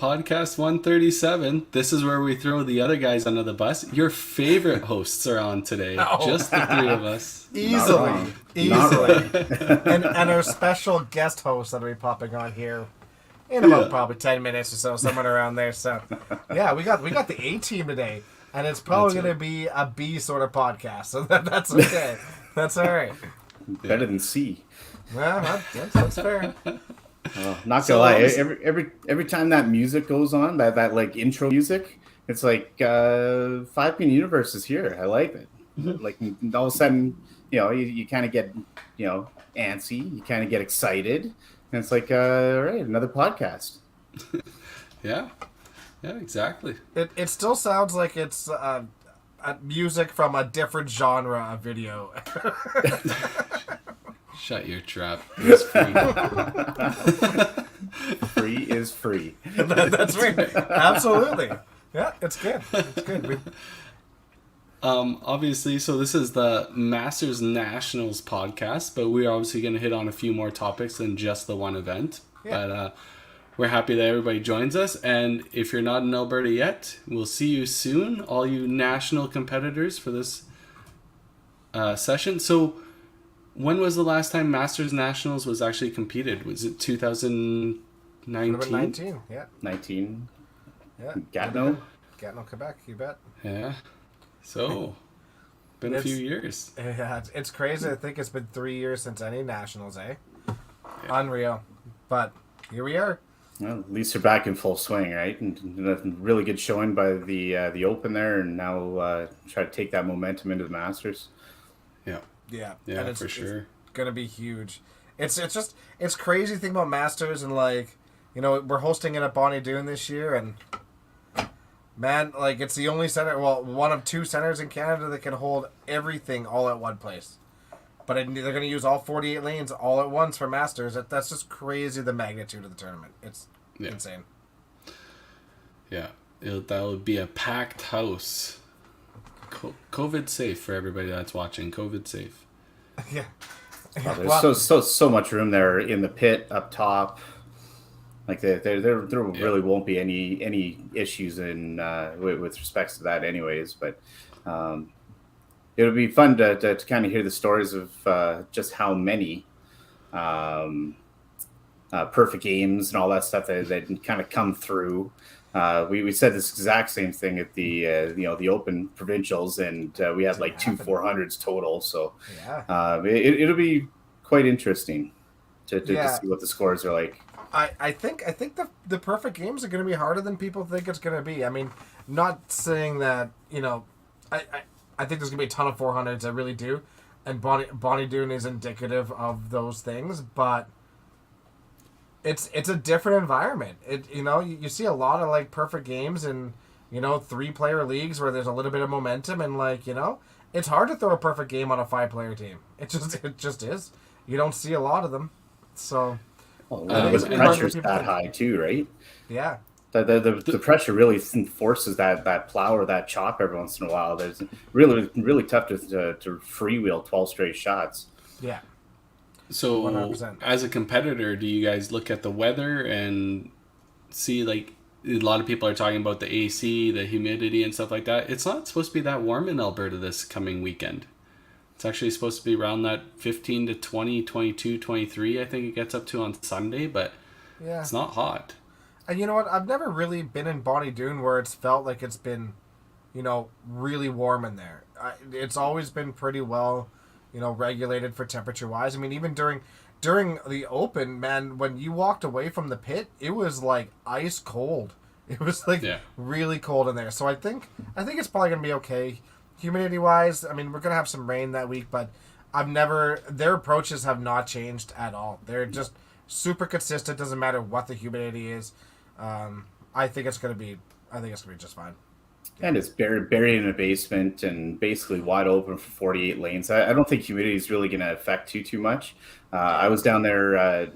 podcast 137. This is where we throw the other guys under the bus. Your favorite hosts are on today. Oh. Just the three of us. Easily. And our special guest host that'll be popping on here in about probably 10 minutes or so, somewhere around there. So, yeah, we got the A team today, and it's probably going to be a B sort of podcast, so that's okay. That's all right. Better than C. Yeah, that's fair. Not gonna lie, every time that music goes on, that like intro music, it's like 5P Universe is here. I like it. Like all of a sudden, you kind of get antsy, you kind of get excited, and it's like all right, another podcast. Yeah, exactly. It still sounds like it's music from a different genre of video. Shut your trap. It's free. Free is free. That's right. Absolutely. Yeah, it's good. It's good. Obviously, so this is the Masters Nationals podcast, but we're obviously going to hit on a few more topics than just the one event. Yeah. But we're happy that everybody joins us. And if you're not in Alberta yet, we'll see you soon, all you national competitors for this session. So when was the last time Masters Nationals was actually competed? Was it 2019? 19, yeah. 19. Yeah. Gatineau, Quebec, you bet. Yeah. So, been a few years. Yeah, it's crazy. I think it's been 3 years since any Nationals, eh? Yeah. Unreal. But here we are. Well, at least they're back in full swing, right? And a really good showing by the Open there, and now try to take that momentum into the Masters. Yeah, and for sure. It's gonna be huge. It's crazy to think about Masters, and we're hosting it at Bonnie Doon this year, and man, it's the only center, one of two centers in Canada that can hold everything all at one place. But they're gonna use all 48 lanes all at once for Masters. That's just crazy, the magnitude of the tournament. It's insane. Yeah, that would be a packed house. COVID safe for everybody that's watching. COVID safe. Yeah. There's so much room there in the pit up top. Like there really won't be any issues in with respects to that, anyways. But it'll be fun to kind of hear the stories of just how many perfect games and all that stuff that kind of come through. We said this exact same thing at the Open Provincials, and we had like 2 400s total. So it'll be quite interesting to see what the scores are like. I think the perfect games are going to be harder than people think it's going to be. I mean, not saying that I think there's going to be a ton of 400s. I really do, and Bonnie Doon is indicative of those things, but. It's a different environment. You see a lot of perfect games in 3-player leagues where there's a little bit of momentum, and it's hard to throw a perfect game on a 5-player team. It just is. You don't see a lot of them. So the pressure's that high too, right? Yeah. The pressure really forces that plow or that chop every once in a while. There's really tough to freewheel 12 straight shots. Yeah. So 100%. As a competitor, do you guys look at the weather and see a lot of people are talking about the AC, the humidity and stuff like that? It's not supposed to be that warm in Alberta this coming weekend. It's actually supposed to be around that 15 to 20, 22, 23, I think it gets up to on Sunday, but it's not hot. And you know what? I've never really been in Bonnie Doon where it's felt like it's been, really warm in there. It's always been pretty well regulated for temperature wise. I mean, even during the Open, man, when you walked away from the pit, it was like ice cold. It was really cold in there. So I think it's probably gonna be okay. Humidity wise, I mean, we're gonna have some rain that week, but their approaches have not changed at all. They're just super consistent. Doesn't matter what the humidity is. I think it's gonna be just fine. And it's buried in a basement and basically wide open for 48 lanes. I don't think humidity is really going to affect too much. I was down there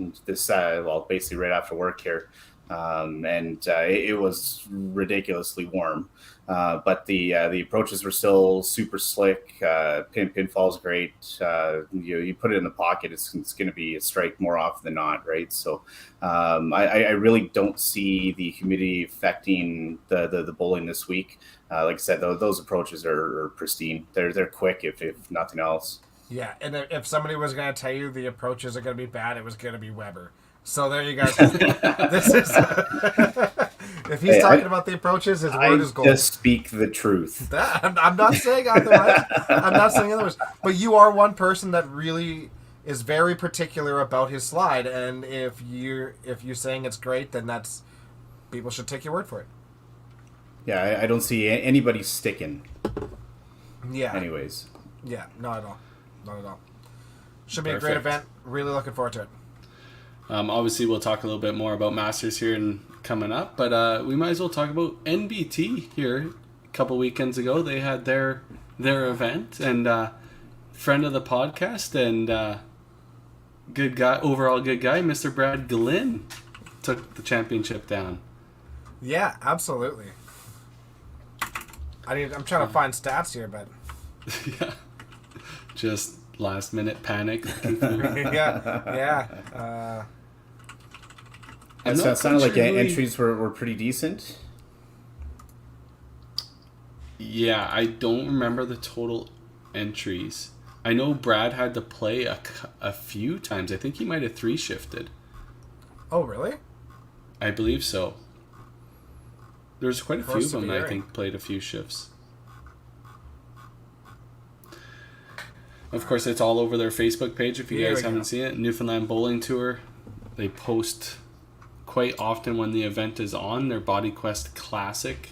basically right after work here, and it was ridiculously warm. But the approaches were still super slick. Pinfall's great. You put it in the pocket, it's going to be a strike more often than not, right? So I really don't see the humidity affecting the bowling this week. Like I said, those approaches are pristine. They're quick, if nothing else. Yeah, and if somebody was going to tell you the approaches are going to be bad, it was going to be Weber. So there you guys go. This is if he's talking about the approaches, his word is gold. I just speak the truth. I'm not saying otherwise. I'm not saying otherwise. But you are one person that really is very particular about his slide, and if you're saying it's great, then that's people should take your word for it. Yeah, I don't see anybody sticking. Yeah. Anyways. Yeah, not at all. Not at all. Should be a great event. Really looking forward to it. Obviously, we'll talk a little bit more about Masters here and coming up, but we might as well talk about NBT here. A couple weekends ago, they had their event, and friend of the podcast and good guy, overall good guy, Mr. Brad Glynn, took the championship down. Yeah, absolutely. I'm trying to find stats here, but yeah, just last minute panic. yeah. And so it sounded like entries were pretty decent. Yeah, I don't remember the total entries. I know Brad had to play a few times. I think he might have 3-shifted. Oh, really? I believe so. There's quite a few of them that I think played a few shifts. Of course, it's all over their Facebook page if you guys haven't seen it. Newfoundland Bowling Tour. They post quite often when the event is on, their Body Quest Classic.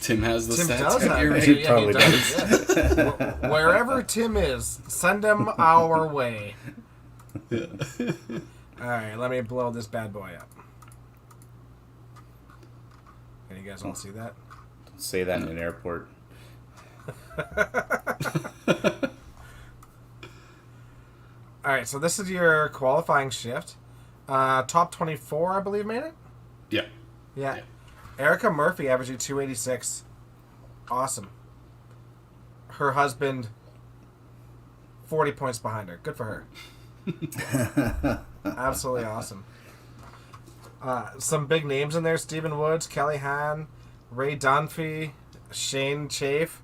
Tim has the Tim stats. does have it. He probably does. Yeah. Wherever Tim is, send him our way. Yeah. All right, let me blow this bad boy up. Can you guys all see that? Don't say that in an airport. All right, so this is your qualifying shift. Top 24, I believe, made it? Yeah. Erica Murphy averaging 286. Awesome. Her husband, 40 points behind her. Good for her. Absolutely awesome. Some big names in there. Stephen Woods, Kelly Hahn, Ray Dunphy, Shane Chafe.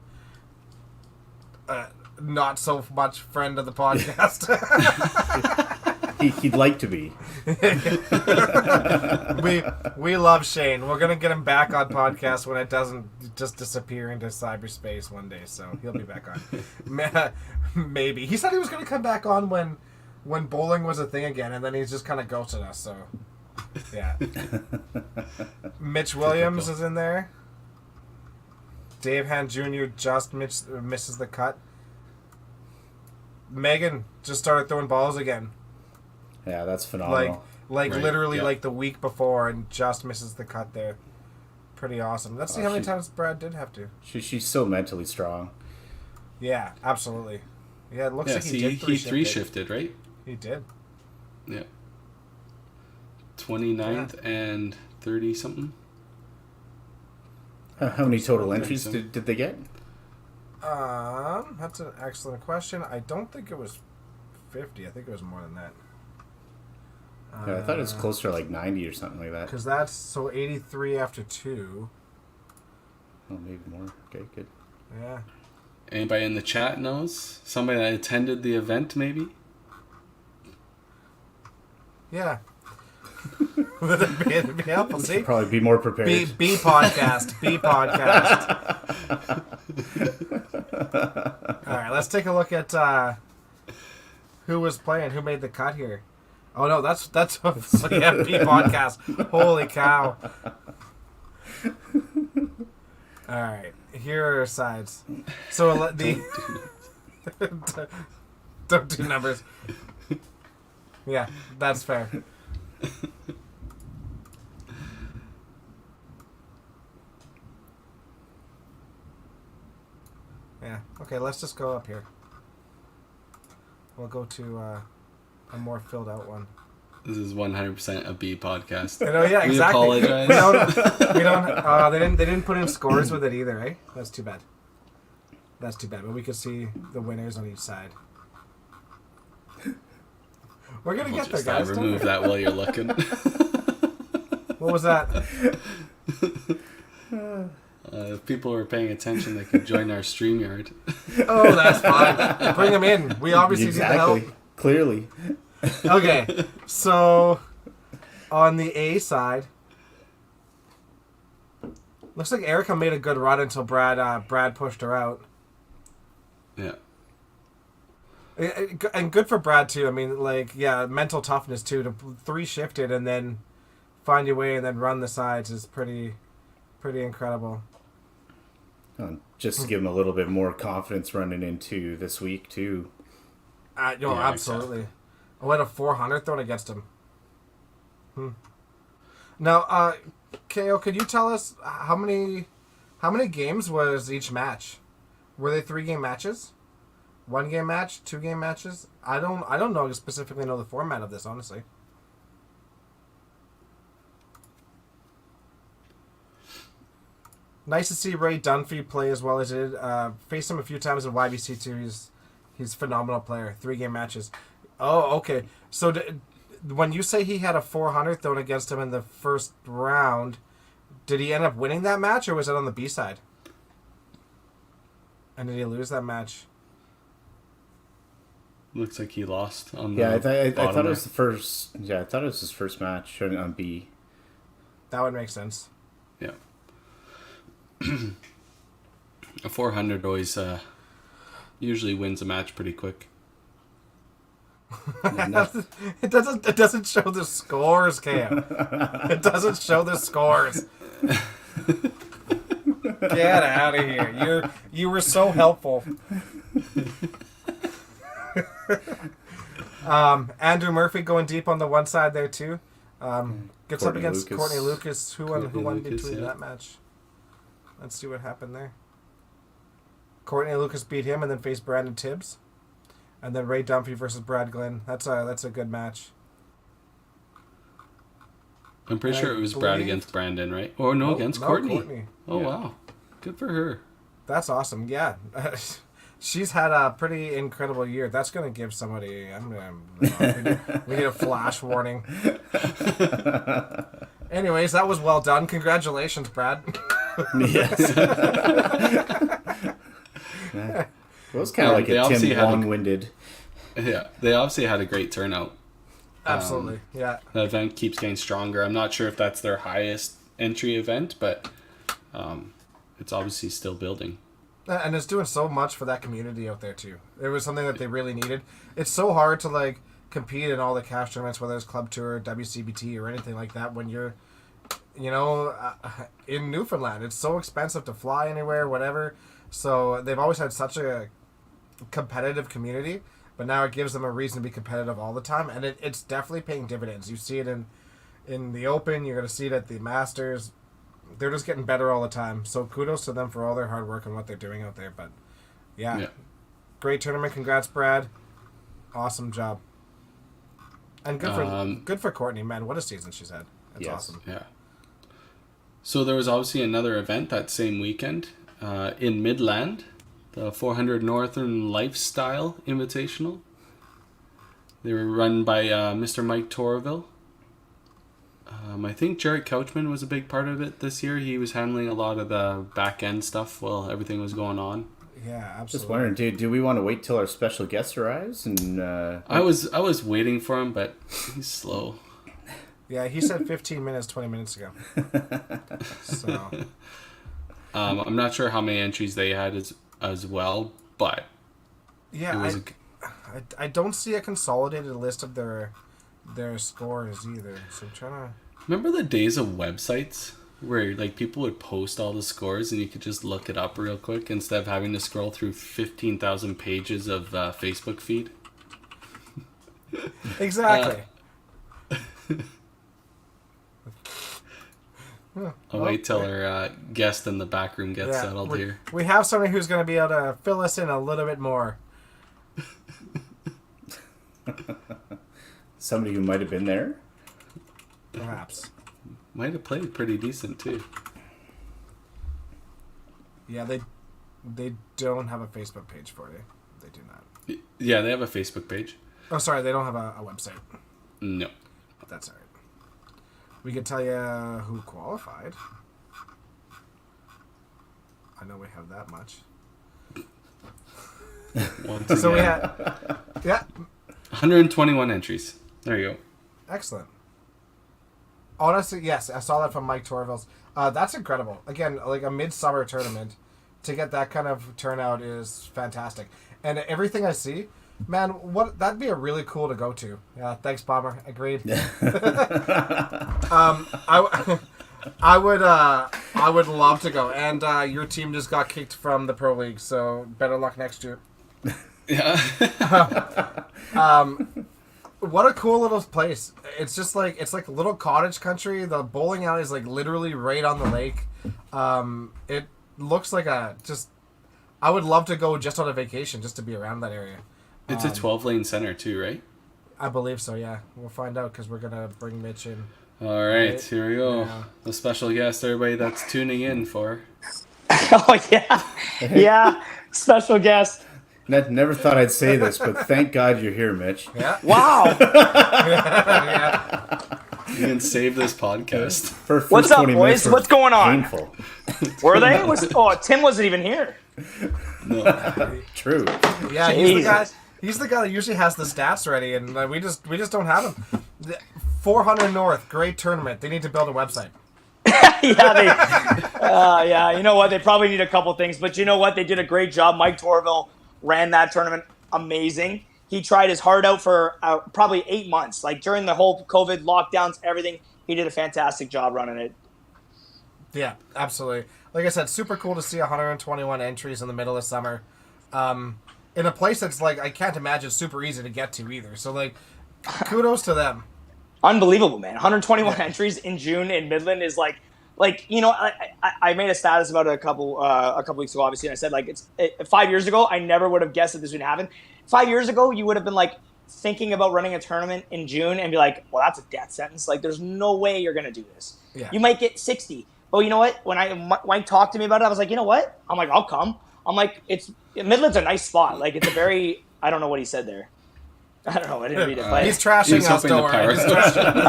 Not so much friend of the podcast. He'd like to be. we love Shane. We're gonna get him back on podcast when it doesn't just disappear into cyberspace one day. So he'll be back on. Maybe he said he was gonna come back on when bowling was a thing again, and then he's just kind of ghosted us. So yeah. Mitch Williams is in there. Dave Hand Jr. just misses the cut. Megan just started throwing balls again. Yeah, that's phenomenal. Like literally like the week before, and just misses the cut there. Pretty awesome. Let's see how many times Brad did have to. She's so mentally strong. Yeah, absolutely. Yeah, it looks like he did he 3-shifted, right? He did. Yeah. 29th and 30 something. How many total entries did they get? That's an excellent question. I don't think it was 50. I think it was more than that. Yeah, I thought it was closer to like 90 or something like that. Because that's so 83 after 2. Oh, maybe more. Okay, good. Yeah. Anybody in the chat knows? Somebody that attended the event, maybe? Yeah. It'd be helpful. See? Probably be more prepared. B podcast. B podcast. All right, let's take a look at who was playing, who made the cut here. Oh no, that's yeah, B podcast. Holy cow! All right, here are our sides. So don't do numbers. Yeah, that's fair. Yeah. Okay, let's just go up here. We'll go to a more filled out one. This is 100% a B podcast. I know, yeah, exactly. We apologize. We don't. They didn't put in scores with it either, eh? That's too bad. That's too bad. But we could see the winners on each side. We're gonna get there, guys. Remove that while you're looking. What was that? If people were paying attention, they could join our StreamYard. Oh, that's fine. Bring them in. We obviously need the help. Clearly. Okay, so on the A side, looks like Erica made a good run until Brad pushed her out. Yeah. And good for Brad too. I mean, like, yeah, mental toughness too, to 3 shifted and then find your way and then run the sides is pretty incredible. Just to give him a little bit more confidence running into this week too. Yeah, absolutely. Exactly. I went a 400 thrown against him. Now, KO, could you tell us how many games was each match? Were they 3-game matches? 1-game match? 2-game matches? I don't know specifically know the format of this, honestly. Nice to see Ray Dunphy play as well as he did. Faced him a few times in YBC too. He's a phenomenal player. 3-game matches. Oh, okay. So when you say he had a 400 thrown against him in the first round, did he end up winning that match or was it on the B side? And did he lose that match? Looks like he lost on the I thought it was the first. Yeah, I thought it was his first match on B. That would make sense. Yeah. A 400 always usually wins a match pretty quick. It doesn't show the scores, Cam. It doesn't show the scores. Get out of here. You were so helpful. Andrew Murphy going deep on the one side there too. Gets up against Courtney Lucas. Who won between that match? Let's see what happened there. Courtney Lucas beat him and then faced Brandon Tibbs. And then Ray Dunphy versus Brad Glenn. That's a good match. I'm pretty sure it was Brad against Brandon, right? Or no, against Courtney. Oh, yeah. Wow. Good for her. That's awesome. Yeah. She's had a pretty incredible year. That's going to give somebody... we need a flash warning. Anyways, that was well done. Congratulations, Brad. Yes. It was kind of like a Tim long-winded. Yeah, they obviously had a great turnout. Absolutely, yeah. The event keeps getting stronger. I'm not sure if that's their highest entry event, but it's obviously still building. And it's doing so much for that community out there, too. It was something that they really needed. It's so hard to, compete in all the cash tournaments, whether it's Club Tour, WCBT, or anything like that, when you're, in Newfoundland. It's so expensive to fly anywhere, whatever. So they've always had such a competitive community, but now it gives them a reason to be competitive all the time, and it's definitely paying dividends. You see it in the Open, you're going to see it at the Masters. They're just getting better all the time. So kudos to them for all their hard work and what they're doing out there. But yeah. Great tournament. Congrats, Brad. Awesome job. And good for Courtney, man. What a season she's had. That's awesome. Yeah. So there was obviously another event that same weekend in Midland, the 400 Northern Lifestyle Invitational. They were run by Mr. Mike Torville. I think Jared Couchman was a big part of it this year. He was handling a lot of the back end stuff while everything was going on. Yeah, absolutely. Just wondering, do we want to wait till our special guest arrives? And I was waiting for him, but he's slow. Yeah, he said 15 minutes, 20 minutes ago. So, I'm not sure how many entries they had as well, but yeah, I don't see a consolidated list of their scores either. So I'm trying to remember the days of websites where people would post all the scores and you could just look it up real quick instead of having to scroll through 15,000 pages of Facebook feed. Exactly. I'll wait till our guest in the back room gets settled here. We have somebody who's going to be able to fill us in a little bit more. somebody who might have been there. Perhaps. Might have played pretty decent too. Yeah, they don't have a Facebook page for you. They do not. Yeah, they have a Facebook page. Oh, sorry, they don't have a website. No. That's all right. We can tell you who qualified. I know we have that much. So we had, 121 entries. There you go. Excellent. Honestly, yes, I saw that from Mike Torville's. That's incredible. Again, like a midsummer tournament, to get that kind of turnout is fantastic. And everything I see, man, that'd be a really cool to go to. Yeah, thanks, Bomber. Agreed. I would love to go. And your team just got kicked from the Pro League, so better luck next year. Yeah. What a cool little place. It's just like, it's like little cottage country. The bowling alley is like literally right on the lake. It looks like I would love to go just on a vacation just to be around that area. It's a 12-lane center too, right? I believe so, yeah. We'll find out because we're going to bring Mitch in. All right, here we go. Yeah. The special guest, everybody that's tuning in for. Oh, yeah. Yeah, special guest. Never thought I'd say this, but thank God you're here, Mitch. Yeah. Wow. Yeah. You can save this podcast. For first What's up, 20 minutes boys? were What's going on? Painful. Were they? Tim wasn't even here. No. True. Yeah, Jesus. he's the guy that usually has the stats ready, and we just don't have them. 400 North, great tournament. They need to build a website. Yeah, you know what? They probably need a couple things, but you know what? They did a great job. Mike Torville ran that tournament amazing. He tried his heart out for probably 8 months. Like during the whole COVID lockdowns, everything, he did a fantastic job running it. Yeah, absolutely. Like I said, super cool to see 121 entries in the middle of summer. In a place that's like, I can't imagine super easy to get to either. So like, kudos to them. Unbelievable, man. 121 entries in June in Midland is like you know, I made a status about it a couple weeks ago, obviously, and I said like 5 years ago I never would have guessed that this would happen. 5 years ago you would have been like thinking about running a tournament in June and be like, well, that's a death sentence. Like there's no way you're gonna do this. Yeah. You might get 60. But you know what? When Mike talked to me about it, I was like, you know what? I'm like, I'll come. I'm like, Midland's a nice spot. Like it's a very, I don't know what he said there. I don't know. I didn't read it. But He's trashing us, don't worry. He's trashing us.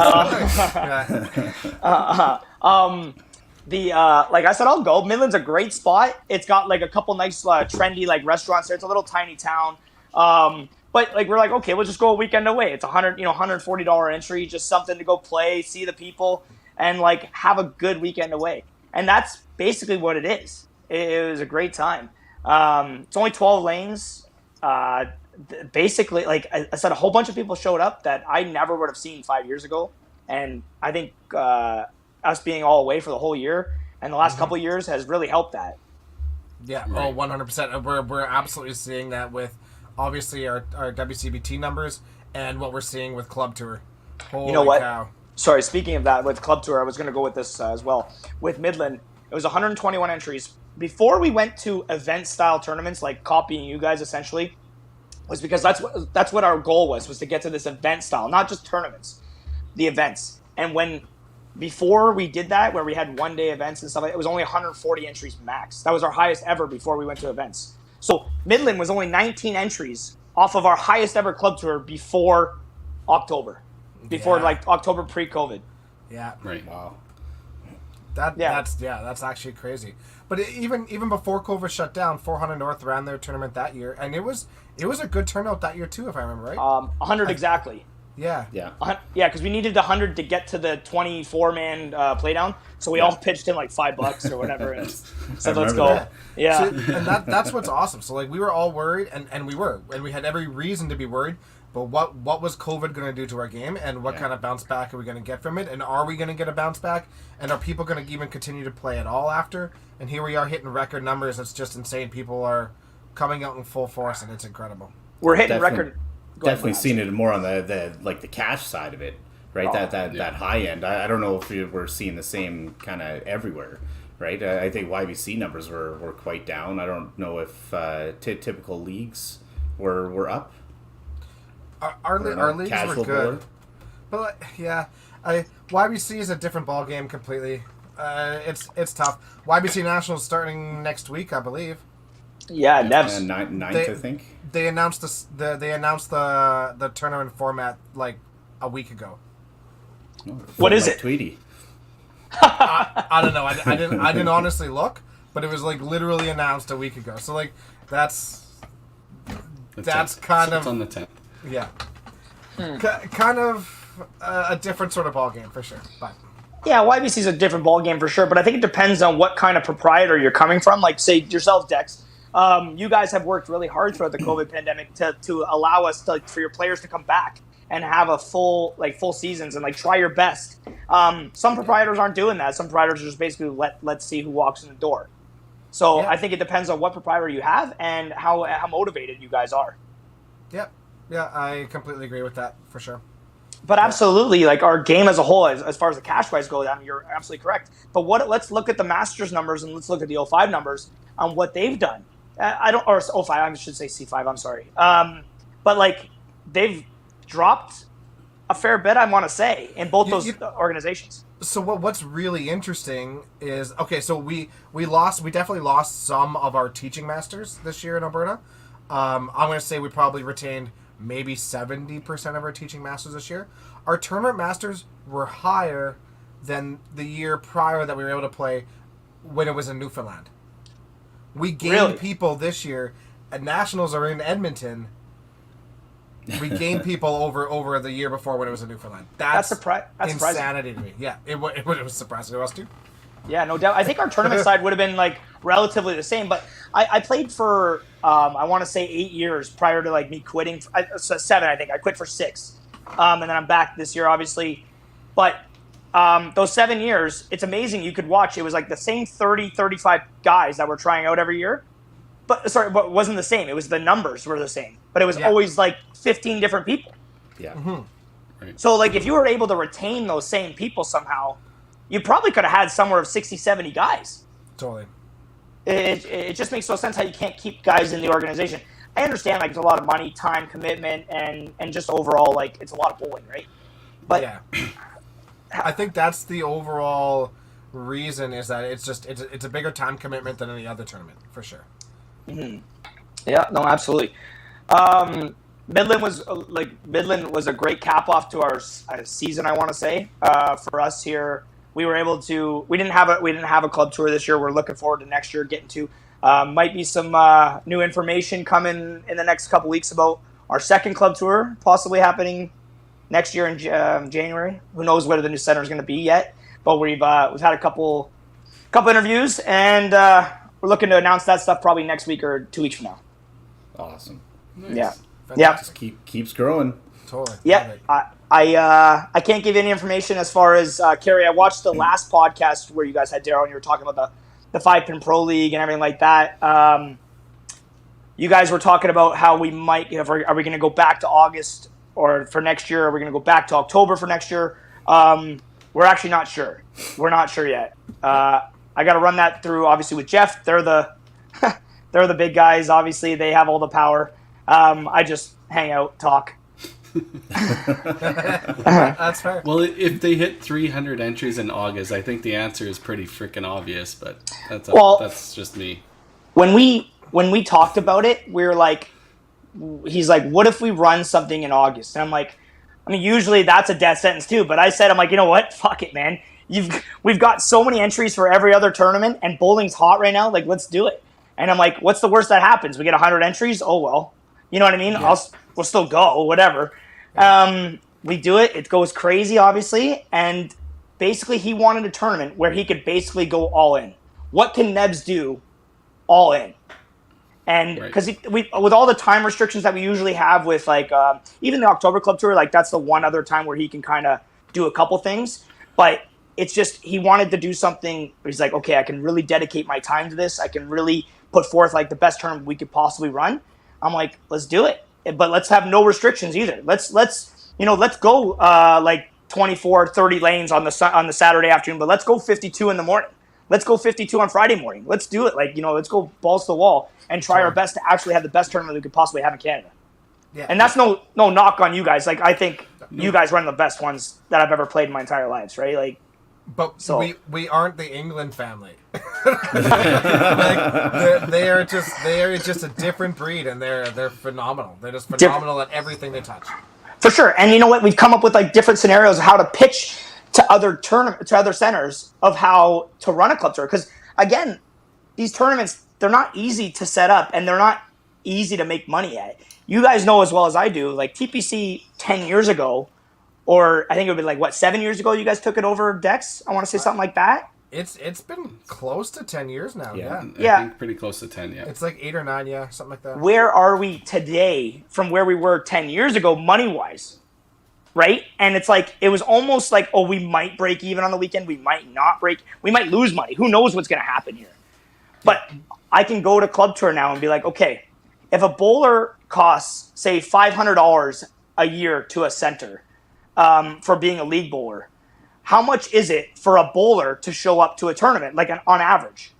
Like I said, I'll go. Midland's a great spot. It's got like a couple nice trendy like restaurants there. It's a little tiny town. But like we're like, okay, we'll just go a weekend away. It's $140 entry, just something to go play, see the people, and like have a good weekend away. And that's basically what it is. It was a great time. It's only 12 lanes. Basically, like I said, a whole bunch of people showed up that I never would have seen 5 years ago. And I think us being all away for the whole year and the last couple of years has really helped that. Yeah, Right. 100%. We're absolutely seeing that with obviously our WCBT numbers and what we're seeing with Club Tour. Holy You know what? cow. Sorry, speaking of that, with Club Tour, I was going to go with this as well. With Midland, it was 121 entries. Before we went to event-style tournaments, like copying you guys essentially, was because that's what our goal was to get to this event style, not just tournaments, the events. And before we did that, where we had one-day events and stuff like that, it was only 140 entries max. That was our highest ever before we went to events. So Midland was only 19 entries off of our highest ever Club Tour before October. Like October pre-COVID. Yeah. Right. Wow. That's actually crazy. But even before COVID shut down, 400 North ran their tournament that year, and it was a good turnout that year too, if I remember right. 100 exactly. Yeah. Yeah. Yeah, because we needed 100 to get to the 24-man playdown, so we all pitched in like $5 or whatever, and said, "Let's go." that. Yeah. So, and that's what's awesome. So like we were all worried, and we had every reason to be worried. But what was COVID going to do to our game, and what kind of bounce back are we going to get from it, and are we going to get a bounce back, and are people going to even continue to play at all after? And here we are hitting record numbers. It's just insane. People are coming out in full force, and it's incredible. We're hitting record. Definitely seen it more on the cash side of it, right? That high end. I don't know if we're seeing the same kind of everywhere, right? I think YBC numbers were quite down. I don't know if typical leagues were up. Our leagues were good. But yeah, YBC is a different ball game completely. It's tough. YBC Nationals starting next week, I believe. Yeah, Nebs. 9th, I think. They announced the tournament format like a week ago. Oh, What is it? Tweety. I don't know. I didn't honestly look, but it was like literally announced a week ago. So like that's kind of it's on the 10th. Yeah. Kind of a different sort of ball game for sure. But Yeah, YBC is a different ball game for sure, but I think it depends on what kind of proprietor you're coming from. Like, say, yourselves, Dex. You guys have worked really hard throughout the COVID pandemic to allow us for your players to come back and have a full seasons and like try your best. Some proprietors aren't doing that. Some proprietors are just basically let's see who walks in the door. So Yeah. I think it depends on what proprietor you have and how motivated you guys are. yeah, I completely agree with that for sure. But absolutely, like our game as a whole, as far as the cash prize goes, I mean, you're absolutely correct. But let's look at the Masters numbers and let's look at the 05 numbers on what they've done. Or 05, I should say C5, I'm sorry. But like they've dropped a fair bit, I want to say, in both those organizations. So what's really interesting is, okay, so we definitely lost some of our teaching masters this year in Alberta. I'm going to say we probably retained maybe 70% of our teaching masters this year. Our tournament masters were higher than the year prior that we were able to play when it was in Newfoundland. We gained people this year, and nationals are in Edmonton. We gained people over the year before when it was in Newfoundland. That's insanity surprising to me. Yeah, it was surprising to us too. Yeah, no doubt. I think our tournament side would have been like relatively the same, but I played for I want to say 8 years prior to like me quitting. 7, I think. I quit for 6, and then I'm back this year, obviously. But those 7 years, it's amazing. You could watch. It was like the same 30, 35 guys that were trying out every year. But it wasn't the same. It was the numbers were the same, but it was always like 15 different people. Yeah. Mm-hmm. Right. So like if you were able to retain those same people somehow, you probably could have had somewhere of 60, 70 guys. Totally. It just makes no sense how you can't keep guys in the organization. I understand like it's a lot of money, time, commitment, and just overall like it's a lot of bowling, right? But yeah, I think that's the overall reason is that it's a bigger time commitment than any other tournament for sure. Mm-hmm. Yeah, no, absolutely. Midland was a great cap off to our season. I want to say for us here, we were able to. We didn't have a club tour this year. We're looking forward to next year getting to. Might be some new information coming in the next couple weeks about our second club tour, possibly happening next year in January. Who knows whether the new center is going to be yet? But we've had a couple interviews and. We're looking to announce that stuff probably next week or 2 weeks from now. Awesome. Nice. Yeah. Fantastic. Yeah. Just keeps growing. Totally. Yeah. I can't give you any information as far as Carrie. I watched the last podcast where you guys had Daryl and you were talking about the 5-pin pro league and everything like that. You guys were talking about how we might. Are we going to go back to August or for next year? Are we going to go back to October for next year? We're actually not sure. We're not sure yet. I got to run that through, obviously, with Jeff. They're the big guys. Obviously, they have all the power. I just hang out, talk. That's fair. Well, if they hit 300 entries in August, I think the answer is pretty freaking obvious. But that's just me. When we talked about it, we were like, he's like, what if we run something in August? And I'm like, I mean, usually that's a death sentence too. But I said, I'm like, you know what? Fuck it, man. We've got so many entries for every other tournament, and bowling's hot right now. Like, let's do it. And I'm like, what's the worst that happens? We get 100 entries. Oh well, you know what I mean. Yeah. We'll still go, whatever. We do it. It goes crazy, obviously. And basically, he wanted a tournament where he could basically go all in. What can Nebs do? All in. And because with all the time restrictions that we usually have with like even the October Club Tour, like that's the one other time where he can kind of do a couple things, but. It's just he wanted to do something where he's like, okay, I can really dedicate my time to this. I can really put forth like the best tournament we could possibly run. I'm like, let's do it, but let's have no restrictions either. Let's go like 24, 30 lanes on the Saturday afternoon, but let's go 52 in the morning. Let's go 52 on Friday morning. Let's do it. Like let's go balls to the wall and try our best to actually have the best tournament we could possibly have in Canada. Yeah. And that's no knock on you guys. Like, I think you guys run the best ones that I've ever played in my entire lives, right? Like, but so we aren't the England family. They are just a different breed, and they're phenomenal. They're just phenomenal at everything they touch. For sure. And you know what? We've come up with like different scenarios of how to pitch to other centers of how to run a club tour. Because again, these tournaments, they're not easy to set up, and they're not easy to make money at. You guys know as well as I do, like TPC 10 years ago, or I think it would be like, what, 7 years ago you guys took it over Dex? I want to say something like that. It's been close to 10 years now, yeah. I think pretty close to 10, yeah. It's like 8 or 9, yeah, something like that. Where are we today from where we were 10 years ago, money-wise? Right? And it's like, it was almost like, oh, we might break even on the weekend. We might not break. We might lose money. Who knows what's going to happen here? But I can go to Club Tour now and be like, okay, if a bowler costs, say, $500 a year to a center for being a league bowler, how much is it for a bowler to show up to a tournament, like on average?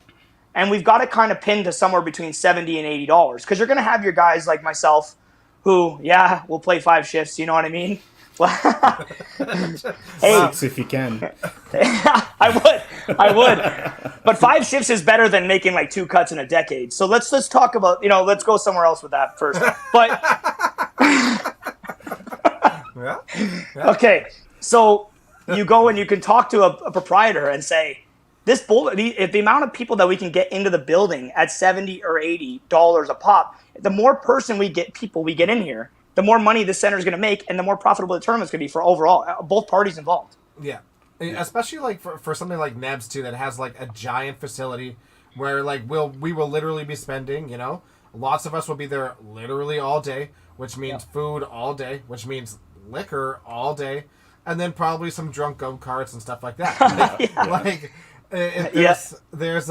And we've got to kind of pin to somewhere between $70 and $80, because you're going to have your guys like myself who, yeah, will play 5 shifts, you know what I mean? Hey, 6 if you can. I would. But 5 shifts is better than making like 2 cuts in a decade. So let's talk about, let's go somewhere else with that first. But Yeah. Okay, so you go and you can talk to a proprietor and say, this bowler, the amount of people that we can get into the building at $70 or $80 a pop, the more people we get in here, the more money the center is going to make, and the more profitable the tournament's going to be for overall both parties involved. Yeah, especially like for something like Nebs too, that has like a giant facility where like we will literally be spending, lots of us will be there literally all day, which means food all day, which means liquor all day, and then probably some drunk go-karts and stuff like that. There's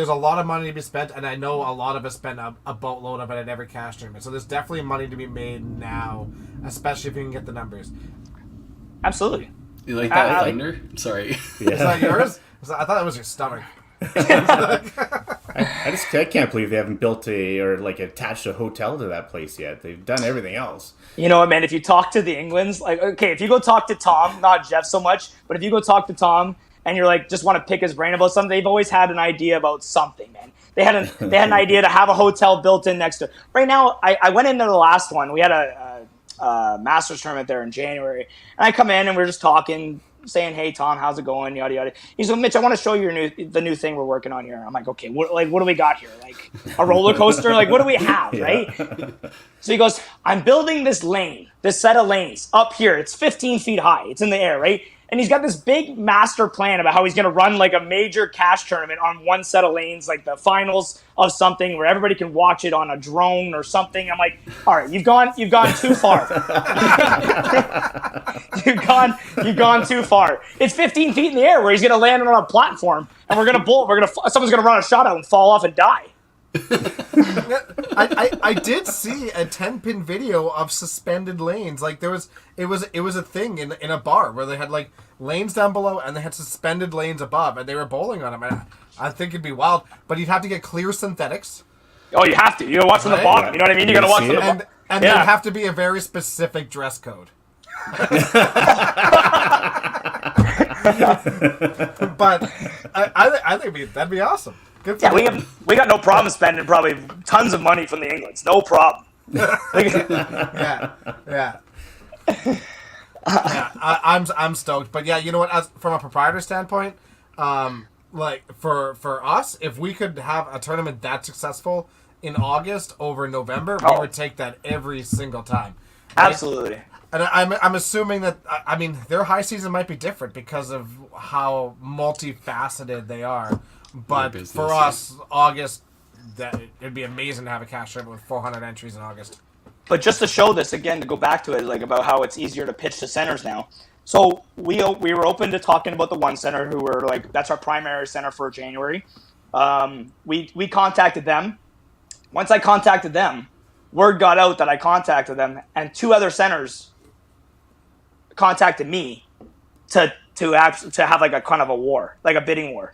a lot of money to be spent, and I know a lot of us spend a boatload of it at every cash tournament. So there's definitely money to be made now, especially if you can get the numbers. Absolutely. You like that thunder? Sorry. Yeah. Is that yours? I thought it was your stomach. I can't believe they haven't built attached a hotel to that place yet. They've done everything else. You know what, man? If you talk to the Englands, like, okay, if you go talk to Tom, not Jeff so much, but if you go talk to Tom and you're like, just want to pick his brain about something, they've always had an idea about something, man. They had an idea to have a hotel built in next to it. Right now, I went into the last one. We had a Masters tournament there in January, and I come in and we're just talking, saying, "Hey, Tom, how's it going?" Yada yada. He's like, "Mitch, I want to show you the new thing we're working on here." I'm like, "Okay, what do we got here? Like a roller coaster? Like what do we have, right?" So he goes, "I'm building this set of lanes up here. It's 15 feet high. It's in the air, right?" And he's got this big master plan about how he's going to run like a major cash tournament on one set of lanes, like the finals of something where everybody can watch it on a drone or something. I'm like, all right, you've gone too far. You've gone too far. It's 15 feet in the air where he's going to land on a platform, and someone's going to run a shot out and fall off and die. I did see a 10-pin video of suspended lanes. Like it was a thing in a bar where they had like lanes down below and they had suspended lanes above, and they were bowling on them. I think it'd be wild, but you'd have to get clear synthetics. Oh, you have to. You gotta watch from the bottom. You know what I mean? You gotta watch from the bottom. And there'd have to be a very specific dress code. But I think that'd be awesome. We got no problem spending probably tons of money from the Englands. No problem. Yeah. I'm stoked. But yeah, you know what? From a proprietor standpoint, like for us, if we could have a tournament that successful in August over November, we would take that every single time. Right? Absolutely. And I'm assuming that, I mean, their high season might be different because of how multifaceted they are. But for us, August, it'd be amazing to have a cash tournament with 400 entries in August. But just to show this again, to go back to it, like about how it's easier to pitch to centers now. So we were open to talking about the one center who were like, that's our primary center for January. We contacted them. Once I contacted them, word got out that I contacted them, and 2 other centers contacted me to have like a kind of a war, like a bidding war.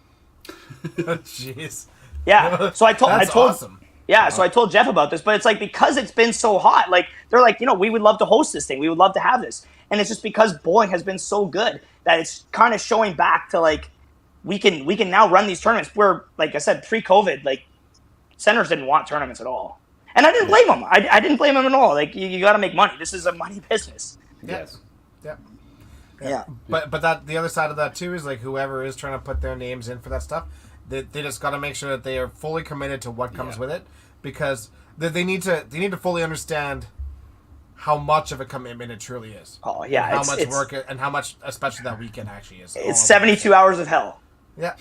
Jeez. Yeah. So I told awesome. Yeah, so I told Jeff about this, but it's like because it's been so hot, like they're like, we would love to host this thing. We would love to have this. And it's just because bowling has been so good that it's kind of showing back to like we can now run these tournaments where, like I said, pre-COVID, like centers didn't want tournaments at all. And I didn't blame them. I didn't blame them at all. Like you got to make money. This is a money business. Yes. Yeah. But that the other side of that too is like whoever is trying to put their names in for that stuff, they just got to make sure that they are fully committed to what comes with it, because they need to fully understand how much of a commitment it truly is. Oh yeah, and how much work and how much, especially that weekend, actually is. It's 72 hours of hell. Yeah.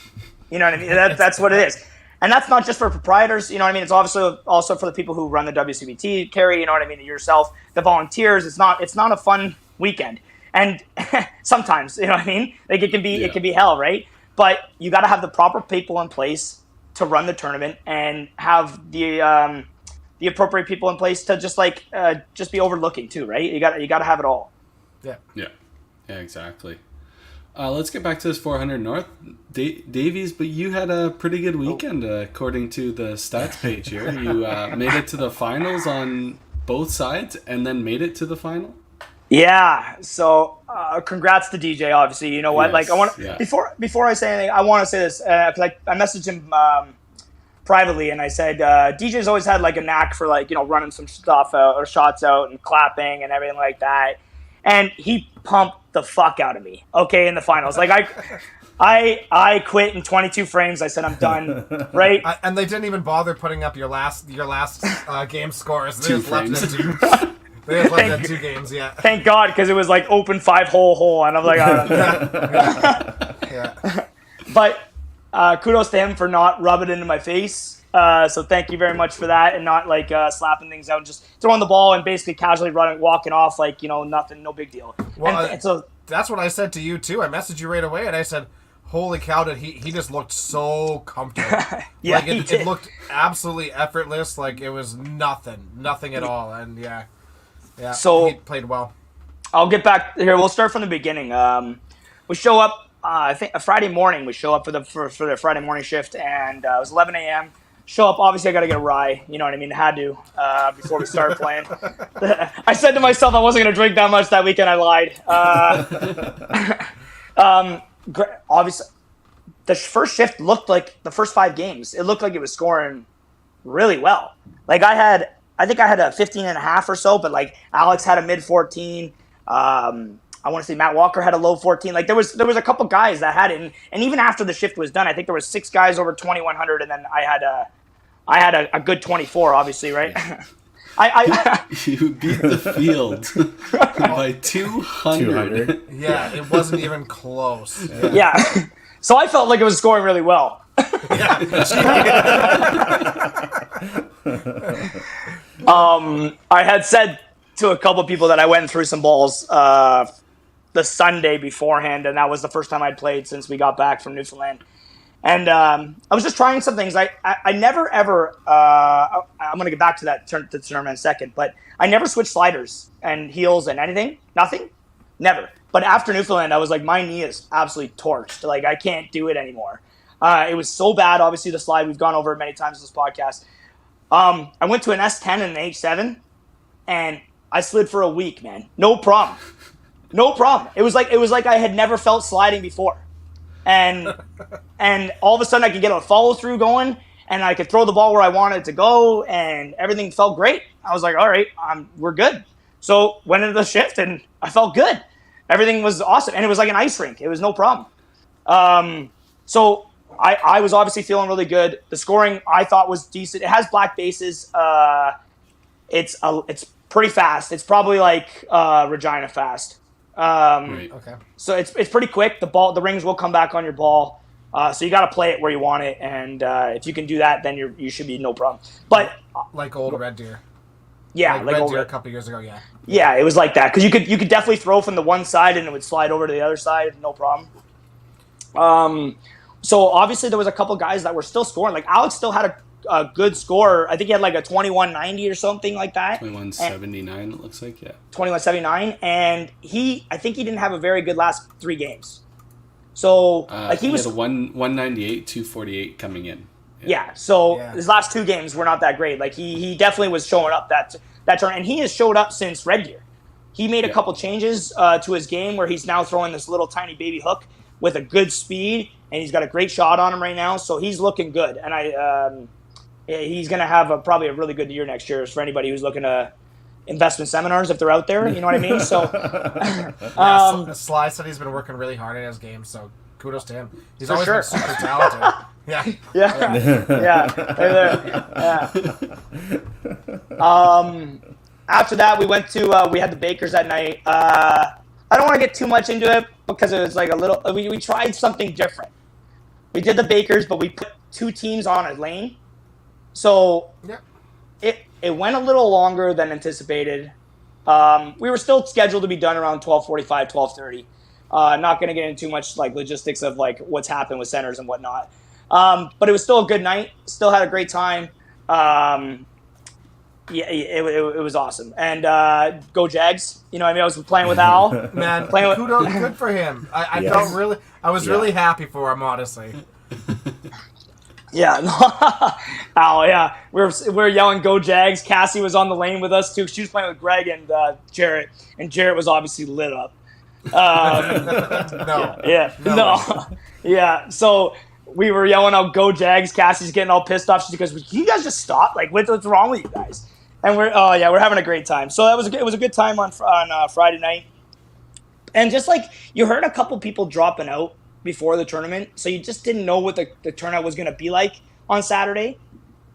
You know what I mean? That's what it is. And that's not just for proprietors, you know what I mean? It's also for the people who run the WCBT, Carrie, you know what I mean, yourself, the volunteers. It's not a fun weekend. And sometimes, you know what I mean? Like it can be hell, right? But you got to have the proper people in place to run the tournament and have the appropriate people in place to just be overlooking too, right? You got to have it all. Yeah, exactly. Let's get back to this 400 North, Davies. But you had a pretty good weekend, according to the stats page here. You made it to the finals on both sides, and then made it to the final. Yeah. So, congrats to DJ. Obviously, you know what? Before I say anything, I want to say this because I messaged him privately, and I said DJ's always had like a knack for running some stuff out or shots out and clapping and everything like that. And he pumped the fuck out of me, in the finals. Like, I quit in 22 frames. I said, I'm done, right? And they didn't even bother putting up your last game scores. They just left it They just left it 2 games, yeah. Thank God, because it was like open 5-hole, and I'm like, yeah. But kudos to him for not rubbing it into my face. So thank you very much for that, and not slapping things out, and just throwing the ball and basically casually walking off like nothing, no big deal. Well, and so that's what I said to you too. I messaged you right away, and I said, "Holy cow! Did he just looked so comfortable? Yeah, it looked absolutely effortless. Like it was nothing at all." And yeah. So he played well. I'll get back here. We'll start from the beginning. We show up. I think a Friday morning. We show up for the Friday morning shift, and it was 11 a.m. Show up. Obviously, I got to get a rye. You know what I mean? Had to before we started playing. I said to myself I wasn't going to drink that much that weekend. I lied. Obviously, the first shift looked like the first 5 games. It looked like it was scoring really well. Like I think I had a 15.5 or so, but like Alex had a mid 14. I want to say Matt Walker had a low 14. Like there was a couple guys that had it, and even after the shift was done, I think there was 6 guys over 2,100, and then I had a good 24, obviously, right? You beat the field by 200. Yeah, it wasn't even close. Yeah. So I felt like it was scoring really well. I had said to a couple people that I went through some balls the Sunday beforehand, and that was the first time I'd played since we got back from Newfoundland. And I was just trying some things. I never ever I'm going to get back to that tournament in a second, but I never switched sliders and heels and nothing, never. But after Newfoundland, I was like, my knee is absolutely torched. Like I can't do it anymore. It was so bad. Obviously, the slide, we've gone over it many times in this podcast. I went to an S10 and an H7, and I slid for a week, man. No problem. It was like I had never felt sliding before. And all of a sudden I could get a follow through going, and I could throw the ball where I wanted it to go, and everything felt great. I was like, all right, we're good. So went into the shift, and I felt good. Everything was awesome, and it was like an ice rink. It was no problem. So I was obviously feeling really good. The scoring I thought was decent. It has black bases. It's pretty fast. It's probably like Regina fast. Right. Okay. So it's pretty quick. The rings will come back on your ball. So you got to play it where you want it, and if you can do that, then you should be no problem. But like old Red Deer. Yeah, like Red old Deer a couple years ago. Yeah. Yeah, it was like that because you could definitely throw from the one side and it would slide over to the other side, no problem. So obviously there was a couple guys that were still scoring. Like Alex still had a good score. I think he had like a 2190 or something like that. 2179 it looks like, yeah. 2179, and I think he didn't have a very good last 3 games. So he was had a 198, 248 coming in. Yeah. So Yeah. his last 2 games were not that great. Like he definitely was showing up that turn, and he has showed up since Red Deer. He made a couple changes to his game where he's now throwing this little tiny baby hook with a good speed, and he's got a great shot on him right now. So he's looking good, and he's going to have probably a really good year next year for anybody who's looking to investment seminars if they're out there. You know what I mean? So Sly said he's been working really hard in his game, so kudos to him. He's For always sure. been super talented. Yeah. After that, we went to we had the Bakers that night. I don't want to get too much into it because it was like a little. We tried something different. We did the Bakers, but we put 2 teams on a lane, so it went a little longer than anticipated. We were still scheduled to be done around 12:45, 12:30. Not going to get into too much like logistics of like what's happened with centers and whatnot. But it was still a good night. Still had a great time. It was awesome. And go Jags. You know what I mean? I was playing with Al. Man, Playing with- kudos, good for him. I was really happy for him, honestly. Yeah. Al, yeah. We were yelling go Jags. Cassie was on the lane with us too. She was playing with Greg and Jarrett. And Jarrett was obviously lit up. No. No. Yeah. So we were yelling out "Go Jags!" Cassie's getting all pissed off. She goes, "Can you guys just stop? Like, what's wrong with you guys?" And we're having a great time. So it was a good time on Friday night. And just like you heard a couple people dropping out before the tournament, so you just didn't know what the turnout was going to be like on Saturday.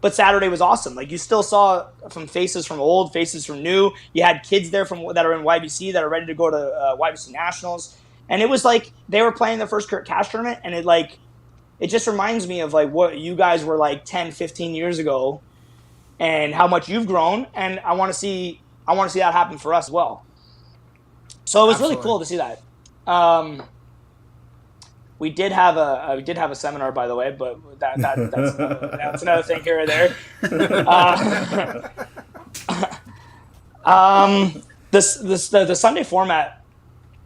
But Saturday was awesome. Like you still saw from faces from old, faces from new. You had kids there that are in YBC that are ready to go to YBC Nationals, and it was like they were playing their first cash tournament, and it just reminds me of like what you guys were like 10, 15 years ago, and how much you've grown. And I want to see that happen for us as well. So it was really cool to see that. We did have a seminar, by the way, but that's another thing here or there. The Sunday format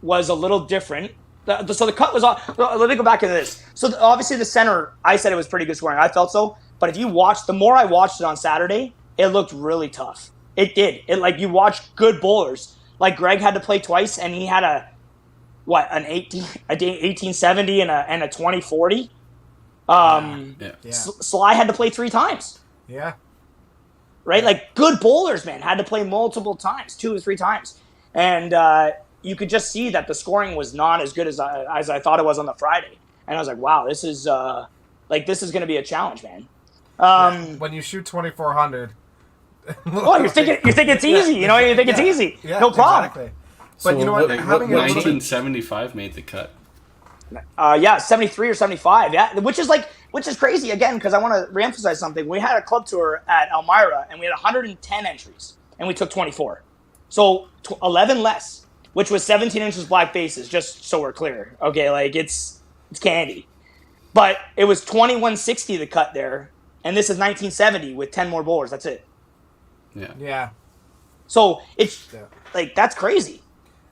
was a little different. So the cut was off. Let me go back into this. So obviously the center, I said it was pretty good scoring. I felt so. But if you watch, the more I watched it on Saturday, it looked really tough. It did. You watched good bowlers. Like Greg had to play twice, and he had an 1870 and a 2040. Sly had to play 3 times. Yeah. Right? Like good bowlers, man, had to play multiple times, 2 or 3 times. And you could just see that the scoring was not as good as I thought it was on the Friday. And I was like, wow, this is going to be a challenge, man. When you shoot 2,400. Oh, you think it's easy. You know, you think it's easy. Yeah, no problem. Exactly. But you know what? Having 1975 made the cut. 73 or 75. Yeah, which is crazy again because I want to reemphasize something. We had a club tour at Elmira and we had 110 entries and we took 24, so 11 less, which was 17 inches black bases. Just so we're clear, okay? Like it's candy, but it was 2160 the cut there, and this is 1970 with 10 more bowlers. That's it. Yeah. So it's like that's crazy.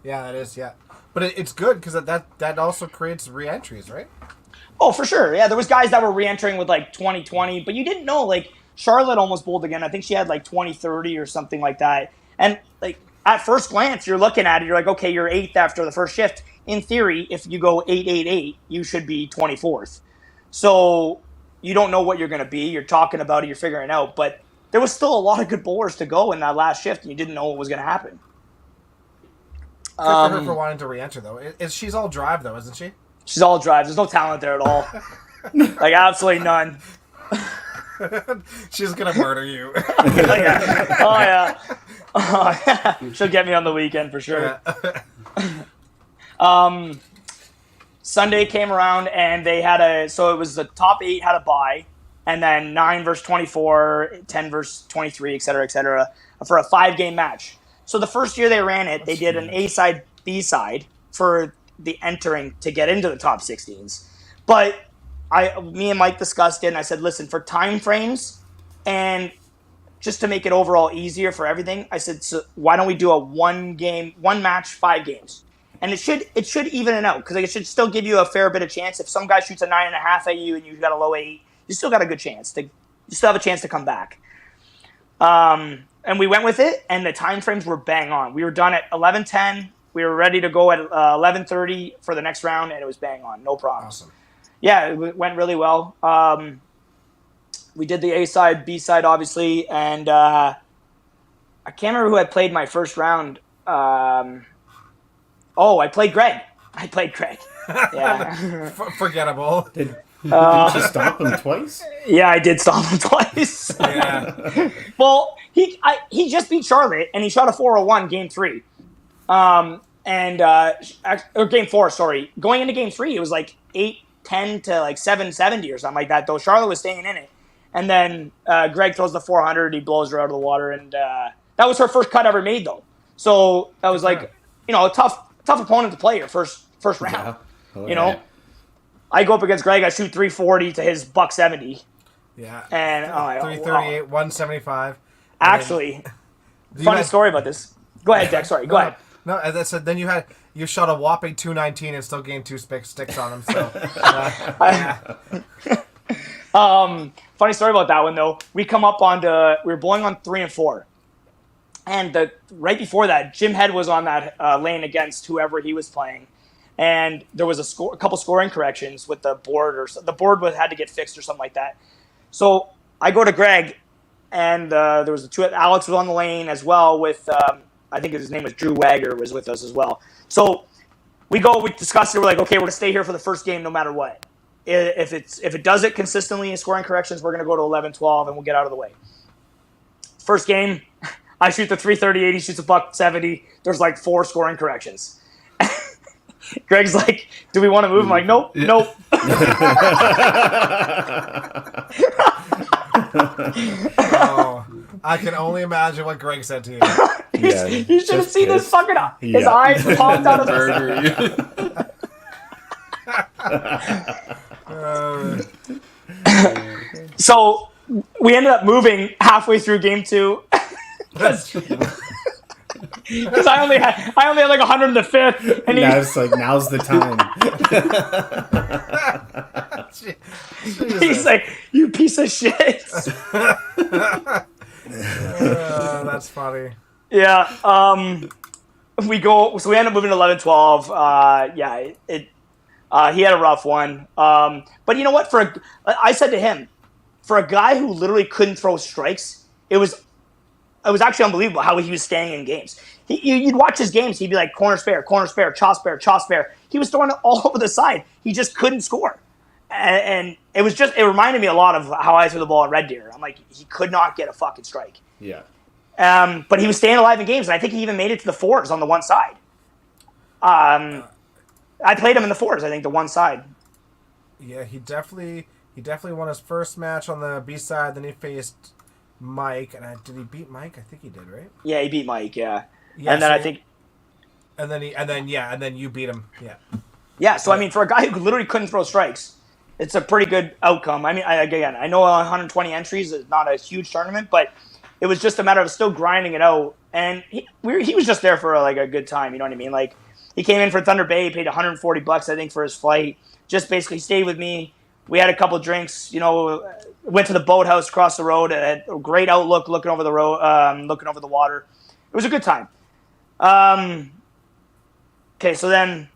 Yeah, it is. Yeah, but it's good because that also creates re-entries, right? Oh, for sure. Yeah, there was guys that were re-entering with like 2020, but you didn't know. Like Charlotte almost bowled again. I think she had like 2030 or something like that. And like at first glance, you're looking at it, you're like, okay, you're 8th after the first shift. In theory, if you go 8-8-8, you should be 24th. So you don't know what you're going to be. You're talking about it. You're figuring it out. But there was still a lot of good bowlers to go in that last shift, and you didn't know what was going to happen. Good for her for wanting to re-enter, though. She's all drive, though, isn't she? She's all drive. There's no talent there at all. Like, absolutely none. She's going to murder you. Oh, yeah. She'll get me on the weekend for sure. Yeah. Sunday came around, and they had so it was the top 8 had a bye, and then 9 versus 24, 10 versus 23, et cetera, for a 5-game match. So the first year they ran it, they did an A side, B side for the entering to get into the top 16s. But me and Mike discussed it, and I said, listen, for time frames and just to make it overall easier for everything, I said, so why don't we do a 1 match, 5 games? And it should even it out because it should still give you a fair bit of chance. If some guy shoots a 9.5 at you and you've got a low 8, you still got a good chance. You still have a chance to come back. And we went with it, and the time frames were bang on. We were done at 11:10. We were ready to go at 11:30 for the next round, and it was bang on. No problems. Awesome. Yeah, it went really well. We did the A side, B side, obviously, and I can't remember who I played my first round. I played Greg. Yeah. Forgettable. Did you stomp him twice? Yeah, I did stomp him twice. Yeah. Well, he just beat Charlotte, and he shot a 401 game 3. Or game 4, sorry. Going into game 3, it was like 8-10 to like 770 or something like that, though Charlotte was staying in it. And then Greg throws the 400, he blows her out of the water, and that was her first cut ever made, though. So that was like, a tough opponent to play your first round. Yeah. Oh, you know, I go up against Greg, I shoot 340 to his $170. Yeah. And 338, 175. Actually, funny story about this. Go ahead, Dex. Sorry, go ahead. No, as I said, then you shot a whopping 219 and still gained 2 sticks on him. So, funny story about that one though. We come up we were bowling on 3 and 4, and right before that, Jim Head was on that lane against whoever he was playing, and there was a couple scoring corrections with the board, or the board had to get fixed or something like that. So I go to Greg, and there was Alex was on the lane as well with. I think his name was Drew Wagger was with us as well. So we discussed it. We're like, okay, we're going to stay here for the first game no matter what. If it does it consistently in scoring corrections, we're going to go to 11-12 and we'll get out of the way. First game, I shoot the 338, he shoots a $170. There's like 4 scoring corrections. Greg's like, do we want to move? I'm like, nope. Oh, I can only imagine what Greg said to you. You should have seen his fucking his eyes popped out of his So we ended up moving halfway through game 2 because I only had like 100 in the 5th, and it's like now's the time. He's like, you piece of shit. That's funny. Yeah. We end up moving to 11-12. He had a rough one. But you know what? I said to him, for a guy who literally couldn't throw strikes, it was actually unbelievable how he was staying in games. You'd watch his games, he'd be like corner spare, choss spare. He was throwing it all over the side. He just couldn't score. And it reminded me a lot of how I threw the ball at Red Deer. I'm like, he could not get a fucking strike. Yeah. But he was staying alive in games, and I think he even made it to the 4s on the one side. I played him in the 4s, I think, the one side. Yeah, he definitely won his first match on the B side. Then he faced Mike, and did he beat Mike? I think he did, right? Yeah, he beat Mike. Yeah, and then and then you beat him. Yeah. Yeah. So I mean, for a guy who literally couldn't throw strikes, it's a pretty good outcome. I mean, I know 120 entries is not a huge tournament, but it was just a matter of still grinding it out. And he was just there for like a good time. You know what I mean? Like, he came in for Thunder Bay, paid $140, I think, for his flight. Just basically stayed with me. We had a couple drinks. Went to the boathouse across the road. Had a great outlook, looking over the road, looking over the water. It was a good time. Okay, so then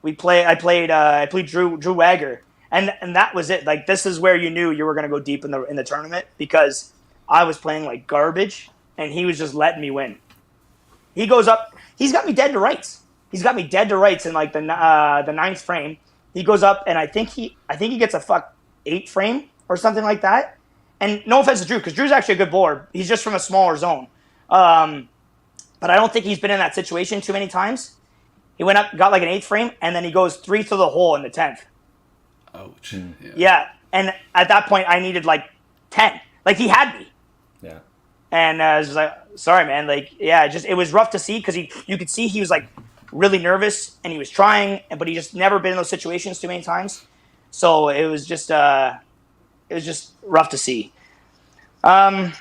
I played Drew Wagger, and that was it. Like, this is where you knew you were going to go deep in the tournament, because I was playing like garbage, and he was just letting me win. He goes up. He's got me dead to rights. He's got me dead to rights in like the 9th frame. He goes up, and I think he gets a 8 frame or something like that. And no offense to Drew, because Drew's actually a good bowler. He's just from a smaller zone. But I don't think he's been in that situation too many times. He went up, got like an 8th frame, and then he goes 3 to the hole in the 10th. Ouch. Yeah, and at that point, I needed like 10. Like, he had me. Yeah. And I was like, sorry, man. Like, yeah, it was rough to see, because you could see he was like really nervous, and he was trying, but he just never been in those situations too many times. So it was just rough to see. And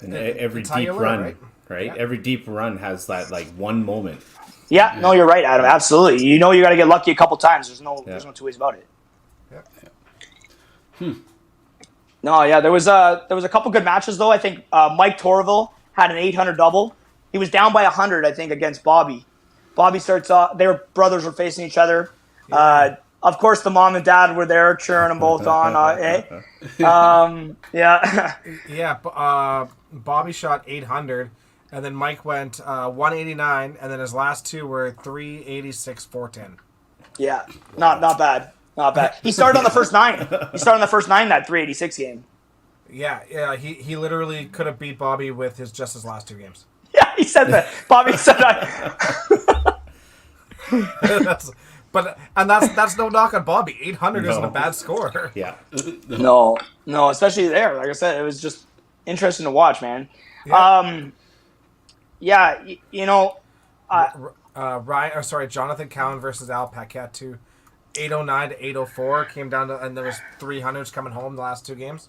every That's how you deep learn, run, right? Yeah. Every deep run has that like one moment. Yeah, no, you're right, Adam. Absolutely. You got to get lucky a couple times. There's no 2 ways about it. No, yeah, there was a couple good matches though. I think Mike Torville had an 800 double. He was down by 100, I think, against Bobby. Bobby starts off. Their brothers were facing each other. Yeah. Of course, the mom and dad were there cheering them both on. Yeah. Yeah. Bobby shot 800, and then Mike went 189, and then his last two were 386, 410. Yeah, not bad. Not bad. He started on the first 9. That 386 game. Yeah. He literally could have beat Bobby with just his last 2 games. Yeah, he said that. Bobby said that. That's no knock on Bobby. 800 isn't a bad score. Yeah. No, especially there. Like I said, it was just interesting to watch, man. Yeah. You know, Jonathan Cowan versus Al Paquette too. 809 to 804 came down to, and there was 300s coming home the last 2 games.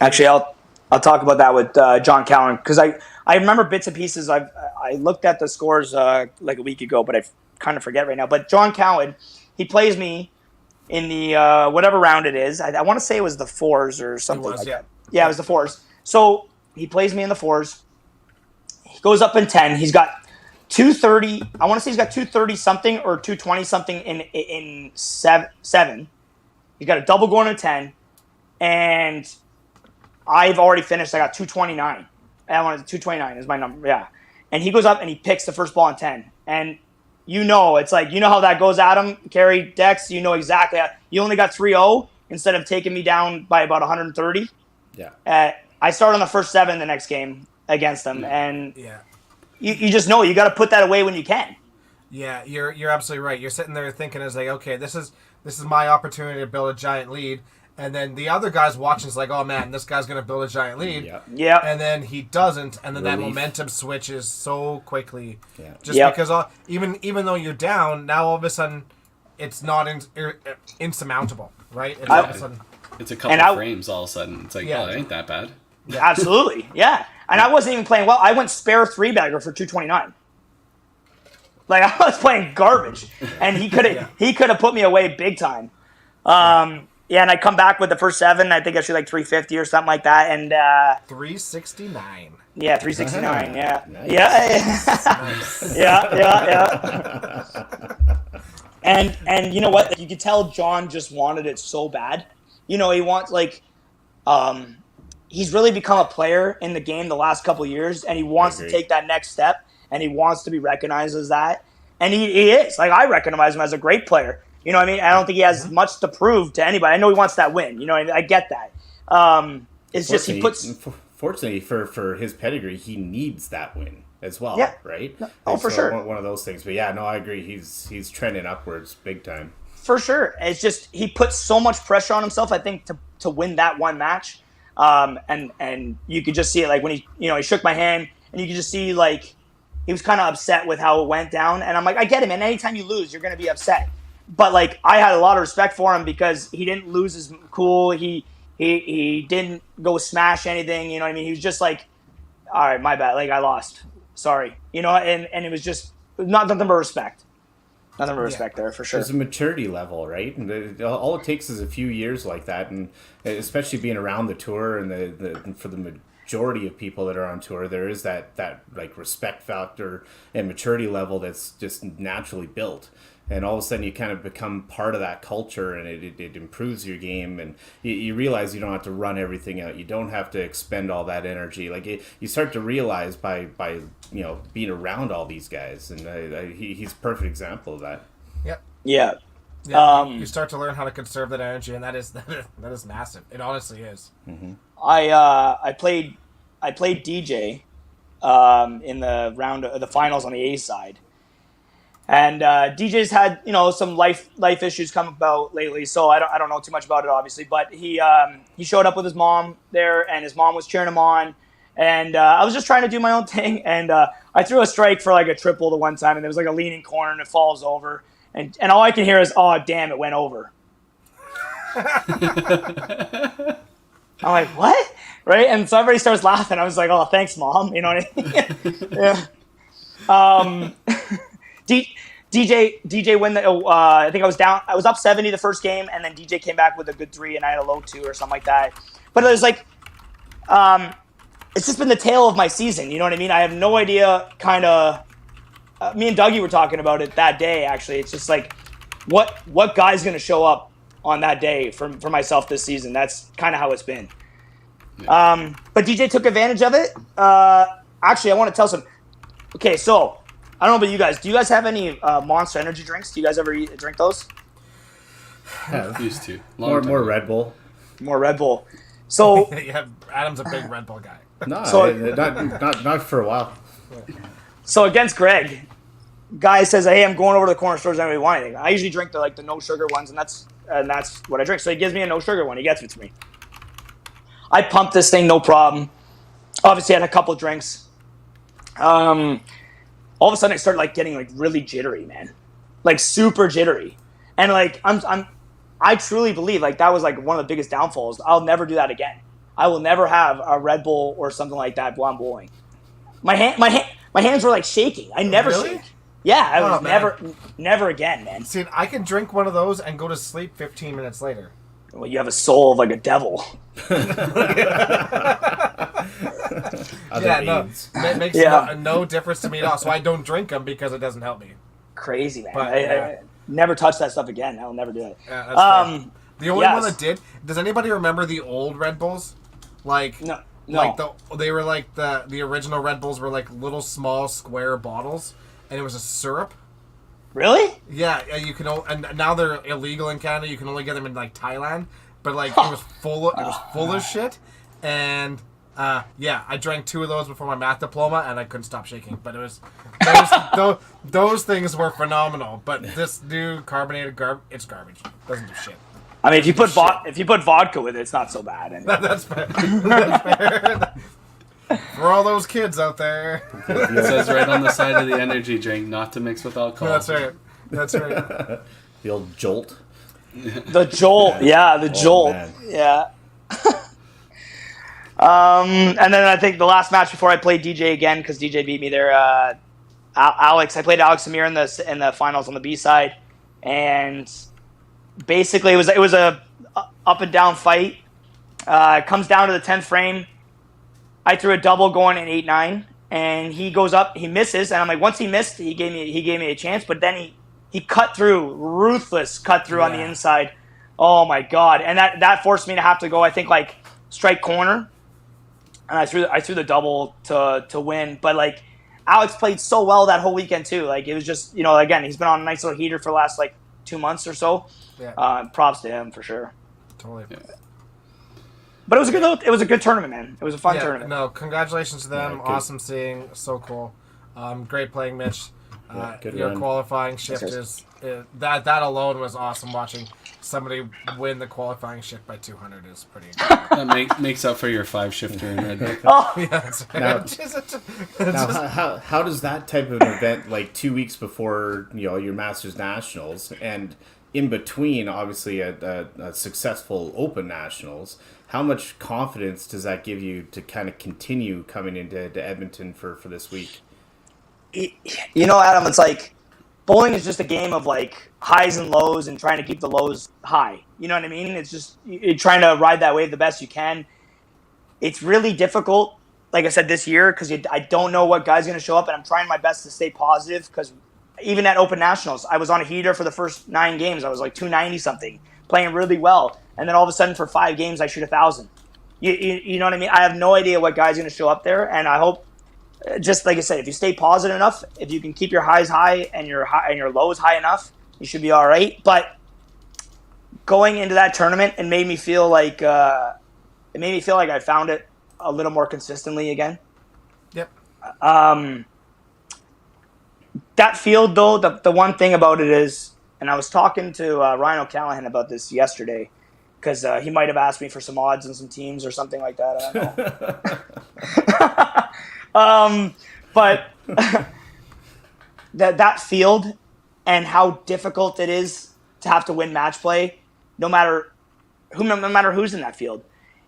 Actually, I'll talk about that with John Cowan because I remember bits and pieces. I looked at the scores like a week ago, but I kind of forget right now. But John Cowan, he plays me in the whatever round it is. I want to say it was the 4s or something like that. Yeah, it was the 4s. So he plays me in the 4s. He goes up in 10. He's got 230. I want to say he's got 230 something or 220 something in 7. He's got a double going to 10, and I've already finished. I got 229. I wanted 229 is my number. Yeah, and he goes up and he picks the first ball in 10, and it's like how that goes, Adam, Carey, Dex. You know exactly. You only got 3-0 instead of taking me down by about 130. Yeah. I start on the first 7 the next game against them, and you just know you got to put that away when you can. Yeah, you're absolutely right. You're sitting there thinking, it's like, okay, this is my opportunity to build a giant lead, and then the other guy's watching is like, oh man, this guy's gonna build a giant lead. Yeah. And then he doesn't, and then that momentum switches so quickly. Yeah. Just because even though you're down, now all of a sudden it's not insurmountable, right? It's all of a sudden. It's a couple frames all of a sudden. It's like, it ain't that bad. Yeah. Absolutely, yeah. And I wasn't even playing well. I went spare 3-bagger for 229. Like I was playing garbage, and he could have put me away big time. And I come back with the first 7. I think I shoot like 350 or something like that, and 369. Yeah, 369. Yeah, Nice. Yeah. And you know what? You could tell John just wanted it so bad. He wants he's really become a player in the game the last couple of years, and he wants to take that next step, and he wants to be recognized as that. And he is. Like, I recognize him as a great player. You know what I mean? I don't think he has much to prove to anybody. I know he wants that win. You know, I get that. It's just he puts... Fortunately for his pedigree, he needs that win as well, right? Oh, for sure. One of those things. But yeah, no, I agree. He's trending upwards big time. For sure. It's just he puts so much pressure on himself, I think, to win that one match. And you could just see it, like, when he shook my hand, and you could just see, like, he was kind of upset with how it went down. And I'm like, I get it, man. Anytime you lose, you're going to be upset. But, like, I had a lot of respect for him because he didn't lose his cool. He didn't go smash anything. You know what I mean? He was just like, all right, my bad. Like, I lost. Sorry. And it was just nothing but respect. Nothing but respect there, for sure. There's a maturity level, right? And all it takes is a few years like that, and especially being around the tour, and for the majority of people that are on tour, there is that like respect factor and maturity level that's just naturally built. And all of a sudden you kind of become part of that culture, and it improves your game, and you realize you don't have to run everything out. You don't have to expend all that energy. Like you start to realize by being around all these guys, and he's a perfect example of that. Yep. Yeah. You start to learn how to conserve that energy, and that is massive. It honestly is. Mm-hmm. I played DJ in the round of the finals on the A side. And DJ's had some life issues come about lately, so I don't know too much about it, obviously. But he showed up with his mom there, and his mom was cheering him on. And I was just trying to do my own thing, and I threw a strike for like a triple the one time, and there was like a leaning corner, and it falls over, and all I can hear is, "Oh damn, it went over." I'm like, what? Right? And so everybody starts laughing. I was like, "Oh, thanks, Mom." You know what I mean? Yeah. DJ win the. I think I was down. I was up 70 the first game, and then DJ came back with a good 3, and I had a low 2 or something like that. But it was like, it's just been the tale of my season. You know what I mean? I have no idea. Kind of. Me and Dougie were talking about it that day. Actually, it's just like, what guy's going to show up on that day for myself this season? That's kind of how it's been. Yeah. But DJ took advantage of it. Actually, I want to tell some. Okay, so I don't know about you guys. Do you guys have any Monster Energy drinks? Do you guys ever drink those? Yeah. Used to. More Red Bull. More Red Bull. So yeah, Adam's a big Red Bull guy. No, So- not for a while. So against Greg, guy says, "Hey, I'm going over to the corner store. Does anybody want anything?" I usually drink the no sugar ones, and that's what I drink. So he gives me a no sugar one. He gets it to me. I pump this thing, no problem. Obviously, I had a couple drinks. All of a sudden, I started getting really jittery, man, super jittery, and I truly believe that was one of the biggest downfalls. I'll never do that again. I will never have a Red Bull or something like that while I'm bowling. My hands were shaking. I never Really? shake. Yeah, I was man. never again, man. See, I can drink one of those and go to sleep 15 minutes later. Well, you have a soul of a devil. Yeah, no, it makes no difference to me at all. So I don't drink them because it doesn't help me. Crazy, man. But, I never touch that stuff again. I'll never do it. Yeah, that's fair. The only one yes. that did. Does anybody remember the old Red Bulls? No. They were the original Red Bulls were little small square bottles, and it was a syrup. Really? Yeah, you can. And now they're illegal in Canada. You can only get them in Thailand. But it was full of shit. And I drank 2 of those before my math diploma, and I couldn't stop shaking. But it was those things were phenomenal. But this new carbonated it's garbage. Doesn't do shit. I mean, if you put vodka with it, it's not so bad. And That's fair. That's fair. For all those kids out there. It says right on the side of the energy drink not to mix with alcohol. That's right. That's right. The old Jolt. the Jolt, the Jolt, man. yeah. And then I think the last match before I played DJ again, because DJ beat me there. Alex, I played Alex Amir in the finals on the B side, and basically it was a up and down fight. It comes down to the 10th frame. I threw a double going in 8-9, and he goes up, he misses, and I'm like, once he missed, he gave me a chance, but then he cut through, ruthless cut through on the inside. Oh my god! And that forced me to have to go, I think, strike corner, and I threw the double to win. But Alex played so well that whole weekend too. It was just, again, he's been on a nice little heater for the last 2 months or so. Yeah. Props to him for sure. Totally. Yeah. But it was a good tournament, man. It was a fun tournament. No, congratulations to them. Yeah, good. Awesome seeing. So cool. Great playing, Mitch. Good Your run. qualifying shift is that alone was awesome. Watching somebody win the qualifying shift by 200 is pretty incredible. That makes up for your 5 shifter in Red Bull. Oh, Yeah, that's right. Now, how does that type of event, 2 weeks before your Masters Nationals, and in between, obviously a successful Open Nationals, how much confidence does that give you to kind of continue coming into Edmonton for this week? Adam, it's bowling is just a game of highs and lows and trying to keep the lows high. You know what I mean? It's just you're trying to ride that wave the best you can. It's really difficult, like I said, this year, because I don't know what guy's going to show up, and I'm trying my best to stay positive, because even at Open Nationals, I was on a heater for the first 9 games. I was 290 something, playing really well, and then all of a sudden for 5 games I shoot 1,000. You know what I mean? I have no idea what guy's going to show up there, and I hope, just like I said, if you stay positive enough, if you can keep your highs high and your lows high enough, you should be all right. But going into that tournament, it made me feel like I found it a little more consistently again. Yep. That field, though, the one thing about it is, and I was talking to Ryan O'Callaghan about this yesterday, because he might have asked me for some odds and some teams or something like that. I don't know. But that field and how difficult it is to have to win match play, no matter who's in that field.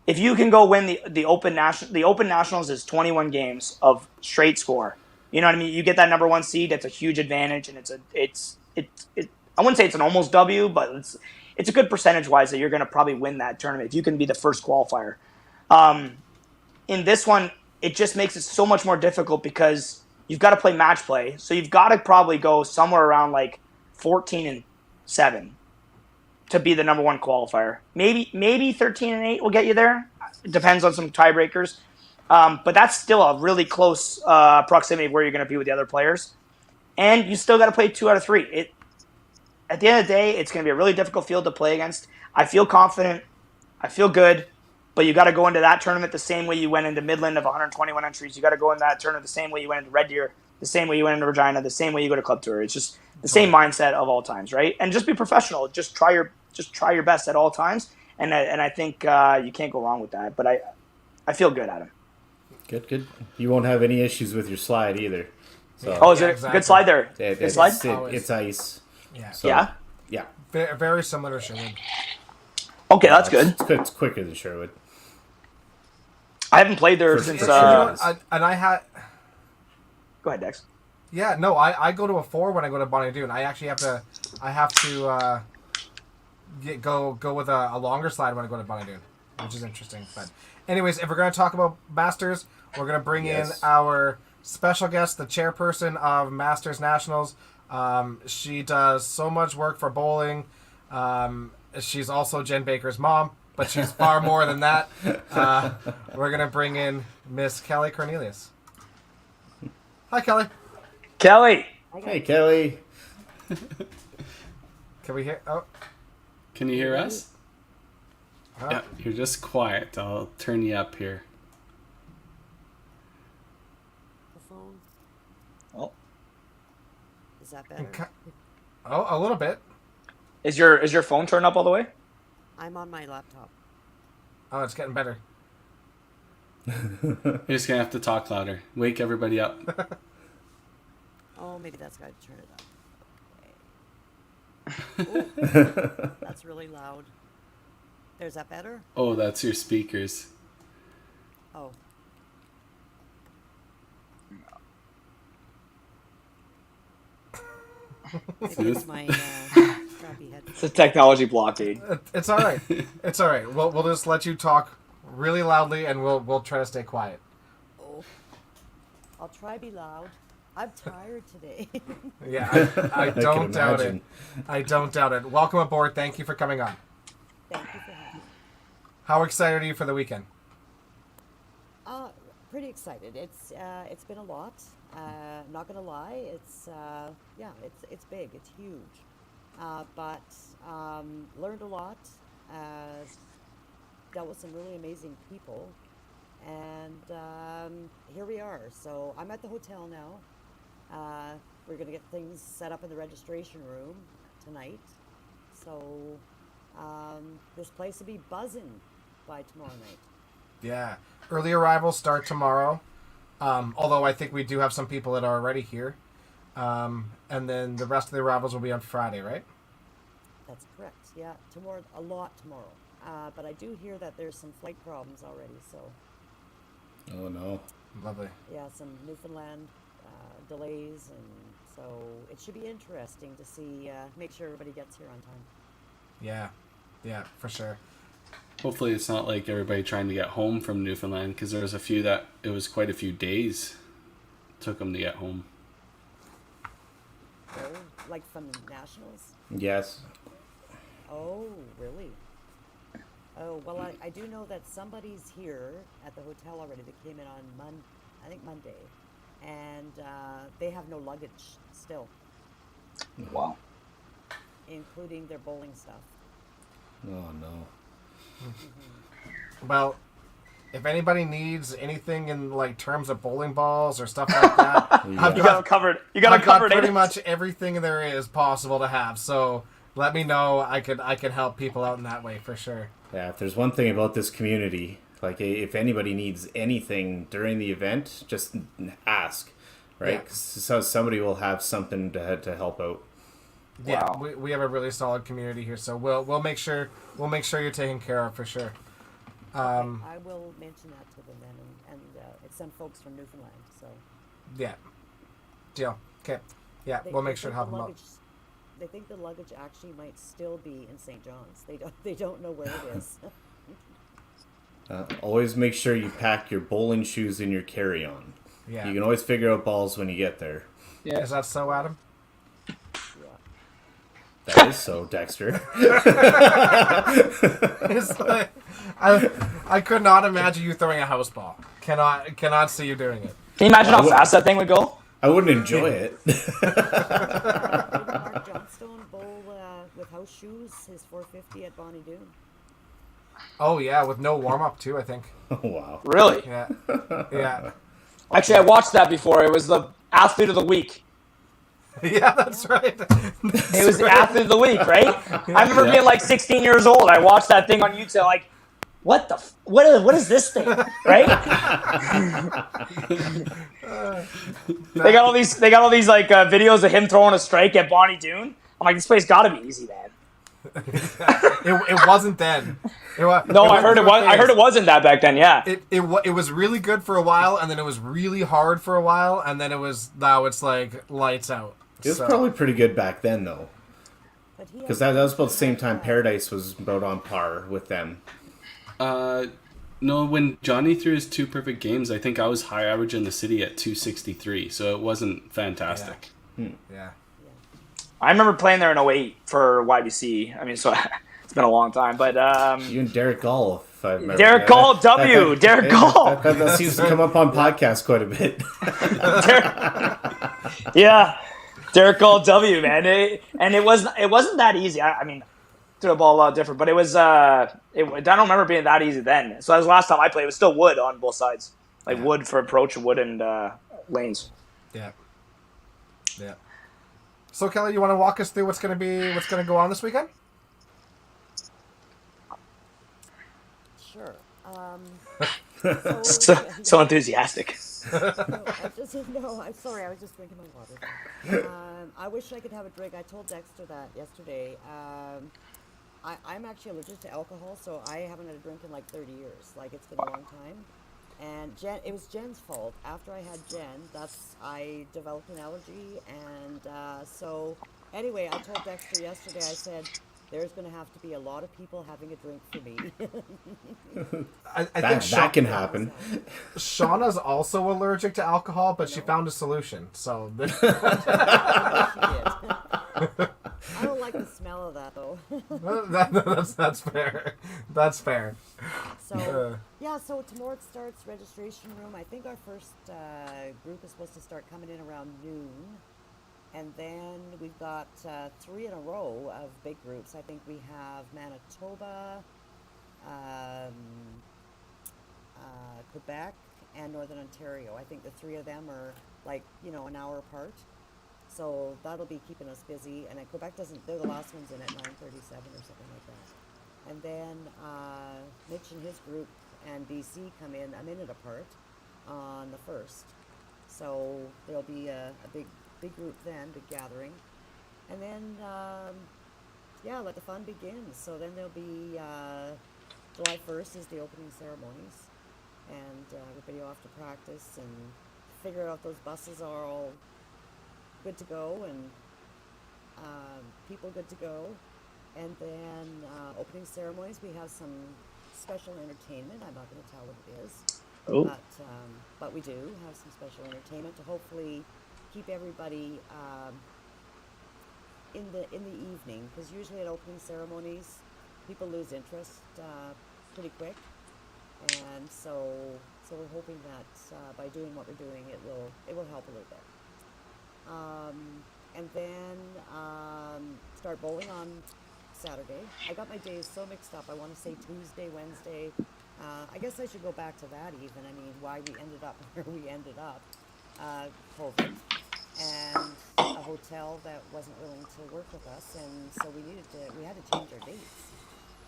If you can go win the Open Nationals is 21 games of straight score. You know what I mean? You get that number 1 seed. That's a huge advantage, and I wouldn't say it's an almost W, but it's a good percentage wise that you're going to probably win that tournament if you can be the first qualifier. In this one, it just makes it so much more difficult because you've got to play match play. So you've got to probably go somewhere around like 14-7 to be the number one qualifier. Maybe 13-8 will get you there. It depends on some tiebreakers. But that's still a really close proximity of where you're going to be with the other players. And you still got to play 2 out of 3. At the end of the day, it's going to be a really difficult field to play against. I feel confident. I feel good. But you got to go into that tournament the same way you went into Midland of 121 entries. You got to go in that tournament the same way you went into Red Deer, the same way you went into Regina, the same way you go to Club Tour. It's just the same mindset of all times, right? And just be professional. Just try your best at all times. And I think you can't go wrong with that. But I feel good, Adam. Good. You won't have any issues with your slide either. So. Oh, is it a good slide there? Good slide? It's ice. Yeah. So, yeah? Yeah. Very similar to Sherwood. Okay, that's good. It's quicker than Sherwood. I haven't played there since. And I had. Go ahead, Dex. Yeah, no, I go to a 4 when I go to Bonnie Doon. I actually have to go with a longer slide when I go to Bonnie Doon, which is interesting. But anyways, if we're going to talk about Masters, we're going to bring in our special guest, the chairperson of Masters Nationals. She does so much work for bowling. She's also Jen Baker's mom, but she's far more than that. We're going to bring in Miss Kelly Cornelius. Hi, Kelly. Kelly. Hey, Kelly. Can we hear? Oh. Can you hear us? Oh. Yeah, you're just quiet. I'll turn you up here. The phone. Oh. Is that better? A little bit. Is your phone turned up all the way? I'm on my laptop. Oh, it's getting better. You're just gonna have to talk louder. Wake everybody up. Oh, maybe that's got to turn it up. Okay. Ooh, that's really loud. Is that better? Oh, that's your speakers. Oh. Maybe it's my crappy head. It's a technology blockade. It's all right. It's all right. We'll just let you talk really loudly, and we'll try to stay quiet. Oh. I'll try to be loud. I'm tired today. Yeah, I don't doubt it. I don't doubt it. Welcome aboard. Thank you for coming on. Thank you for having me. How excited are you for the weekend? Pretty excited. It's been a lot. Not gonna lie. It's big. It's huge. But learned a lot. Dealt with some really amazing people, and here we are. So I'm at the hotel now. We're gonna get things set up in the registration room tonight. So this place will be buzzing by tomorrow night. Yeah. Early arrivals start tomorrow. Although I think we do have some people that are already here. And then the rest of the arrivals will be on Friday, right? That's correct. Yeah, a lot tomorrow. But I do hear that there's some flight problems already. So. Oh no. Lovely. Yeah, some Newfoundland delays, and so it should be interesting to see. Make sure everybody gets here on time. Yeah, for sure. Hopefully it's not like everybody trying to get home from Newfoundland, because there was a few that it was quite a few days it took them to get home. Oh, like from nationals? Yes. Oh, really? Oh, well, I do know that somebody's here at the hotel already that came in on Monday, and they have no luggage still, Wow. including their bowling stuff. Oh no. Well, if anybody needs anything in like terms of bowling balls or stuff like that, Yeah. I've You got them covered. You got them covered. pretty eh? much everything there is possible to have. So let me know. I could help people out in that way for sure. Yeah, if there's one thing about this community, like if anybody needs anything during the event, just ask, right? Yeah. 'Cause so somebody will have something to help out. Yeah, Wow. we have a really solid community here, so we'll make sure you're taken care of for sure. I will mention that to them then, and it's some folks from Newfoundland. So Yeah, deal. Okay, yeah, we'll make sure to help them out. They think the luggage actually might still be in St. John's. They don't know where it is. Always make sure you pack your bowling shoes in your carry-on. Yeah. You can always figure out balls when you get there. Yeah. Is that so, Adam? Yeah. That is so, Dexter. It's like, I could not imagine you throwing a house ball. Cannot see you doing it. Can you imagine how fast that thing would go? I wouldn't enjoy it. Didn't Mark Johnstone bowl with house shoes his 450 at Bonnie Doon? Oh yeah, with no warm up too, I think. Oh, wow. Really? Yeah. Yeah. Actually, I watched that before. It was the athlete of the week. Yeah, that's right. It was the athlete of the week, right? I remember being like 16 years old. I watched that thing on YouTube, like, what the what is this thing, right? They got all these like videos of him throwing a strike at Bonnie Doon. I'm like, this place got to be easy, man. It wasn't then. No, I heard it was. I heard it wasn't that back then. Yeah. It was really good for a while, and then it was really hard for a while, and then now it's like lights out. It was probably pretty good back then, though. Because that was about the same time Paradise was about on par with them. No, when Johnny threw his 2 perfect games, I think I was high average in the city at 263, so it wasn't fantastic. Yeah. I remember playing there in 08 for YBC. I mean, so it's been a long time, but You and Derek Gall, if I remember. Derek Gall W. Derek Gall. That seems to come up on podcasts quite a bit. Yeah, Derek Gall W. Man, it wasn't that easy. I mean, threw the ball a lot different, but it was. I don't remember being that easy then. So that was the last time I played. It was still wood on both sides, like wood for approach, wood and lanes. Yeah. Yeah. So Kelly, you want to walk us through what's going to go on this weekend? Sure. So enthusiastic. I'm sorry. I was just drinking my water. I wish I could have a drink. I told Dexter that yesterday. I'm actually allergic to alcohol, so I haven't had a drink in like 30 years. Like, it's been a long time. And it was Jen's fault. After I had Jen, I developed an allergy, and so anyway, I told Dexter yesterday. I said, "There's going to have to be a lot of people having a drink for me." I think that can happen. Shauna's also allergic to alcohol, but she found a solution. So I don't like the smell of that, though. that's fair. That's fair. So so tomorrow it starts registration room. I think our first group is supposed to start coming in around noon, and then we've got 3 in a row of big groups. I think we have Manitoba, Quebec, and Northern Ontario. I think the 3 of them are like an hour apart. So that'll be keeping us busy. And Quebec they're the last ones in at 9:37 or something like that. And then Mitch and his group and BC come in a minute apart on the 1st. So there'll be a big group then, big gathering. And then, let the fun begin. So then there'll be July 1st is the opening ceremonies. And everybody off to practice and figure out those buses are all good to go and people good to go. And then opening ceremonies, we have some special entertainment. I'm not going to tell what it is, but we do have some special entertainment to hopefully keep everybody in the evening, because usually at opening ceremonies, people lose interest pretty quick, and so we're hoping that by doing what we're doing, it will help a little bit. And then start bowling on Saturday. I got my days so mixed up. I want to say Tuesday, Wednesday. I guess I should go back to that even. I mean, why we ended up where we ended up. COVID. And a hotel that wasn't willing to work with us. And so we had to change our dates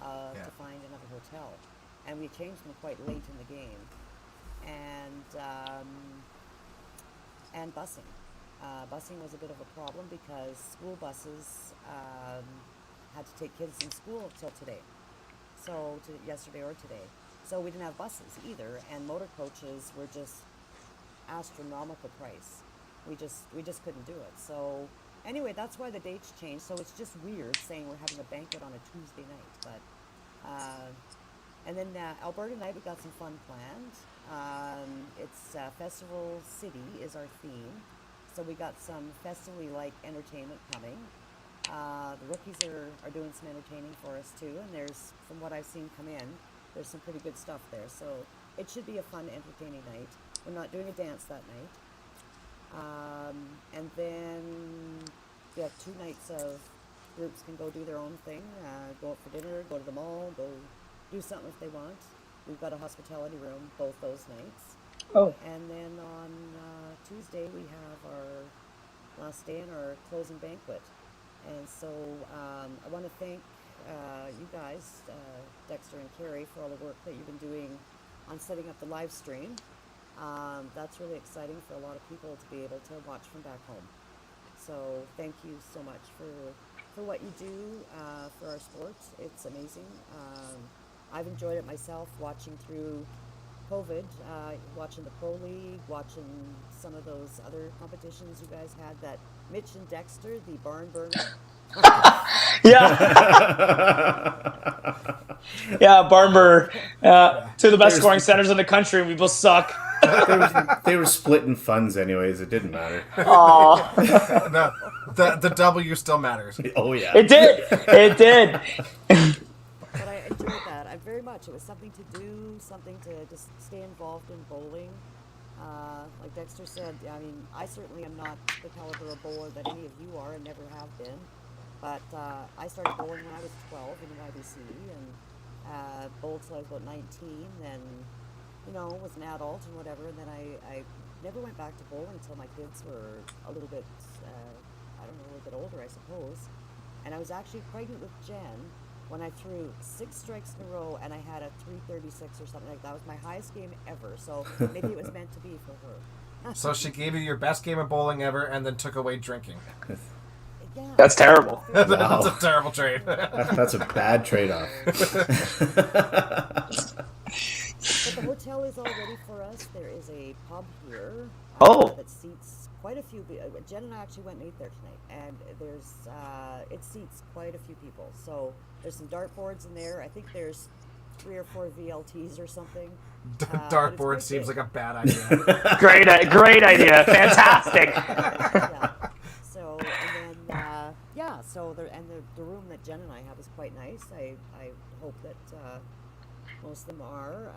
to find another hotel. And we changed them quite late in the game. And busing. Busing was a bit of a problem because school buses had to take kids in school till today. Yesterday or today. So we didn't have buses either, and motor coaches were just astronomical price. We just couldn't do it. So anyway, that's why the dates changed. So it's just weird saying we're having a banquet on a Tuesday night, but And then Alberta night, we got some fun planned. It's Festival City is our theme. So we got some festival-like entertainment coming. The rookies are doing some entertaining for us too, and there's, from what I've seen come in, there's some pretty good stuff there. So it should be a fun, entertaining night. We're not doing a dance that night. And then we have 2 nights of groups can go do their own thing, go out for dinner, go to the mall, go do something if they want. We've got a hospitality room both those nights. Oh. And then on Tuesday we have our last day and our closing banquet. And so I want to thank you guys, Dexter and Carrie, for all the work that you've been doing on setting up the live stream. That's really exciting for a lot of people to be able to watch from back home. So thank you so much for what you do for our sport. It's amazing. I've enjoyed it myself, watching through COVID, watching the Pro League, watching some of those other competitions you guys had, that Mitch and Dexter, the barn burner. Yeah. Yeah, barn burner. Two of the best scoring centers in the country, and we both suck. They were splitting funds anyways. It didn't matter. Aw. No, the W still matters. Oh, yeah. It did. It did. But I enjoyed that. I very much. It was something to do, something to just stay involved in bowling. Like Dexter said, I mean, I certainly am not the caliber of bowler that any of you are and never have been. But I started bowling when I was 12 in the YBC and bowled till I was about 19. Then, you know, was an adult and whatever. And then I never went back to bowling until my kids were a little bit, I don't know, a little bit older, I suppose. And I was actually pregnant with Jen when I threw 6 strikes in a row and I had a 336 or something like that. That was my highest game ever. So maybe it was meant to be for her. So she gave you your best game of bowling ever and then took away drinking. Yeah. That's terrible. That's a terrible trade. That's a bad trade-off. But the hotel is all ready for us. There is a pub here that seats quite a few. Jen and I actually went and ate there tonight, and there's it seats quite a few people. So there's some dartboards in there. I think there's 3 or 4 VLTs or something. Dartboard seems like a bad idea. Great idea. Fantastic. Yeah. So and then so the room that Jen and I have is quite nice. I hope that most of them are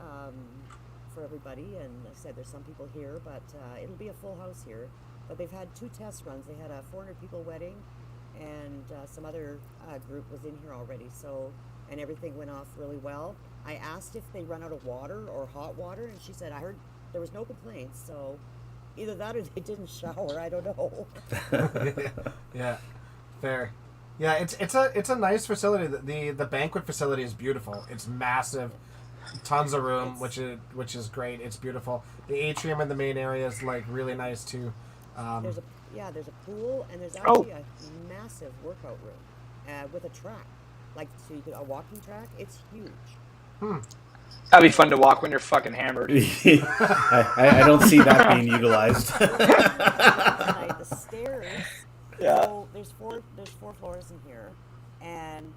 for everybody. And like I said, there's some people here, but it'll be a full house here. But they've had 2 test runs. They had a 400 people wedding, and some other group was in here already. So, and everything went off really well. I asked if they run out of water or hot water, and she said, I heard there was no complaints. So either that or they didn't shower. I don't know. Yeah, fair. Yeah, it's a nice facility. The banquet facility is beautiful. It's massive, tons of room, which is great. It's beautiful. The atrium in the main area is like really nice too. There's a pool, and there's actually a massive workout room with a track, like so you could a walking track. It's huge. That'd be fun to walk when you're fucking hammered. I don't see that being utilized. Tonight, the stairs. Yeah. So there's four floors in here, and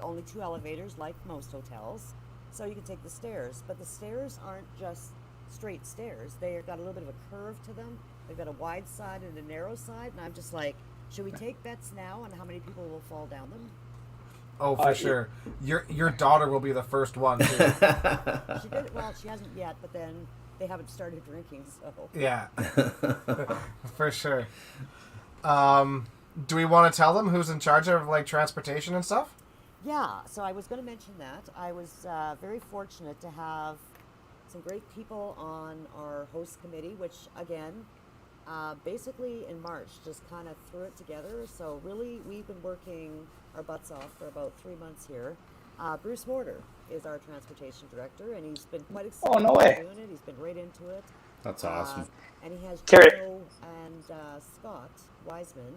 only 2 elevators, like most hotels. So you can take the stairs, but the stairs aren't just straight stairs. They've got a little bit of a curve to them. They've got a wide side and a narrow side, and I'm just like, should we take bets now on how many people will fall down them? Oh, for sure. Your daughter will be the first one, too. She did. Well, she hasn't yet, but then they haven't started drinking, so. Yeah. For sure. Do we want to tell them who's in charge of, like, transportation and stuff? Yeah, so I was going to mention that. I was very fortunate to have some great people on our host committee, which, again, basically in March just kind of threw it together. So really, we've been working our butts off for about 3 months here. Bruce Mortar is our transportation director, and he's been quite excited about doing it. He's been right into it. That's awesome. And he has Carrie. Joe and Scott Wiseman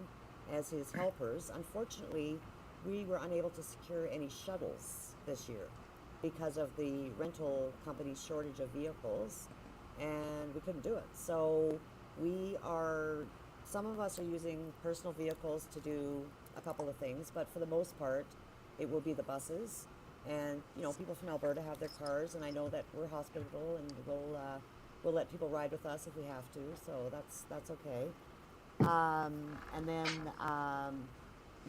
as his helpers. Unfortunately, we were unable to secure any shuttles this year because of the rental company's shortage of vehicles, and we couldn't do it. So some of us are using personal vehicles to do a couple of things, but for the most part, it will be the buses. And people from Alberta have their cars, and I know that we're hospitable, and we'll let people ride with us if we have to. So that's okay. And then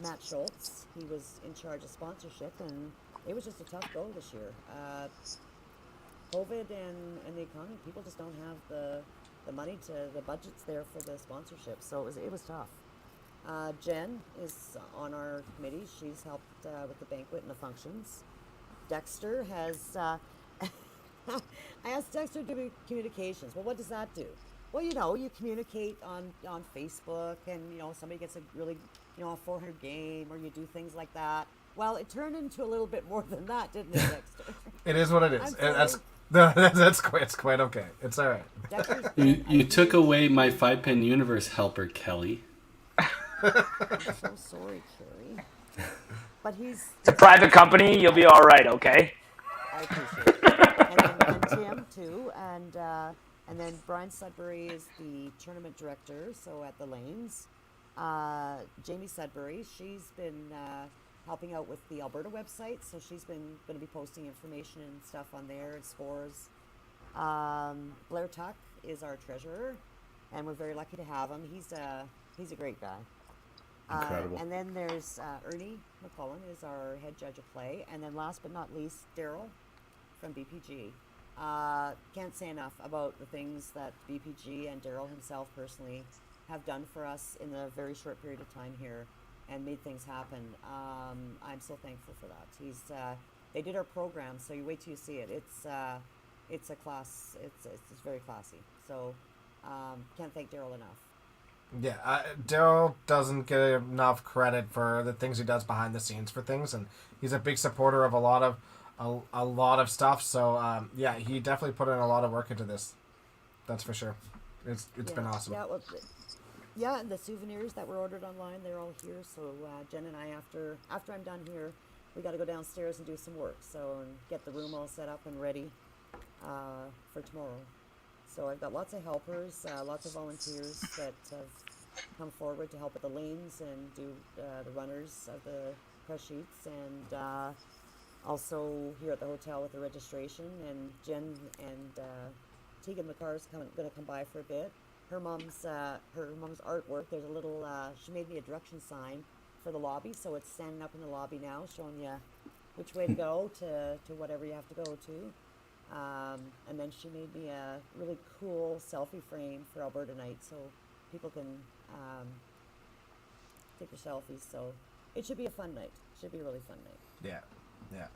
Matt Schultz, he was in charge of sponsorship, and it was just a tough go this year. COVID and the economy, people just don't have the money the budget's there for the sponsorship, so it was tough. Jen is on our committee. She's helped with the banquet and the functions. Dexter has, I asked Dexter to do communications. Well, what does that do? Well, you communicate on Facebook, and, somebody gets a really, a 400 game, or you do things like that. Well, it turned into a little bit more than that, didn't it, Dexter? It is what it is. That's quite okay. It's all right. You took away my 5-Pen Universe helper, Kelly. I'm so sorry, Carrie. But he's... It's a private company. You'll be all right, okay? I appreciate it. And Tim, too. And then Brian Sudbury is the tournament director, so at the Lanes. Jamie Sudbury, she's been helping out with the Alberta website, so she's been going to be posting information and stuff on there and scores. Blair Tuck is our treasurer, and we're very lucky to have him. He's a great guy. Incredible. And then there's Ernie McCullen is our head judge of play, and then last but not least, Daryl from BPG. Can't say enough about the things that BPG and Daryl himself personally have done for us in a very short period of time here and made things happen. I'm so thankful for that. They did our program, so you wait till you see it. It's a class. It's very classy. So can't thank Daryl enough. Yeah, Daryl doesn't get enough credit for the things he does behind the scenes for things, and he's a big supporter of a lot of stuff. So yeah, he definitely put in a lot of work into this. That's for sure. It's been awesome. Yeah, well, yeah, and the souvenirs that were ordered online, they're all here. So Jen and I, after I'm done here, we got to go downstairs and do some work. So and get the room all set up and ready for tomorrow. So I've got lots of helpers, lots of volunteers that have come forward to help with the lanes and do the runners of the press sheets, and also here at the hotel with the registration. And Jen and Tegan McCarr is going to come by for a bit. Her mom's artwork. There's a little. She made me a direction sign for the lobby, so it's standing up in the lobby now, showing you which way to go to whatever you have to go to. And then she made me a really cool selfie frame for Alberta Night, so people can take their selfies. So it should be a fun night. It should be a really fun night. Yeah.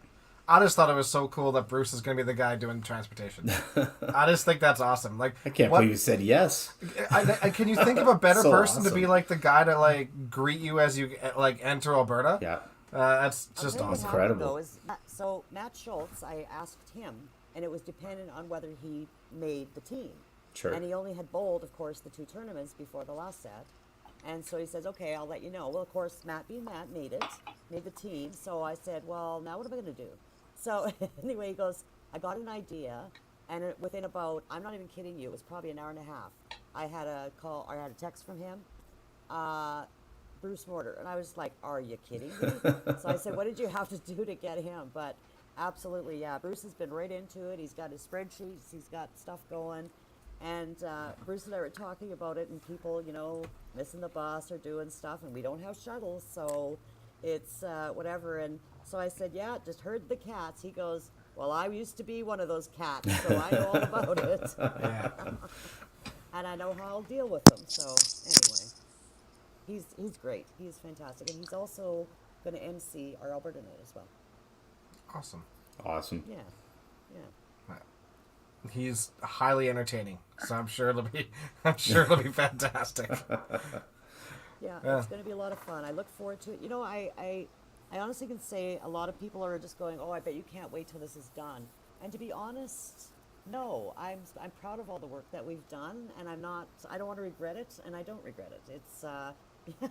I just thought it was so cool that Bruce is going to be the guy doing transportation. I just think that's awesome. Like, I can't believe you said yes. Can you think of a better So person to awesome. be like the guy to like greet you as you like enter Alberta? Yeah. That's I'll just tell you what awesome. happened, Incredible. though, is so Matt Schultz, I asked him, and it was dependent on whether he made the team. Sure. And he only had bowled, of course, the 2 tournaments before the last set. And so he says, okay, I'll let you know. Well, of course, Matt made the team. So I said, well, now what am I going to do? So anyway, he goes, I got an idea. And within about, I'm not even kidding you, it was probably an hour and a half. I had a text from him, Bruce Mortar. And I was like, are you kidding me? So I said, what did you have to do to get him? But absolutely, yeah, Bruce has been right into it. He's got his spreadsheets. He's got stuff going. And Bruce and I were talking about it, and people, missing the bus or doing stuff, and we don't have shuttles, so it's whatever. And so I said, yeah, just heard the cats. He goes, well, I used to be one of those cats, so I know all about it. Yeah. And I know how I'll deal with them. So anyway, he's great. He's fantastic. And he's also going to MC our Alberta night as well. Awesome. Yeah. He's highly entertaining, so I'm sure it'll be fantastic. Yeah, it's going to be a lot of fun. I look forward to it. I honestly can say a lot of people are just going, oh, I bet you can't wait till this is done. And to be honest, no, I'm proud of all the work that we've done, and I don't want to regret it, and I don't regret it.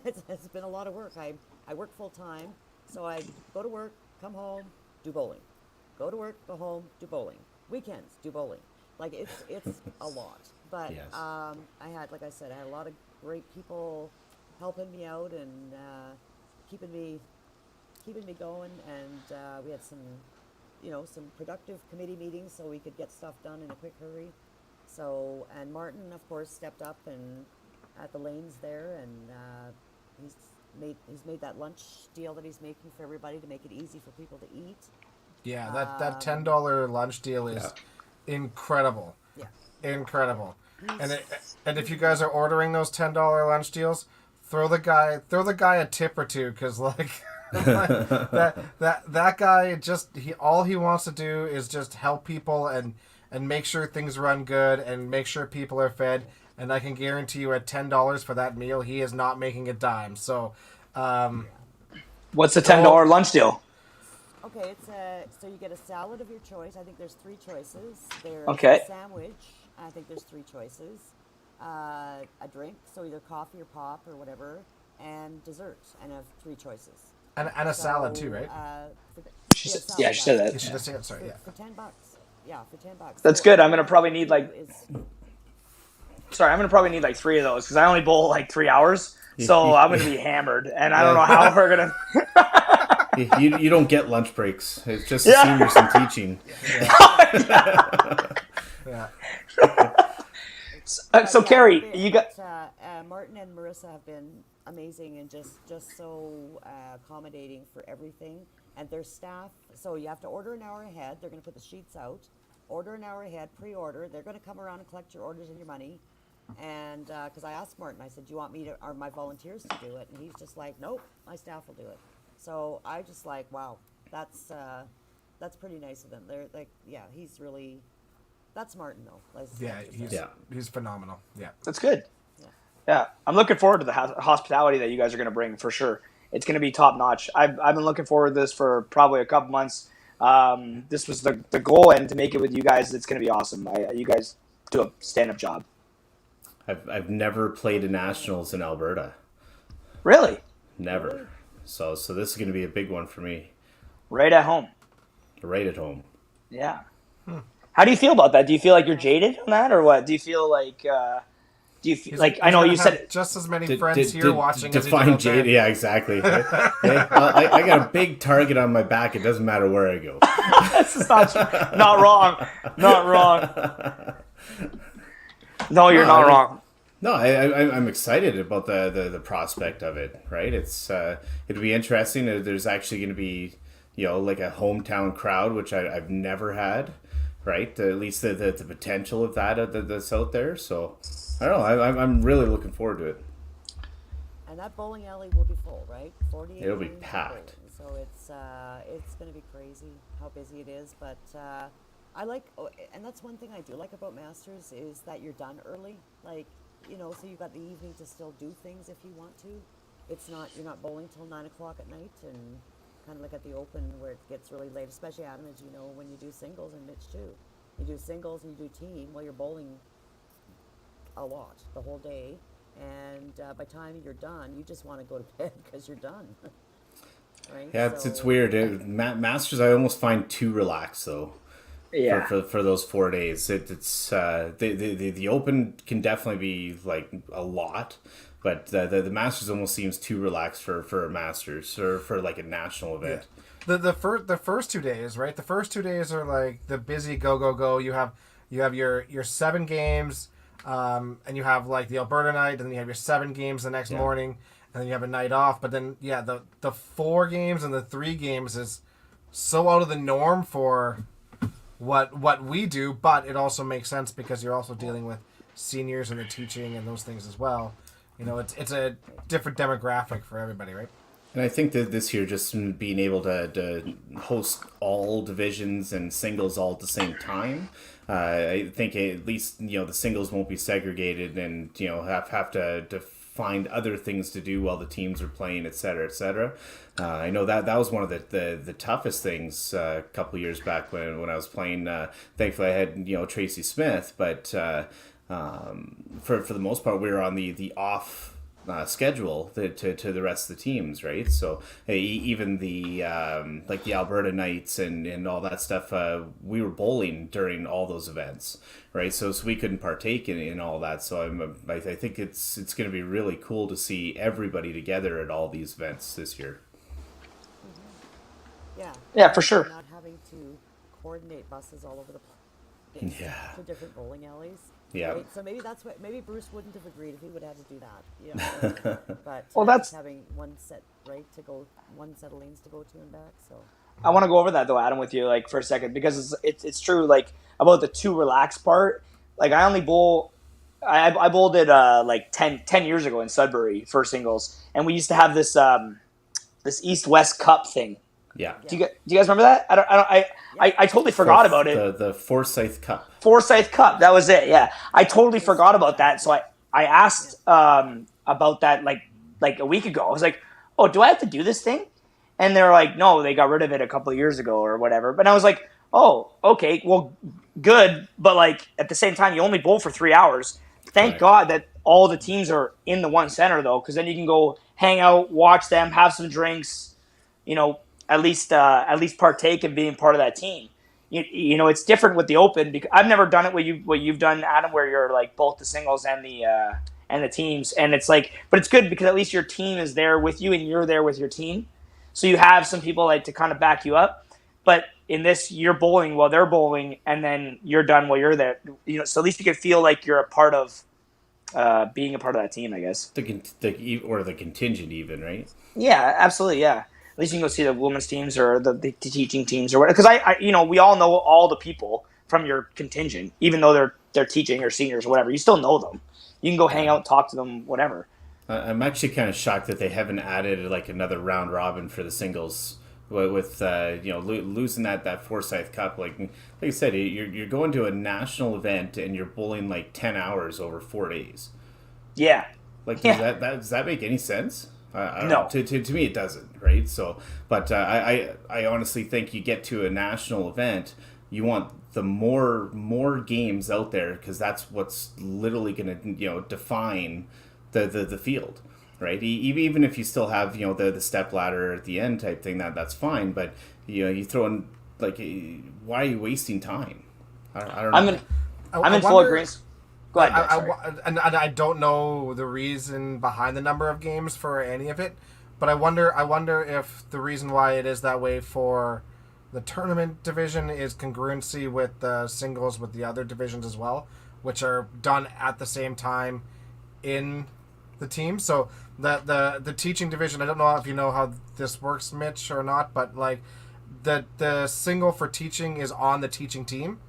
It's been a lot of work. I work full time, so I go to work, come home, do bowling. Go to work, go home, do bowling. Weekends, do bowling. Like it's a lot. But Yes. I had a lot of great people helping me out and keeping me going, and we had some some productive committee meetings so we could get stuff done in a quick hurry. So, and Martin, of course, stepped up and at the lanes there, and he's made that lunch deal that he's making for everybody to make it easy for people to eat. Yeah, that $10 lunch deal is incredible. Yeah, Incredible. And if you guys are ordering those $10 lunch deals, throw the guy a tip or two, because like that guy all he wants to do is just help people and make sure things run good and make sure people are fed. And I can guarantee you, at $10 for that meal, he is not making a dime. So, what's the $10 lunch deal? okay, so you get a salad of your choice. I think there's 3 choices. There's Okay. a sandwich. I think there's 3 choices. A drink, so either coffee or pop or whatever, and dessert, and I have 3 choices. and a salad too, right? She said that. You should have said sorry. Yeah. For $10. Yeah, for $10. That's So good. I'm all gonna I probably have to need do like. is- Sorry, I'm gonna probably need like 3 of those because I only bowl like 3 hours, so I'm gonna be hammered, and I don't know how we're gonna. You don't get lunch breaks. It's just the seniors and teaching. Yeah. So Carrie, you got. Martin and Marissa have been amazing and just so accommodating for everything, and their staff. So you have to order an hour ahead. They're going to put the sheets out. Order an hour ahead, pre-order. They're going to come around and collect your orders and your money. And because I asked Martin, I said, "Do you want me to, or my volunteers to do it?" And he's just like, "Nope, my staff will do it." So I just like, wow, that's pretty nice of them. They're like, yeah, he's really. That's Martin though. He's phenomenal. Yeah. That's good. Yeah, I'm looking forward to the hospitality that you guys are going to bring for sure. It's going to be top notch. I've been looking forward to this for probably a couple months. This was the goal, and to make it with you guys, it's going to be awesome. You guys do a stand-up job. I've never played a nationals in Alberta. Really? Never. So this is going to be a big one for me. Right at home. Right at home. Yeah. How do you feel about that? Do you feel like you're jaded on that, or what? Do you feel like? I know you said just as many friends here watching. Define jaded. Yeah, exactly. I got a big target on my back. It doesn't matter where I go. This is not wrong. Not wrong. No, you're not wrong. No, I'm excited about the prospect of it. Right? It'll be interesting. There's actually going to be like a hometown crowd, which I've never had. Right? At least the potential of that's out there. So I don't know. I'm really looking forward to it. And that bowling alley will be full, right? 48. It'll be lanes of packed. bowling. So it's going to be crazy how busy it is. But I like, and that's one thing I do like about Masters is that you're done early. Like, so you've got the evening to still do things if you want to. You're not bowling till 9 o'clock at night and kind of like at the Open where it gets really late, especially Adam, as you know, when you do singles, and Mitch too. You do singles and you do team while you're bowling a lot the whole day, and by the time you're done, you just want to go to bed because you're done. Right? Yeah, it's weird. Masters, I almost find too relaxed though. Yeah. For those 4 days, it's the Open can definitely be like a lot. But the Masters almost seems too relaxed for a Masters or for like a national event. Yeah. The first 2 days, right? The first 2 days are like the busy go. You have your 7 games, and you have like the Alberta night, and then you have your 7 games the next morning, and then you have a night off. But then the 4 games and the 3 games is so out of the norm for what we do, but it also makes sense because you're also dealing with seniors and the teaching and those things as well. It's a different demographic for everybody, right? And I think that this year, just being able to host all divisions and singles all at the same time, I think at least the singles won't be segregated and have to find other things to do while the teams are playing, et cetera, et cetera. I know that was one of the toughest things a couple years back when I was playing. Thankfully, I had Tracy Smith, but for the most part, we were on the off schedule to the rest of the teams, right? So even the like the Alberta nights and all that stuff, we were bowling during all those events, right? So we couldn't partake in all that. So I think it's going to be really cool to see everybody together at all these events this year. Yeah. Yeah, for sure. Not having to coordinate buses all over the place Yeah. to different bowling alleys. Yeah. Right? So maybe that's what. Maybe Bruce wouldn't have agreed if he would have had to do that. You know. But Well, just that's- having one set one set of lanes to go to and back. So. I want to go over that though, Adam, with you like for a second because it's true. Like about the too relaxed part. Like I only bowl. I bowled it like 10 years ago in Sudbury for singles, and we used to have this this East West Cup thing. Yeah. Do you guys remember that? I totally forgot about it. The Forsyth Cup. Forsyth Cup, that was it. Yeah, I totally forgot about that. So I asked about that like a week ago. I was like, oh, do I have to do this thing? And they're like, no, they got rid of it a couple of years ago or whatever. But I was like, oh, okay, well, good. But like at the same time, you only bowl for 3 hours. Thank Right. God that all the teams are in the one center though, because then you can go hang out, watch them, have some drinks, you know, at least partake in being part of that team. You know, it's different with the Open because I've never done it what you've done, Adam, where you're like both the singles and the teams, and it's like, but it's good because at least your team is there with you and you're there with your team, so you have some people like to kind of back you up. But in this, you're bowling while they're bowling, and then you're done while you're there. You know, so at least you can feel like you're a part of being a part of that team, I guess. The contingent even, right? Yeah, absolutely. Yeah. At least you can go see the women's teams or the teaching teams or whatever. Because I, you know, we all know all the people from your contingent, even though they're teaching or seniors or whatever. You still know them. You can go hang out, talk to them, whatever. I'm actually kind of shocked that they haven't added like another round robin for the singles with you know, losing that Forsyth Cup. Like I said, you're going to a national event and you're bowling like 10 hours over 4 days. Yeah. Like Yeah. does that make any sense? I don't No. know. To me it doesn't, right? So, but I honestly think you get to a national event, you want the more games out there because that's what's literally going to, you know, define the field, right? Even if you still have, you know, the step ladder at the end type thing, that's fine. But you know, you throw in like, why are you wasting time? I don't know. I'm in full agreement. Go ahead. Sorry. And I don't know the reason behind the number of games for any of it, but I wonder if the reason why it is that way for the tournament division is congruency with the singles with the other divisions as well, which are done at the same time in the team. So the teaching division, I don't know if you know how this works, Mitch, or not, but like the single for teaching is on the teaching team,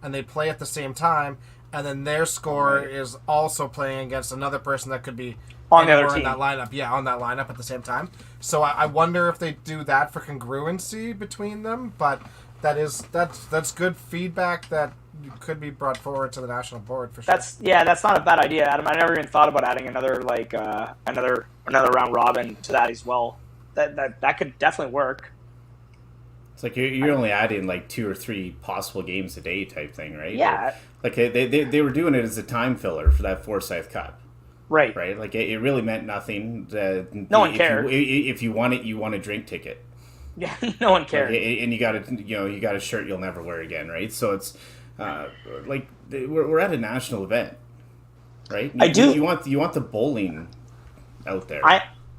and they play at the same time. And then their score is also playing against another person that could be on the other in team. that lineup. Yeah, on that lineup at the same time. So I wonder if they do that for congruency between them. But that's good feedback that could be brought forward to the national board for sure. That's not a bad idea, Adam. I never even thought about adding another like another round robin to that as well. That could definitely work. It's like you're only adding like 2 or 3 possible games a day type thing, right? Yeah. Like they were doing it as a time filler for that Forsyth Cup. Right. Right? Like it really meant nothing. No one cared. If you want it, you want a drink ticket. Yeah, no one cared. Like, and you got a shirt you'll never wear again, right? So it's like we're at a national event, right? You want the bowling out there.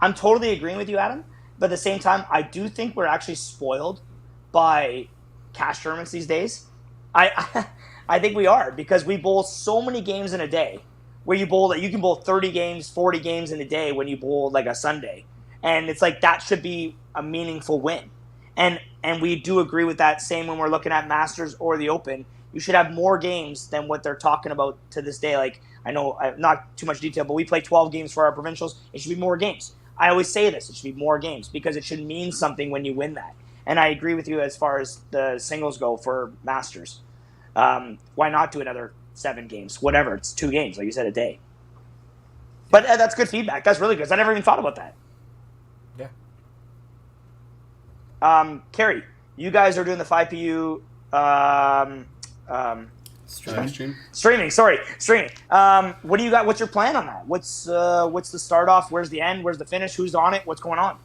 I'm totally agreeing with you, Adam. But at the same time, I do think we're actually spoiled by cash tournaments these days. I think we are because we bowl so many games in a day. Where you can bowl 30 games, 40 games in a day when you bowl like a Sunday, and it's like that should be a meaningful win. And we do agree with that. Same when we're looking at Masters or the Open, you should have more games than what they're talking about to this day. Like I know not too much detail, but we play 12 games for our provincials. It should be more games. I always say this: it should be more games because it should mean something when you win that. And I agree with you as far as the singles go for Masters. Why not do another 7 games? Whatever, it's 2 games, like you said, a day. But that's good feedback. That's really good. I never even thought about that. Yeah. Carrie, you guys are doing the 5PU streaming. What do you got? What's your plan on that? What's the start off? Where's the end? Where's the finish? Who's on it? What's going on?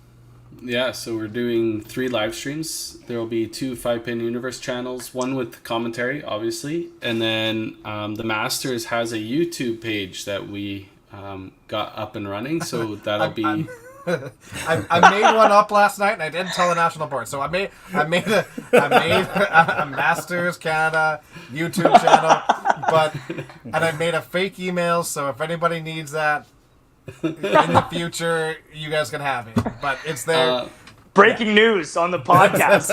Yeah, so we're doing 3 live streams. There will be 2 5-Pin Universe channels, one with commentary, obviously, and then the Masters has a YouTube page that we got up and running, so that'll be... I made one up last night, and I didn't tell the national board. So I made a Masters Canada YouTube channel, and I made a fake email. So if anybody needs that in the future, you guys can have it. But it's there. Breaking news on the podcast.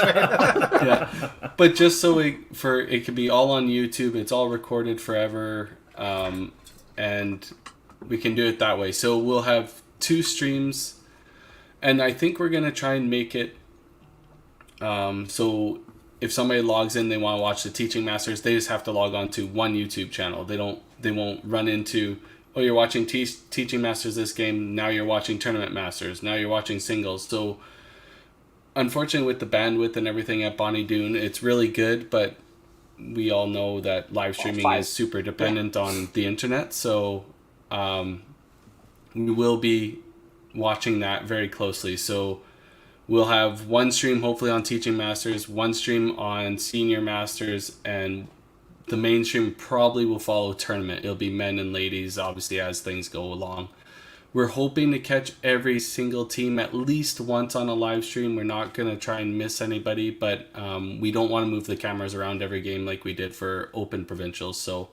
Yeah, but just so it could be all on YouTube. It's all recorded forever, and we can do it that way. So we'll have 2 streams, and I think we're gonna try and make it so if somebody logs in, they want to watch the Teaching Masters, they just have to log on to one YouTube channel. They won't run into, oh, you're watching Teaching Masters this game, now you're watching Tournament Masters, now you're watching singles. So unfortunately, with the bandwidth and everything at Bonnie Doon, it's really good, but we all know that live streaming is super dependent on the internet. So we will be watching that very closely. So we'll have one stream hopefully on Teaching Masters, one stream on Senior Masters, and the main stream probably will follow tournament. It'll be men and ladies, obviously, as things go along. We're hoping to catch every single team at least once on a live stream. We're not going to try and miss anybody, but we don't want to move the cameras around every game like we did for Open Provincials. So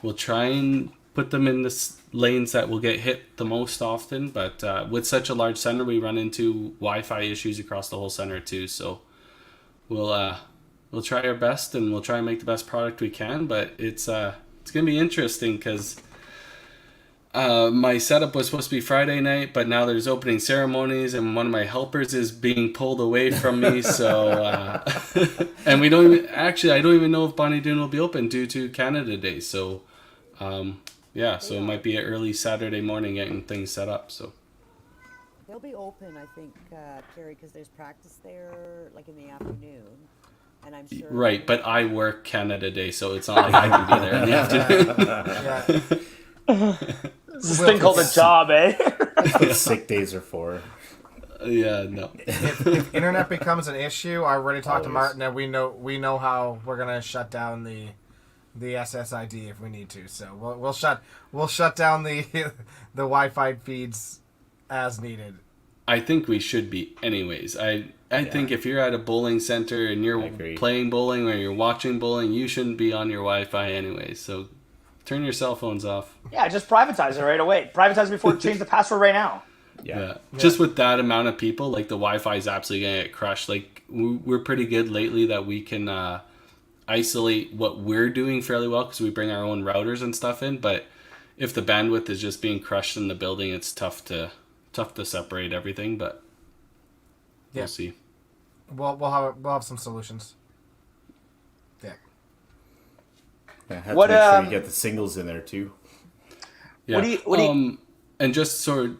we'll try and put them in the lanes that will get hit the most often. But with such a large center, we run into Wi-Fi issues across the whole center too. So we'll try our best, and we'll try and make the best product we can. But it's going to be interesting because my setup was supposed to be Friday night, but now there's opening ceremonies, and one of my helpers is being pulled away from me. So, and I don't even know if Bonnie Doon will be open due to Canada Day. So, so it might be an early Saturday morning getting things set up. So they'll be open, I think, Carrie, because there's practice there, like in the afternoon, and I'm sure. Right, but I work Canada Day, so it's not like I can be there in the afternoon. This thing called a job, eh? That's what sick days are for. Yeah, no. If internet becomes an issue, I already talked to Martin, and we know how we're gonna shut down the SSID if we need to. So we'll shut down the Wi-Fi feeds as needed. I think we should be anyways. I think if you're at a bowling center and you're playing bowling or you're watching bowling, you shouldn't be on your Wi-Fi anyways. So turn your cell phones off. Yeah, just privatize it right away. Privatize before change the password right now. Yeah. Just with that amount of people, like the Wi-Fi is absolutely gonna get crushed. Like we're pretty good lately that we can isolate what we're doing fairly well because we bring our own routers and stuff in. But if the bandwidth is just being crushed in the building, it's tough to separate everything. But we'll see. We'll have some solutions. Yeah. Have to make sure you get the singles in there too. Yeah. What do you and just so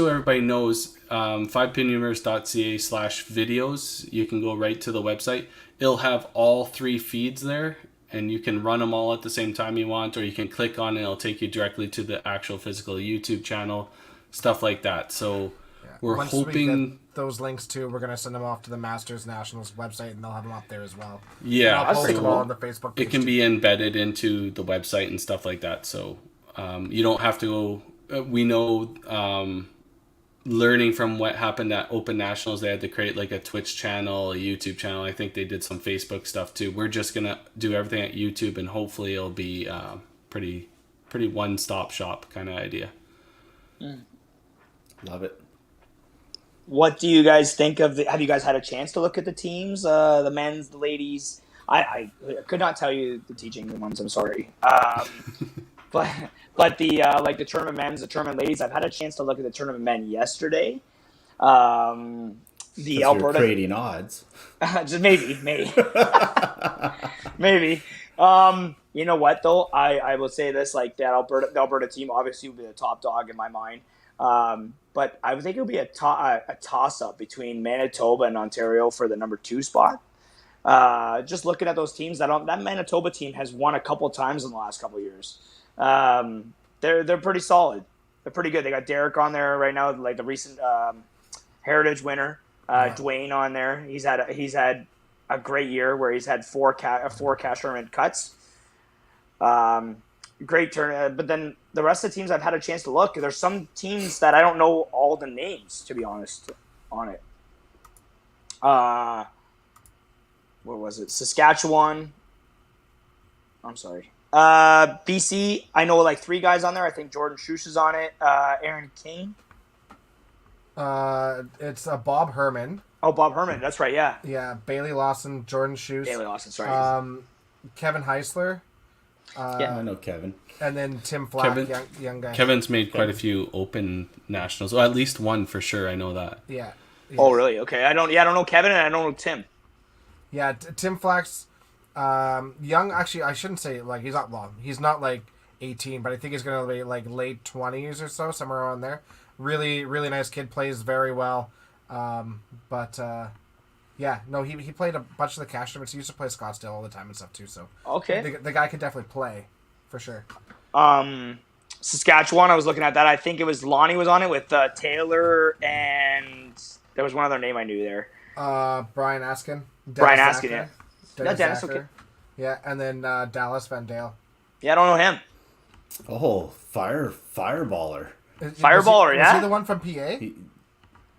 everybody knows, 5pinuniverse.ca/videos, you can go right to the website. It'll have all 3 feeds there, and you can run them all at the same time you want, or you can click on it, it'll take you directly to the actual physical YouTube channel, stuff like that. So we're Once hoping we get those links too, we're gonna send them off to the Masters Nationals website, and they'll have them up there as well. Yeah, I'll post them all on the Facebook page. It can be embedded into the website and stuff like that. So you don't have to go. We know, learning from what happened at Open Nationals, they had to create like a Twitch channel, a YouTube channel. I think they did some Facebook stuff too. We're just gonna do everything at YouTube, and hopefully it'll be pretty one-stop shop kind of idea. Love it. What do you guys think of have you guys had a chance to look at the teams, the men's, the ladies? I could not tell you the teaching ones, I'm sorry. But the like the tournament men's, the tournament ladies, I've had a chance to look at the tournament men yesterday. The Alberta creating odds. just maybe. Maybe. You know what though? I will say this, like the Alberta team obviously will be the top dog in my mind. But I would think it would be a toss-up between Manitoba and Ontario for the number 2 spot. Just looking at those teams, that Manitoba team has won a couple times in the last couple of years. They're pretty solid. They're pretty good. They got Derek on there right now, like the recent Heritage winner. Dwayne on there. He's had a great year where he's had four cash tournament cuts. great turn. But then the rest of the teams I've had a chance to look. There's some teams that I don't know all the names, to be honest, on it. What was it? Saskatchewan. I'm sorry. BC, I know like 3 guys on there. I think Jordan Schuss is on it. Aaron King. It's Bob Herman. Oh, Bob Herman. That's right. Yeah. Yeah, Bailey Lawson, Jordan Schuss. Bailey Lawson. Sorry. Kevin Heisler. Yeah, I know Kevin. And then Tim Flack, young guy. Kevin's made quite a few open nationals. Well, at least one for sure. I know that. Yeah. Oh, really? Okay. I don't know Kevin and I don't know Tim. Yeah, Tim Flack's young. Actually, I shouldn't say like he's not long. He's not like 18, but I think he's gonna be like late 20s or so, somewhere around there. Really, really nice kid. Plays very well. Yeah, no, he played a bunch of the cash tournaments. He used to play Scottsdale all the time and stuff too. So okay, the guy could definitely play for sure. Saskatchewan, I was looking at that. I think it was Lonnie was on it with Taylor, and there was one other name I knew there. Brian Askin. Brian Askin, yeah. Dennis okay. Yeah, and then Dallas Van Dale. Yeah, I don't know him. Oh, fireballer. Fireballer, Was he the one from PA?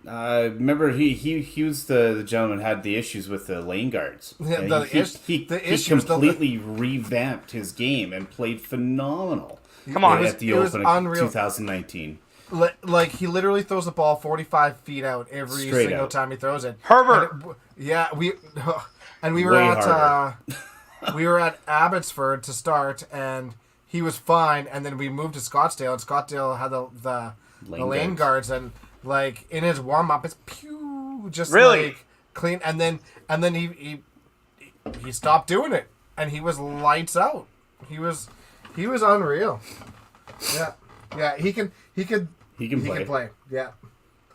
Remember he was the gentleman who had the issues with the lane guards. Yeah, he completely revamped his game and played phenomenal. Come on, at the Open of 2019. Like he literally throws the ball 45 feet out every Straight single out. time he throws it. Herbert. We were Way at we were at Abbotsford to start, and he was fine. And then we moved to Scottsdale, and Scottsdale had the lane guards, and like in his warm up, it's just really like clean. And then he stopped doing it, and he was lights out. He was unreal. Yeah. He can play. Yeah.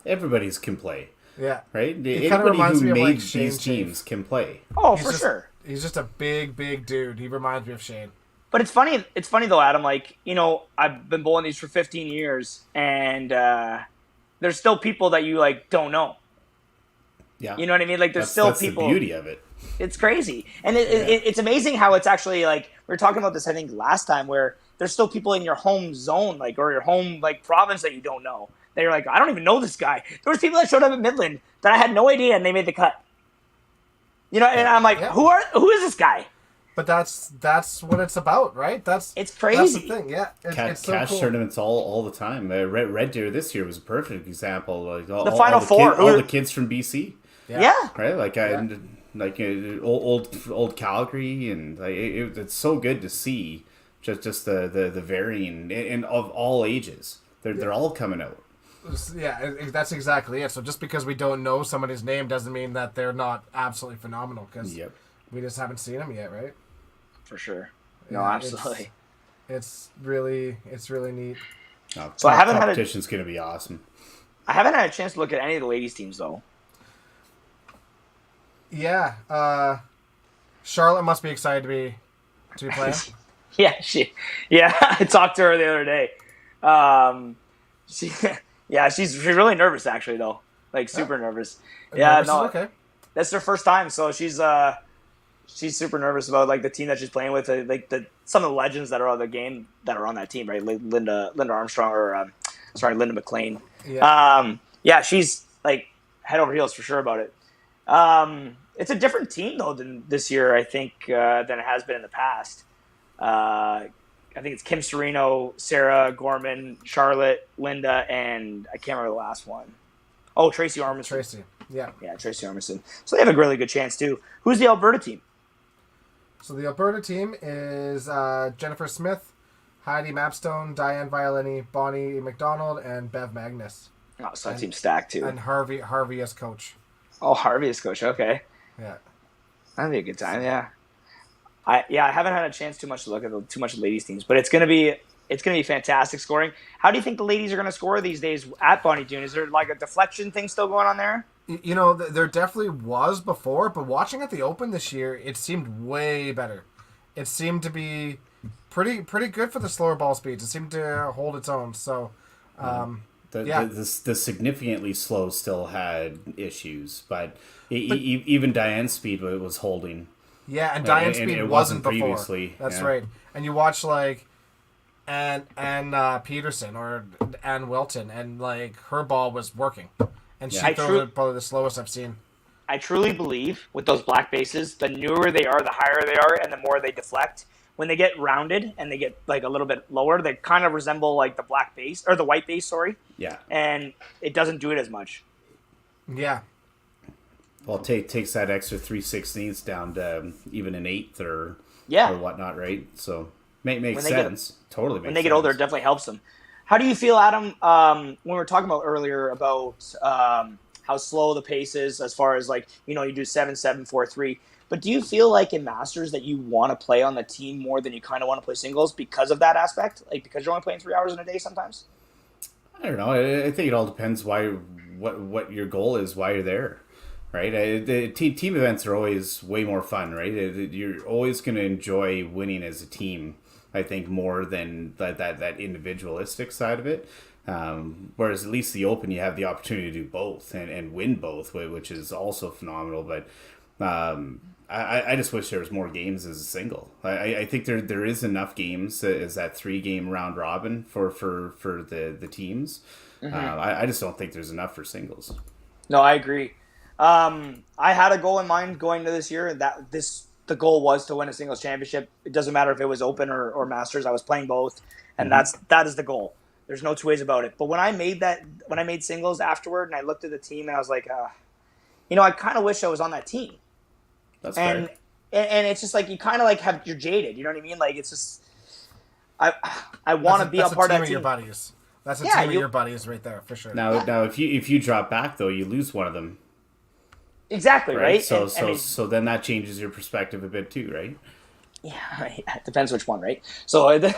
Everybody's can play. Yeah. Right? He kind of Anybody reminds who me of made like these Shane teams can play. Oh, for sure. He's just a big dude. He reminds me of Shane. But it's funny. It's funny though, Adam. Like, you know, I've been bowling these for 15 years, and there's still people that you like don't know. Yeah. You know what I mean? Like, there's still people. That's the beauty of it. It's crazy, and it's amazing how it's actually like we were talking about this. I think last time where there's still people in your home zone, like or your home like province that you don't know. That you're like, I don't even know this guy. There was people that showed up at Midland that I had no idea, and they made the cut. You know, and I'm like, who is this guy? But that's what it's about, right? It's crazy. That's the thing, yeah. It's so cash cool. tournaments all the time. Red Deer this year was a perfect example. Like the Final Four, all the kids from BC. Yeah. Right, like old Calgary, and like, it's so good to see just the varying and of all ages. They're all coming out. Yeah, that's exactly it. So just because we don't know somebody's name doesn't mean that they're not absolutely phenomenal. Because we just haven't seen them yet, right? For sure. No, Yeah, absolutely. It's really neat. No, So I haven't had competition's going to be awesome. I haven't had a chance to look at any of the ladies' teams though. Yeah, Charlotte must be excited to be playing. Yeah, I talked to her the other day. She's really nervous actually though, like super nervous. Yeah, Nervous is okay. That's their first time, so she's super nervous about like the team that she's playing with, like some of the legends that are on the game that are on that team, right? Like Linda Armstrong or Linda McLean. Yeah, she's like head over heels for sure about it. It's a different team though than this year, I think, than it has been in the past. I think it's Kim Serino, Sarah Gorman, Charlotte, Linda, and I can't remember the last one. Oh, Tracy Armisen. Tracy, yeah. Yeah, Tracy Armisen. So they have a really good chance too. Who's the Alberta team? So the Alberta team is Jennifer Smith, Heidi Mapstone, Diane Violini, Bonnie McDonald, and Bev Magnus. Oh, so that team's stacked too. And Harvey as coach. Oh, Harvey as coach. Okay. Yeah. That'd be a good time. Yeah. I haven't had a chance to look at too much ladies teams, but it's gonna be fantastic scoring. How do you think the ladies are gonna score these days at Bonnie Doon? Is there like a deflection thing still going on there? You know, there definitely was before, but watching at the Open this year, it seemed way better. It seemed to be pretty good for the slower ball speeds. It seemed to hold its own. So, The significantly slow still had issues, but even Diane's speed was holding. Yeah, and Diane's speed it wasn't before. previously. That's right. And you watch like and Peterson or Ann Wilton, and like her ball was working, and she I threw it probably the slowest I've seen. I truly believe with those black bases, the newer they are, the higher they are, and the more they deflect. When they get rounded and they get like a little bit lower, they kind of resemble like the black base or the white base, sorry. Yeah. And it doesn't do it as much. Yeah. Well, takes that extra 3/16 down to even an eighth or whatnot, right? So makes sense. Totally makes sense. When they get older, it definitely helps them. How do you feel, Adam? When we were talking about earlier about how slow the pace is, as far as like you do 7-7, 4-3. But do you feel like in Masters that you want to play on the team more than you kind of want to play singles because of that aspect? Like because you're only playing 3 hours in a day sometimes? I don't know. I think it all depends what your goal is, why you're there, right? The team events are always way more fun, right? You're always going to enjoy winning as a team, I think, more than that individualistic side of it. Whereas at least the Open, you have the opportunity to do both and win both, which is also phenomenal. But I just wish there was more games as a single. I think there is enough games as that 3-game round robin for the teams. Mm-hmm. I just don't think there's enough for singles. No, I agree. I had a goal in mind going to this year, and the goal was to win a singles championship. It doesn't matter if it was Open or Masters. I was playing both, and that is the goal. There's no two ways about it. But when I made singles afterward, and I looked at the team, and I was like, I kind of wish I was on that team. That's fair. And it's just like you kind of like you're jaded. You know what I mean? Like it's just I want to be a part of that team. Your buddies. That's a team of your buddies right there for sure. Now if you drop back though, you lose one of them. Exactly right. So then that changes your perspective a bit too, right? Yeah, right. It depends which one, right? So it's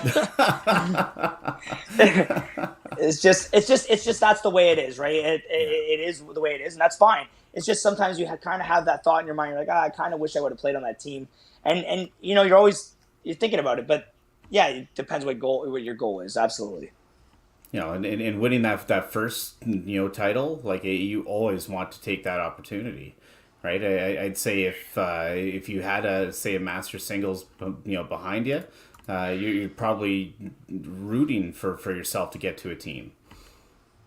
just that's the way it is, right? It is the way it is, and that's fine. It's just sometimes you kind of have that thought in your mind, you're like, I kind of wish I would have played on that team, and you're thinking about it, but yeah, it depends what your goal is, absolutely. And winning that first title, like you always want to take that opportunity. Right, I'd say if you had a Master Singles, behind you, you're probably rooting for yourself to get to a team.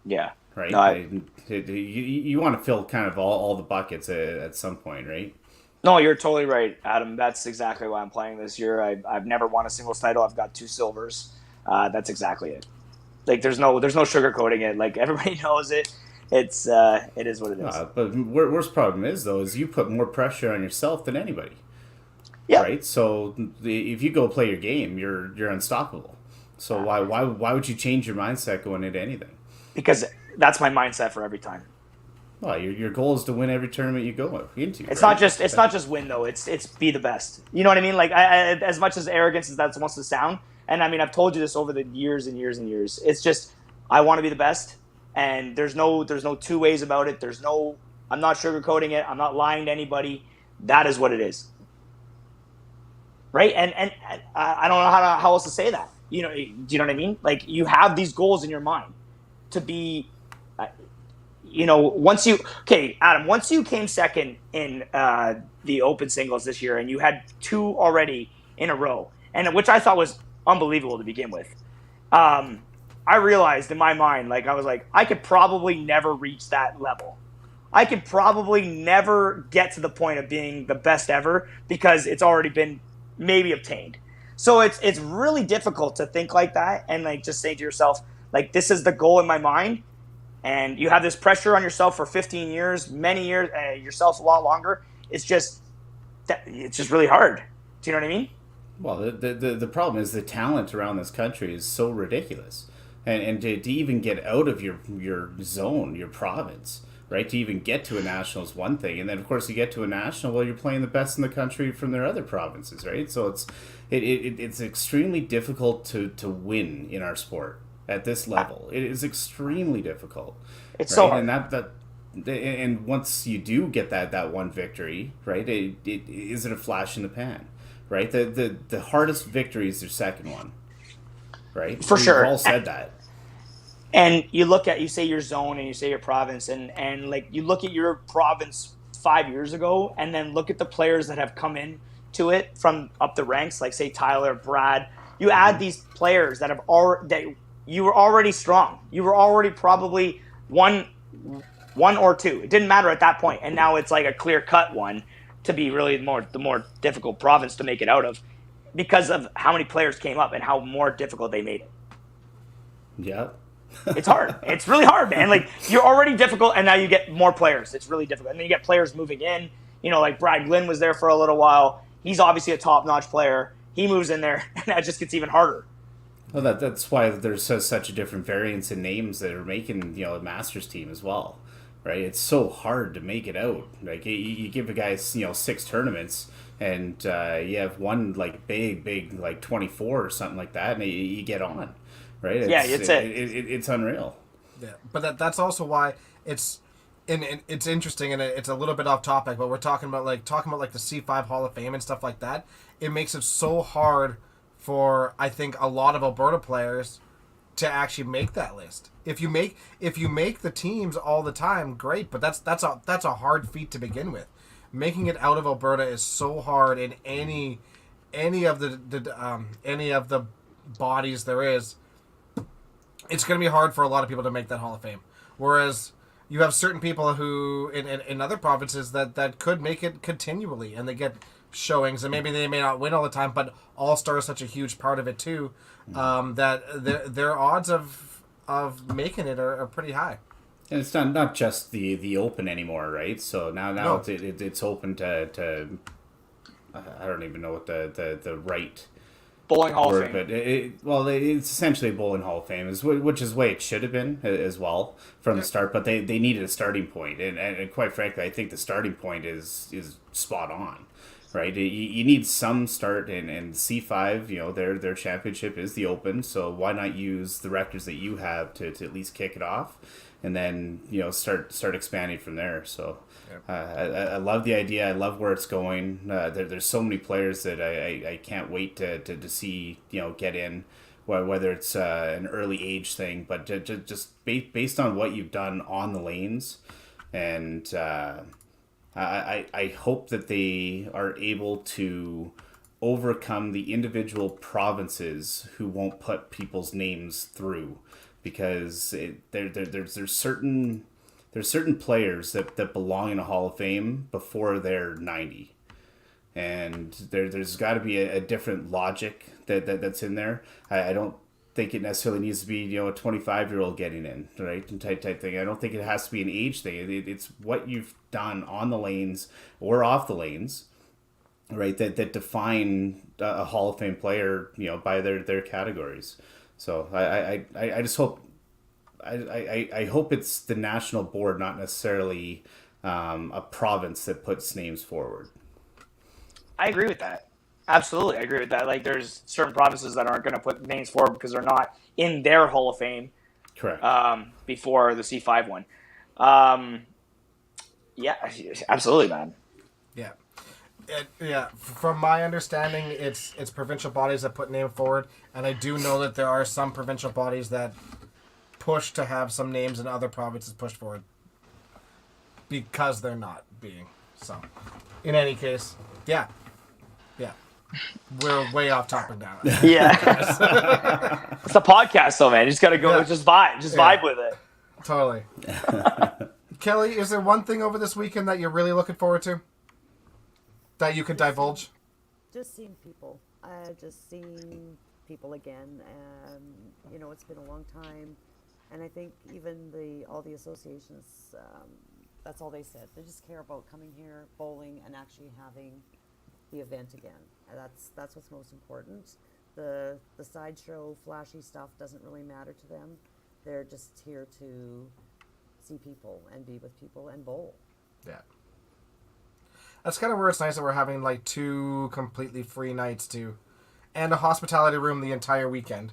Yeah. Right. No, you want to fill kind of all the buckets at some point, right? No, you're totally right, Adam. That's exactly why I'm playing this year. I've never won a singles title. I've got 2 silvers. That's exactly it. Like there's no sugarcoating it. Like everybody knows it. It is what it is. But worst problem is you put more pressure on yourself than anybody. Yeah. Right. So if you go play your game, you're unstoppable. So why would you change your mindset going into anything? Because that's my mindset for every time. Well, your goal is to win every tournament you go into. It's not just win though. It's be the best. You know what I mean? Like I as much as arrogance as that wants to sound, and I mean I've told you this over the years and years and years. It's just I want to be the best. And there's no 2 ways about it. I'm not sugarcoating it. I'm not lying to anybody. That is what it is. Right? And I don't know how else to say that. Do you know what I mean? Like you have these goals in your mind to be, once you came second in the Open Singles this year and you had 2 already in a row, and which I thought was unbelievable to begin with. I realized in my mind, like I was like, I could probably never reach that level. I could probably never get to the point of being the best ever because it's already been maybe obtained. So it's really difficult to think like that and like just say to yourself, like this is the goal in my mind, and you have this pressure on yourself for 15 years, many years, yourself a lot longer. It's just really hard. Do you know what I mean? Well, the problem is the talent around this country is so ridiculous. And to even get out of your zone, your province, right? To even get to a national is one thing. And then, of course, you get to a national, well, you're playing the best in the country from their other provinces, right? So it's extremely difficult to win in our sport at this level. It is extremely difficult. It's right? so hard. And once you do get that one victory, right, it is it a flash in the pan, right? The hardest victory is your second one. Right? For sure. We've all said that. And you say your zone and you say your province and like you look at your province 5 years ago and then look at the players that have come in to it from up the ranks, like say Tyler, Brad, You add these players that you were already strong. You were already probably one or two. It didn't matter at that point, and now it's like a clear-cut one to be really the more difficult province to make it out of because of how many players came up and how more difficult they made it. Yeah. It's hard. It's really hard, man. Like, you're already difficult, and now you get more players. It's really difficult. And then you get players moving in. You know, like Brad Glynn was there for a little while. He's obviously a top-notch player. He moves in there, and that just gets even harder. Well, that's why there's such a different variance in names that are making, you know, a Masters team as well, right? It's so hard to make it out. Like, you give a guy, you know, 6 tournaments, and you have one, like, big, like 24 or something like that, and you get on, right? It's unreal. Yeah, but that's also why it's interesting, and it's a little bit off topic, but we're talking about the C5 Hall of Fame and stuff like that. It makes it so hard for, I think, a lot of Alberta players to actually make that list. If you make the teams all the time, great, but that's a hard feat to begin with. Making it out of Alberta is so hard in any of the bodies there is. It's going to be hard for a lot of people to make that Hall of Fame. Whereas you have certain people who in other provinces that could make it continually, and they get showings, and maybe they may not win all the time, but All-Star is such a huge part of it too, that their odds of making it are pretty high. And it's not just the Open anymore, right? So now No. it's open to I don't even know what the right Bowling Hall word, of Fame. but it's essentially a Bowling Hall of Fame, which is the way it should have been as well from the start. But they needed a starting point, and quite frankly, I think the starting point is spot on. Right, you need some start, and C5, you know, their championship is the Open, so why not use the records that you have to at least kick it off, and then, you know, start expanding from there. So I love the idea. I love where it's going. There's so many players that I can't wait to see, you know, get in, whether it's an early age thing, but just based on what you've done on the lanes, and I hope that they are able to overcome the individual provinces who won't put people's names through, because there's certain players that belong in a Hall of Fame before they're 90, and there's got to be a different logic that's in there. I don't think it necessarily needs to be, you know, a 25-year-old getting in, right, and type thing. I don't think it has to be an age thing. It's what you've done on the lanes or off the lanes, right, that define a Hall of Fame player, you know, by their categories. So I just hope I hope it's the national board, not necessarily a province that puts names forward. I agree with that. Absolutely, I agree with that. Like, there's certain provinces that aren't going to put names forward because they're not in their Hall of Fame. Correct. Before the C5 one. Yeah, absolutely, man. Yeah. From my understanding, it's provincial bodies that put name forward, and I do know that there are some provincial bodies that push to have some names in other provinces pushed forward because they're not being. So, in any case, yeah. We're way off topic now. Yeah. It's a podcast, though, man. You just got to go, just vibe with it. Totally. Kelly, is there one thing over this weekend that you're really looking forward to? That you could divulge? Just seeing people. Just seeing people again. You know, it's been a long time. And I think even all the associations, that's all they said. They just care about coming here, bowling, and actually having the event again. And that's what's most important. The sideshow, flashy stuff doesn't really matter to them. They're just here to see people and be with people and bowl. Yeah. That's kind of where it's nice that we're having like 2 completely free nights too, and a hospitality room the entire weekend,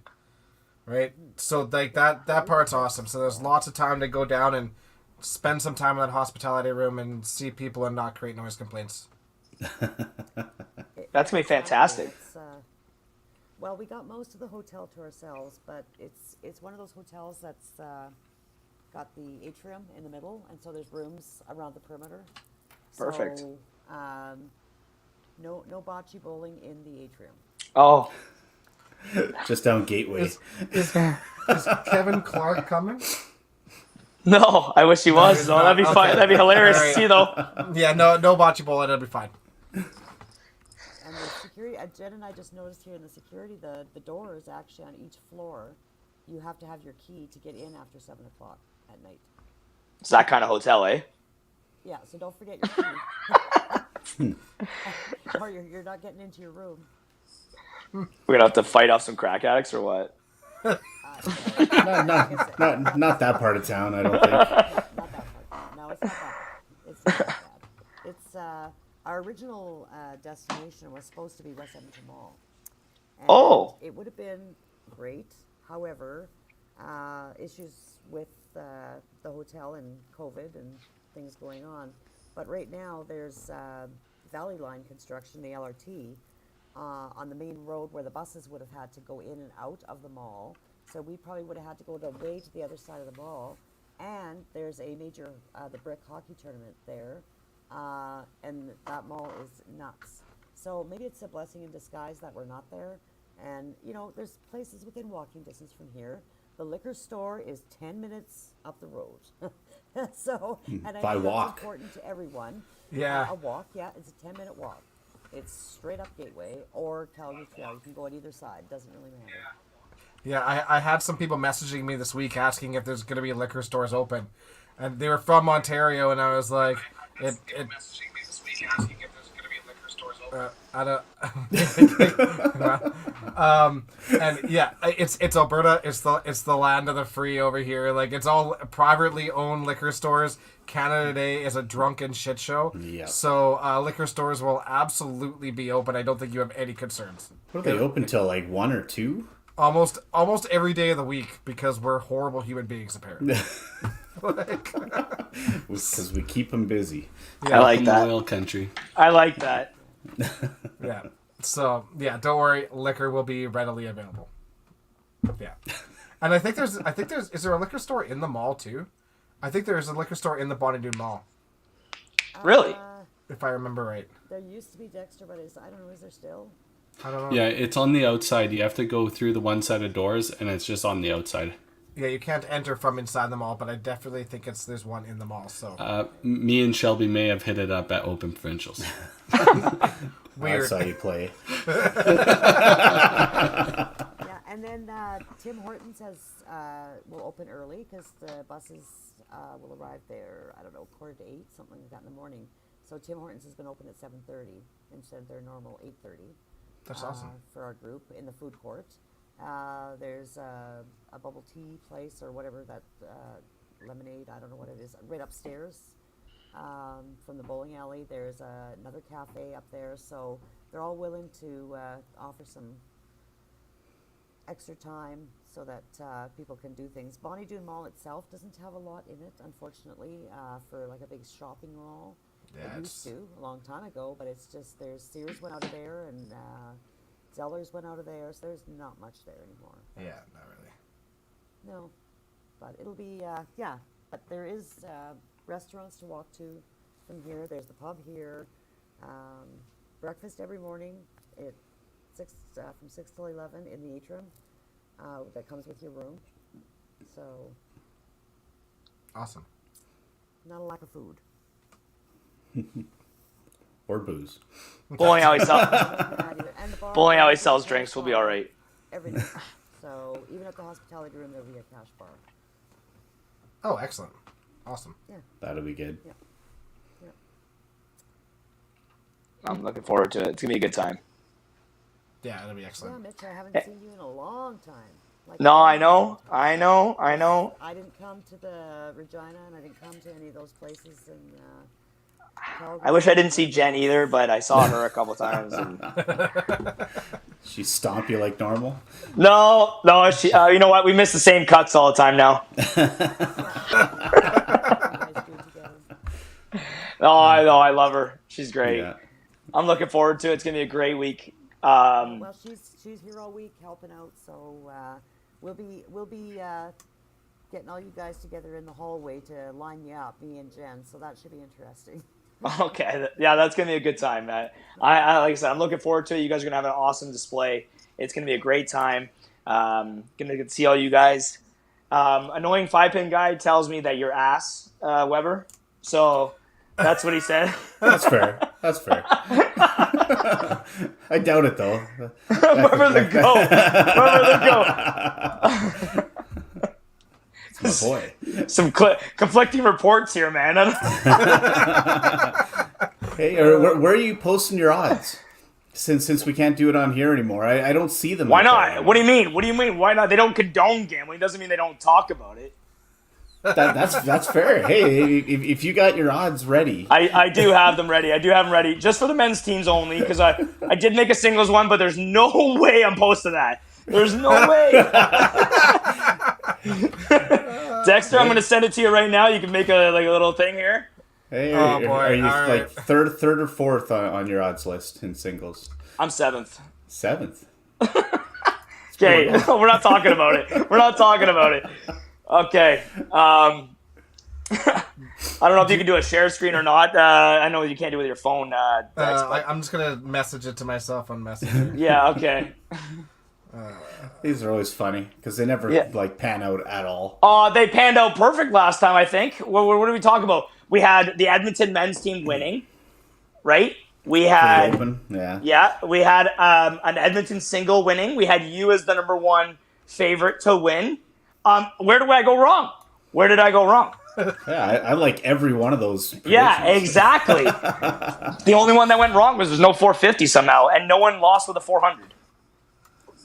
right? So like that part's awesome. So there's lots of time to go down and spend some time in that hospitality room and see people and not create noise complaints. That's gonna be fantastic. Well, we got most of the hotel to ourselves, but it's one of those hotels that's got the atrium in the middle, and so there's rooms around the perimeter. Perfect. So, no bocce bowling in the atrium. Oh, Just down Gateway. Is Kevin Clark coming? No, I wish he was. he's No, not. that'd be fun. Okay. That'd be hilarious All to right. see, though. Yeah, no bocce ball. That'll be fine. And the security, Jen and I just noticed here in the security, the doors actually on each floor, you have to have your key to get in after 7 o'clock at night. It's that kind of hotel, eh? Yeah, so don't forget your key. Or you're not getting into your room. We're gonna have to fight off some crack addicts or what? Not that part of town, I don't think. Not that part. No, it's not that. It's not that bad. It's our original destination was supposed to be West Edmonton Mall. And Oh. it would have been great. However, issues with the hotel and COVID and things going on. But right now there's Valley Line construction, the LRT, on the main road where the buses would have had to go in and out of the mall. So we probably would have had to go way to the other side of the mall. And there's a major, the brick hockey tournament there. And that mall is nuts. So maybe it's a blessing in disguise that we're not there. And, you know, there's places within walking distance from here. The liquor store is 10 minutes up the road. So, and I By think walk. that's important to everyone. Yeah. A walk, yeah, it's a 10-minute walk. It's straight up Gateway or Calgary Trail. You can go on either side. Doesn't really matter. Yeah, I had some people messaging me this week asking if there's going to be liquor stores open. And they were from Ontario, and I was like, messaging me this week asking if there's going to be liquor stores open. And yeah, it's Alberta. It's the land of the free over here. Like, it's all privately owned liquor stores. Canada Day is a drunken shit show. Yep. So liquor stores will absolutely be open. I don't think you have any concerns. What are they open till, like 1 or 2? Almost every day of the week, because we're horrible human beings apparently. Because we keep them busy. Yeah. I like that. Oil country. I like that. Yeah. So yeah, don't worry, liquor will be readily available. Yeah. And I think there's is there a liquor store in the mall too? I think there's a liquor store in the Bonnie Doon Mall, Really? if I remember right. There used to be Dexter, but I don't know, is there still? I don't know. Yeah, it's on the outside. You have to go through the one set of doors, and it's just on the outside. Yeah, you can't enter from inside the mall, but I definitely think there's one in the mall. So Me and Shelby may have hit it up at Open Provincials. weird. That's how you play. Yeah, and then Tim Hortons will open early because the buses will arrive there, I don't know, 7:45, something like that in the morning. So Tim Hortons is going to open at 7:30 instead of their normal 8:30. That's awesome. For our group in the food court. There's a bubble tea place or whatever that lemonade, I don't know what it is, right upstairs from the bowling alley. There's another cafe up there, so they're all willing to offer some extra time so that people can do things. Bonnie Doon Mall itself doesn't have a lot in it, unfortunately, for like a big shopping mall. Yeah, It used to a long time ago, but it's just there's Sears went out of there and Zellers went out of there, so there's not much there anymore. Yeah, not really. No, but it'll be yeah. But there is restaurants to walk to from here. There's the pub here. Breakfast every morning at from 6 till 11 in the atrium. That comes with your room. So Awesome. not a lack of food. Or booze. Bowling alley sells. And the bar Bowling alley is sells a drinks. We'll cash be all bar right. every night. So even at the hospitality room, there'll be a cash bar. Oh, excellent. Awesome. That'll be good. Yeah. I'm looking forward to it. It's gonna be a good time. Yeah, that'll be Yeah, excellent. Mitch, I haven't seen you in a long time. Like No, a I long know. time. I know. I know. I didn't come to the Regina, and I didn't come to any of those places in Calgary. I wish I didn't see Jen either, but I saw her a couple times. And... She stomp you like normal. No. She. You know what? We miss the same cuts all the time now. No, I know. I love her. She's great. Yeah. I'm looking forward to it. It's gonna be a great week. Well, she's here all week helping out, so we'll be getting all you guys together in the hallway to line you up, me and Jen. So that should be interesting. Okay, yeah, that's gonna be a good time, man. I like I said, I'm looking forward to it. You guys are gonna have an awesome display. It's gonna be a great time. Gonna get to see all you guys. Annoying 5-pin guy tells me that you're ass, Weber. So that's what he said. That's fair. I doubt it though. Weber the goat. It's my boy. Some conflicting reports here, man. Hey, where are you posting your odds? Since we can't do it on here anymore, I don't see them. Why not? What do you mean? Why not? They don't condone gambling. Doesn't mean they don't talk about it. That's fair. Hey, if you got your odds ready, I do have them ready. Just for the men's teams only, because I did make a singles one, but there's no way I'm posting that. There's no way. Dexter, I'm going to send it to you right now. You can make a little thing here. Hey, Oh, boy. are you All like right. third or fourth on your odds list in singles? I'm 7th. 7th. Okay, we're not talking about it. Okay. I don't know if you can do a share screen or not. I know you can't do it with your phone. Dex, but I'm just gonna message it to myself on Messenger. yeah, okay. These are always funny because they never pan out at all. They panned out perfect last time, I think. What did we talk about? We had the Edmonton men's team winning, right? We had Open, yeah. Yeah, we had an Edmonton single winning. We had you as the number one favorite to win. Where did I go wrong? Where did I go wrong? Yeah, I like every one of those. Yeah, predictions. exactly. The only one that went wrong was there's no 450 somehow, and no one lost with a 400.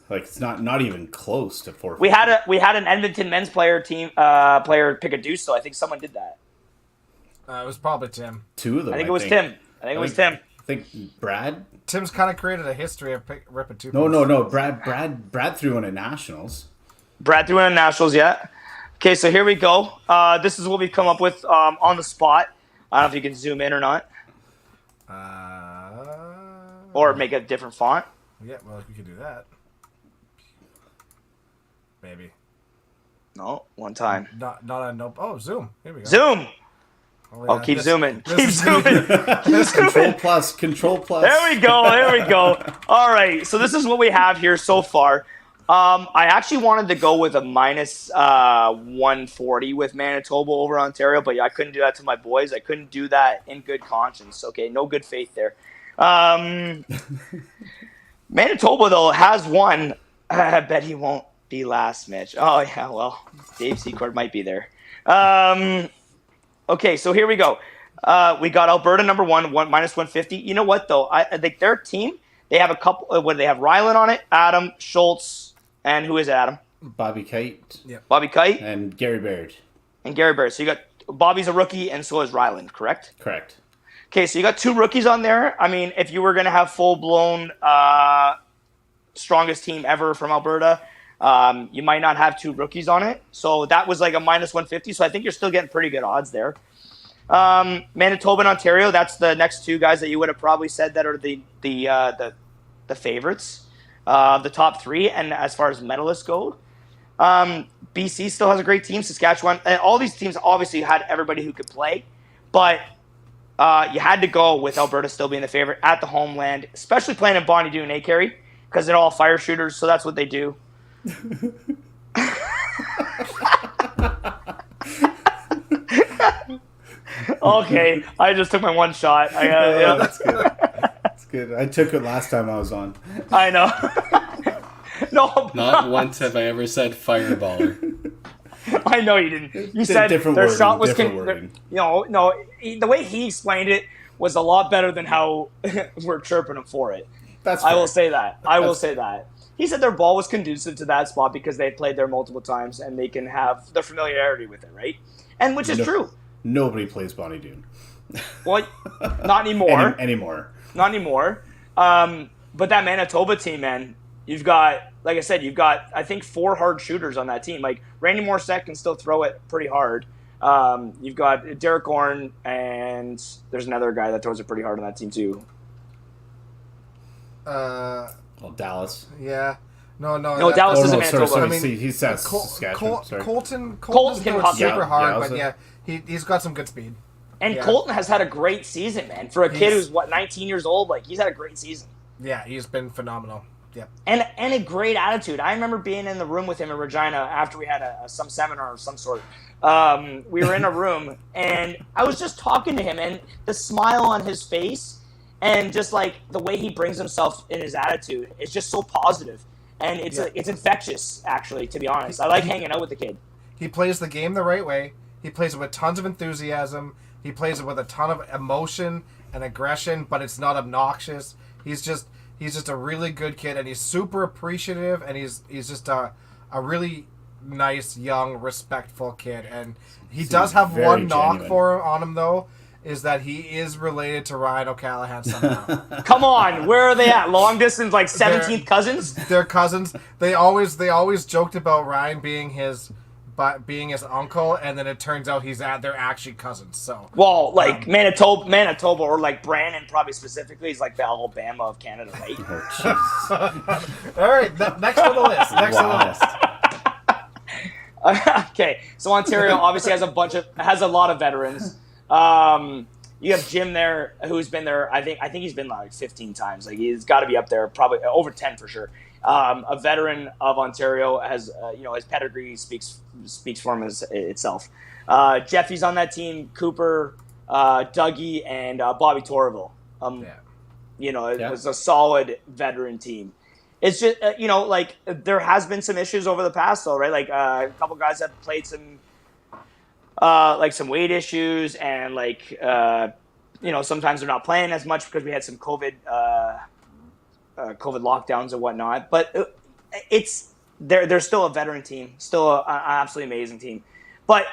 Like it's not even close to 4. We had an Edmonton men's player pick a deuce, so I think someone did that. It was probably Tim. 2 of them. I think it was Tim. I think Brad. Tim's kind of created a history of ripping 2. No. Brad threw in at nationals. Brad threw in a nationals, yeah. Okay, so here we go. This is what we've come up with on the spot. I don't know if you can zoom in or not, or make a different font. Yeah, well, you could do that. Maybe. No, one time. Not a nope. Oh, zoom. Here we go. Zoom. Oh, yeah. Keep zooming. Keep is- zooming. Keep zooming. Control plus. There we go. All right, so this is what we have here so far. I actually wanted to go with a minus 140 with Manitoba over Ontario, but I couldn't do that to my boys. I couldn't do that in good conscience. Okay, no good faith there. Manitoba, though, has won. I bet he won't be last, Mitch. Oh, yeah, well, Dave Secord might be there. Okay, so here we go. We got Alberta number one minus 150. You know what, though? I think their team, they have a couple. What do they have? Ryland on it, Adam, Schultz, and who is Adam? Bobby Kite. Yeah. Bobby Kite. And Gary Baird. And Gary Baird. So you got Bobby's a rookie, and so is Ryland, correct? Correct. Okay, so you got 2 rookies on there. I mean, if you were going to have full-blown strongest team ever from Alberta, you might not have 2 rookies on it. So that was like a minus 150. So I think you're still getting pretty good odds there. Manitoba and Ontario, that's the next 2 guys that you would have probably said that are the favorites, the top 3. And as far as medalists go, BC still has a great team. Saskatchewan, and all these teams obviously had everybody who could play, but you had to go with Alberta still being the favorite at the homeland, especially playing in Bonnie Doon, Carey? Because they're all fire shooters, so that's what they do. Okay, I just took my one shot. Yeah. That's good. That's good. I took it last time I was on. I know. No, Not once have I ever said fireballer. I know you didn't. You said Different their wording, shot was different wording. no. The way he explained it was a lot better than how we're chirping him for it. That's I fair. will say that. I will say that. He said their ball was conducive to that spot because they played there multiple times and they can have the familiarity with it, right? And which is true. Nobody plays Bonnie Doon. Well, not anymore. Anymore. Not anymore. But that Manitoba team, man, you've got, like I said, I think 4 hard shooters on that team. Like, Randy Morissette can still throw it pretty hard. You've got Derek Orn, and there's another guy that throws it pretty hard on that team, too. Well, Dallas. Yeah. No, Dallas Oh, is a no, Manitoba. sorry. I mean, He says Saskatchewan. Sorry. Colton Colton throws can super hustle. hard, Yeah, but yeah, he's got some good speed. And Colton has had a great season, man. For a kid who's 19 years old, like he's had a great season. Yeah, he's been phenomenal. Yep. And a great attitude. I remember being in the room with him in Regina after we had some seminar of some sort. We were in a room, and I was just talking to him, and the smile on his face and just like the way he brings himself in his attitude is just so positive. And it's infectious, actually, to be honest. I like hanging out with the kid. He plays the game the right way. He plays it with tons of enthusiasm. He plays it with a ton of emotion and aggression, but it's not obnoxious. He's just a really good kid, and he's super appreciative, and he's just a really nice, young, respectful kid. And he does have one knock on him, though, is that he is related to Ryan O'Callaghan somehow. Come on, where are they at? Long distance, like 17th cousins? They're cousins. They always joked about Ryan being his uncle, and then it turns out they're actually cousins. So well, like Manitoba, or like Brandon probably specifically is like the Alabama of Canada, right? All right, next on the list. Okay, so Ontario obviously has a lot of veterans. You have Jim there, who's been there. I think he's been like 15 times. Like he's got to be up there, probably over 10 for sure. A veteran of Ontario has, his pedigree speaks for him itself. Jeffy's on that team. Cooper, Dougie, and Bobby Torville. It's a solid veteran team. It's just like there has been some issues over the past, though, right? Like a couple guys have played some. Some weight issues, and sometimes they're not playing as much because we had some COVID lockdowns and whatnot. But they're still a veteran team, still an absolutely amazing team. But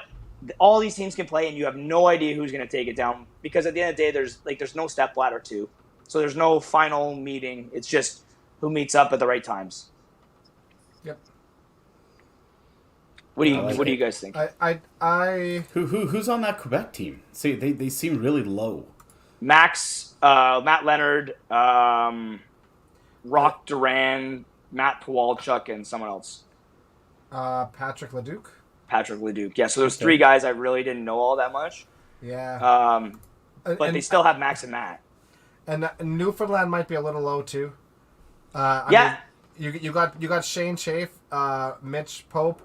all these teams can play, and you have no idea who's going to take it down, because at the end of the day, there's no step ladder 2, so there's no final meeting. It's just who meets up at the right times. Yep. What do you guys think? Who's on that Quebec team? See, they seem really low. Max, Matt Leonard, Rock Duran, Matt Pawalchuk, and someone else. Patrick Leduc. Yeah, so there's 3 guys I really didn't know all that much. Yeah. But they still have Max and Matt. And Newfoundland might be a little low too. I mean, you got Shane Chafe, Mitch Pope.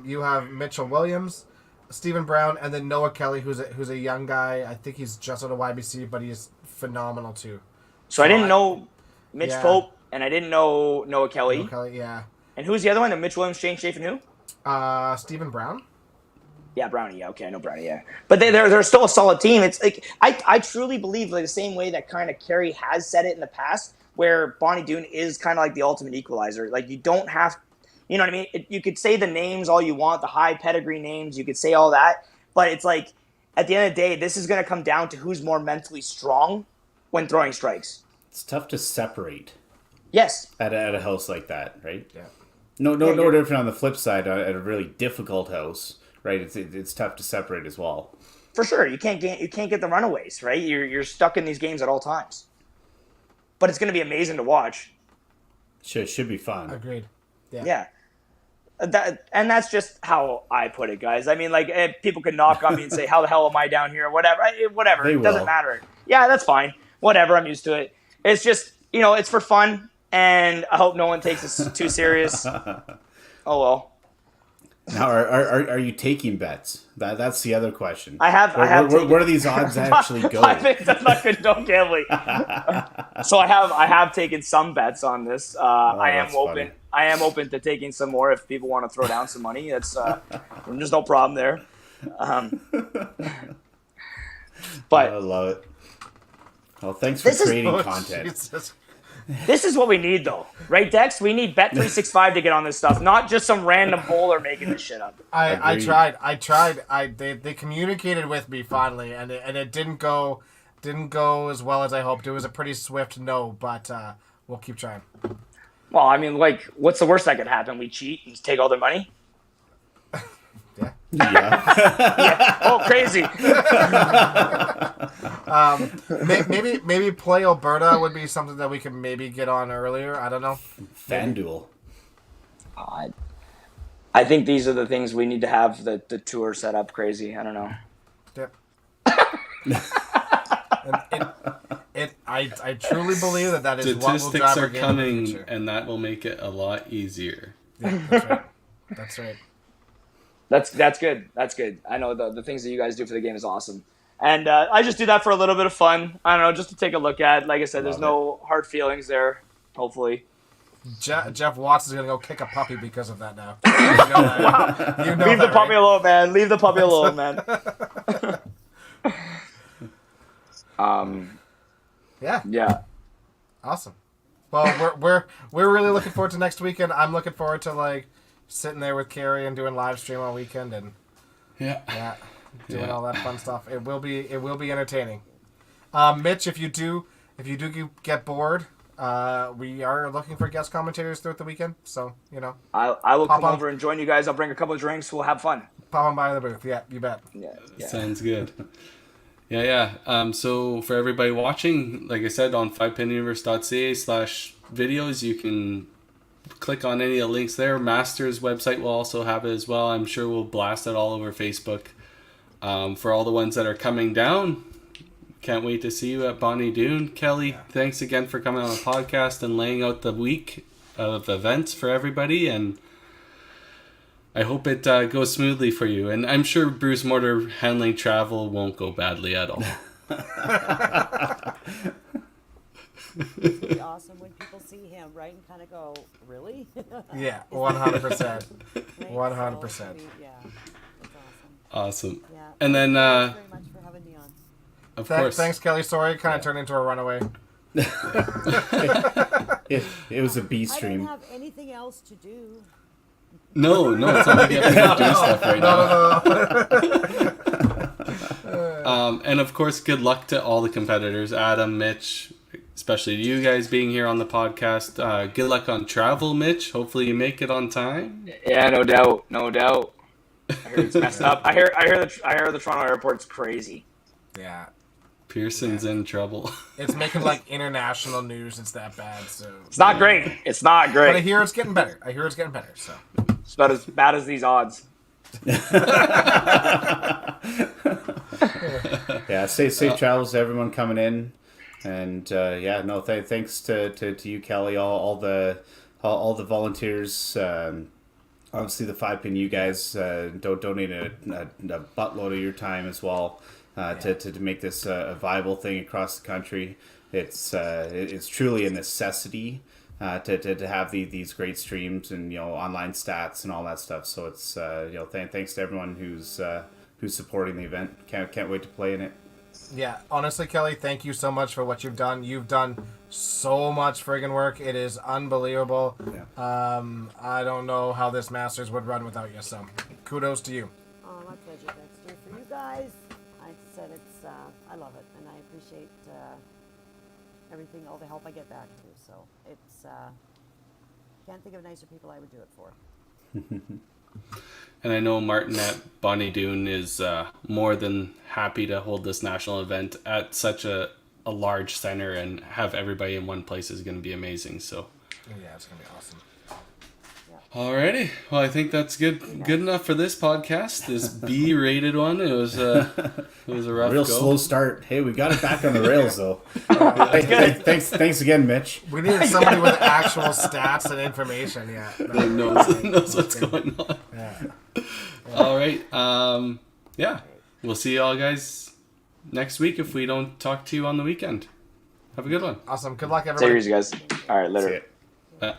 You have Mitchell Williams, Stephen Brown, and then Noah Kelly, who's a young guy. I think he's just out of YBC, but he's phenomenal too. So I didn't know Mitch Pope, and I didn't know Noah Kelly. Noah Kelly, yeah. And who's the other one? The Mitch Williams, Shane Chafe, and who? Stephen Brown. Yeah, Brownie. Yeah, okay, I know Brownie. Yeah, but they're still a solid team. It's like I truly believe, like the same way that kind of Kerry has said it in the past, where Bonnie Doon is kind of like the ultimate equalizer. Like you don't have. You know what I mean? You could say the names all you want, the high pedigree names. You could say all that. But it's like, at the end of the day, this is going to come down to who's more mentally strong when throwing strikes. It's tough to separate. Yes. At a house like that, right? Yeah. No different on the flip side. At a really difficult house, right? It's tough to separate as well. For sure. You can't get the runaways, right? You're stuck in these games at all times. But it's going to be amazing to watch. Should be fun. Agreed. Yeah. That's just how I put it, guys. I mean, like, people can knock on me and say, how the hell am I down here? Whatever. It doesn't matter. Yeah, that's fine. Whatever. I'm used to it. It's just, it's for fun, and I hope no one takes this too serious. Oh, well. Now, are you taking bets? That's the other question. I have. Where do these odds actually go? I'm not condone gambling. So I have taken some bets on this. I am open. Funny. I am open to taking some more if people want to throw down some money. That's there's no problem there. But I love it. Well, thanks for creating content. Jesus. This is what we need, though, right, Dex? We need Bet365 to get on this stuff, not just some random bowler making this shit up. I tried. They communicated with me finally, and it didn't go as well as I hoped. It was a pretty swift no, but we'll keep trying. Well, I mean, like, what's the worst that could happen? We cheat and take all their money? Yeah. Yeah. Oh, crazy. Maybe Play Alberta would be something that we could maybe get on earlier. I don't know. FanDuel. I think these are the things we need to have the tour set up crazy. I don't know. Yep. I truly believe that is what will Statistics drive our are game in the coming, future. and that will make it a lot easier. Yeah, that's right. That's right. That's good. That's good. I know the things that you guys do for the game is awesome. And I just do that for a little bit of fun. I don't know, just to take a look at. Like I said, there's no hard feelings there, hopefully. Jeff Watts is going to go kick a puppy because of that now. You know that. You know Leave the that, puppy right? alone, man. Leave the puppy alone, man. Yeah. Yeah. Awesome. Well, we're really looking forward to next weekend. I'm looking forward to like sitting there with Carrie and doing live stream all weekend and doing all that fun stuff. It will be entertaining. Mitch, if you do get bored, we are looking for guest commentators throughout the weekend. So I will come on. over and join you guys. I'll bring a couple of drinks. We'll have fun. pop on by the booth. Yeah, you bet. Yeah. Sounds good. Yeah. So for everybody watching, like I said, on 5penuniverse.ca/videos, you can click on any of the links there. Master's website will also have it as well. I'm sure we'll blast it all over Facebook. For all the ones that are coming down, can't wait to see you at Bonnie Doon. Kelly, thanks again for coming on the podcast and laying out the week of events for everybody. And I hope it goes smoothly for you. And I'm sure Bruce Mortar handling travel won't go badly at all. It's gonna be awesome when people see him, right, and kind of go, really? Yeah, 100%. Right? 100%. So, yeah, that's awesome. Awesome. Yeah. And then, Thanks very much for having me on. of course. Thanks, Kelly. Sorry, it kind of turned into a runaway. It was a B I stream. don't have anything else to do. No, it's not like you have to go do stuff right now. And of course, good luck to all the competitors, Adam, Mitch, especially you guys being here on the podcast. Good luck on travel, Mitch. Hopefully you make it on time. Yeah, no doubt. I hear it's messed up. I hear the Toronto airport's crazy. Yeah. Pearson's in trouble. It's making like international news. It's that bad. So It's not great. It's not But I great. hear it's getting better. So It's about as bad as these odds. Yeah, safe travels to everyone coming in, and thanks to you, Kelly, all the volunteers. Obviously, the 5-pin, you guys donate a buttload of your time as well to make this a viable thing across the country. It's truly a necessity to have these great streams and online stats and all that stuff. So it's thanks to everyone who's supporting the event. Can't wait to play in it. yeah, honestly, Kelly, thank you so much for what you've done. You've done so much friggin' work. It is unbelievable. Yeah. I don't know how this Masters would run without you. So kudos to you. Oh, my pleasure. That's true for you guys. I said I love it, and I appreciate everything, all the help I get back too. So it's can't think of nicer people I would do it for. And I know Martin at Bonnie Doon is more than happy to hold this national event at such a large center, and have everybody in one place is going to be amazing. So, Yeah, it's gonna be awesome. alrighty. Well, I think that's good enough for this podcast. This B-rated one. It was a rough Real go. slow start. Hey, we got it back on the rails though. Thanks again, Mitch. We needed somebody with actual stats and information. Yeah. That knows what's going on. Yeah. All right. We'll see you all guys next week if we don't talk to you on the weekend. Have a good one. Awesome. Good luck, everybody. Take it easy, guys. All right, later. See ya.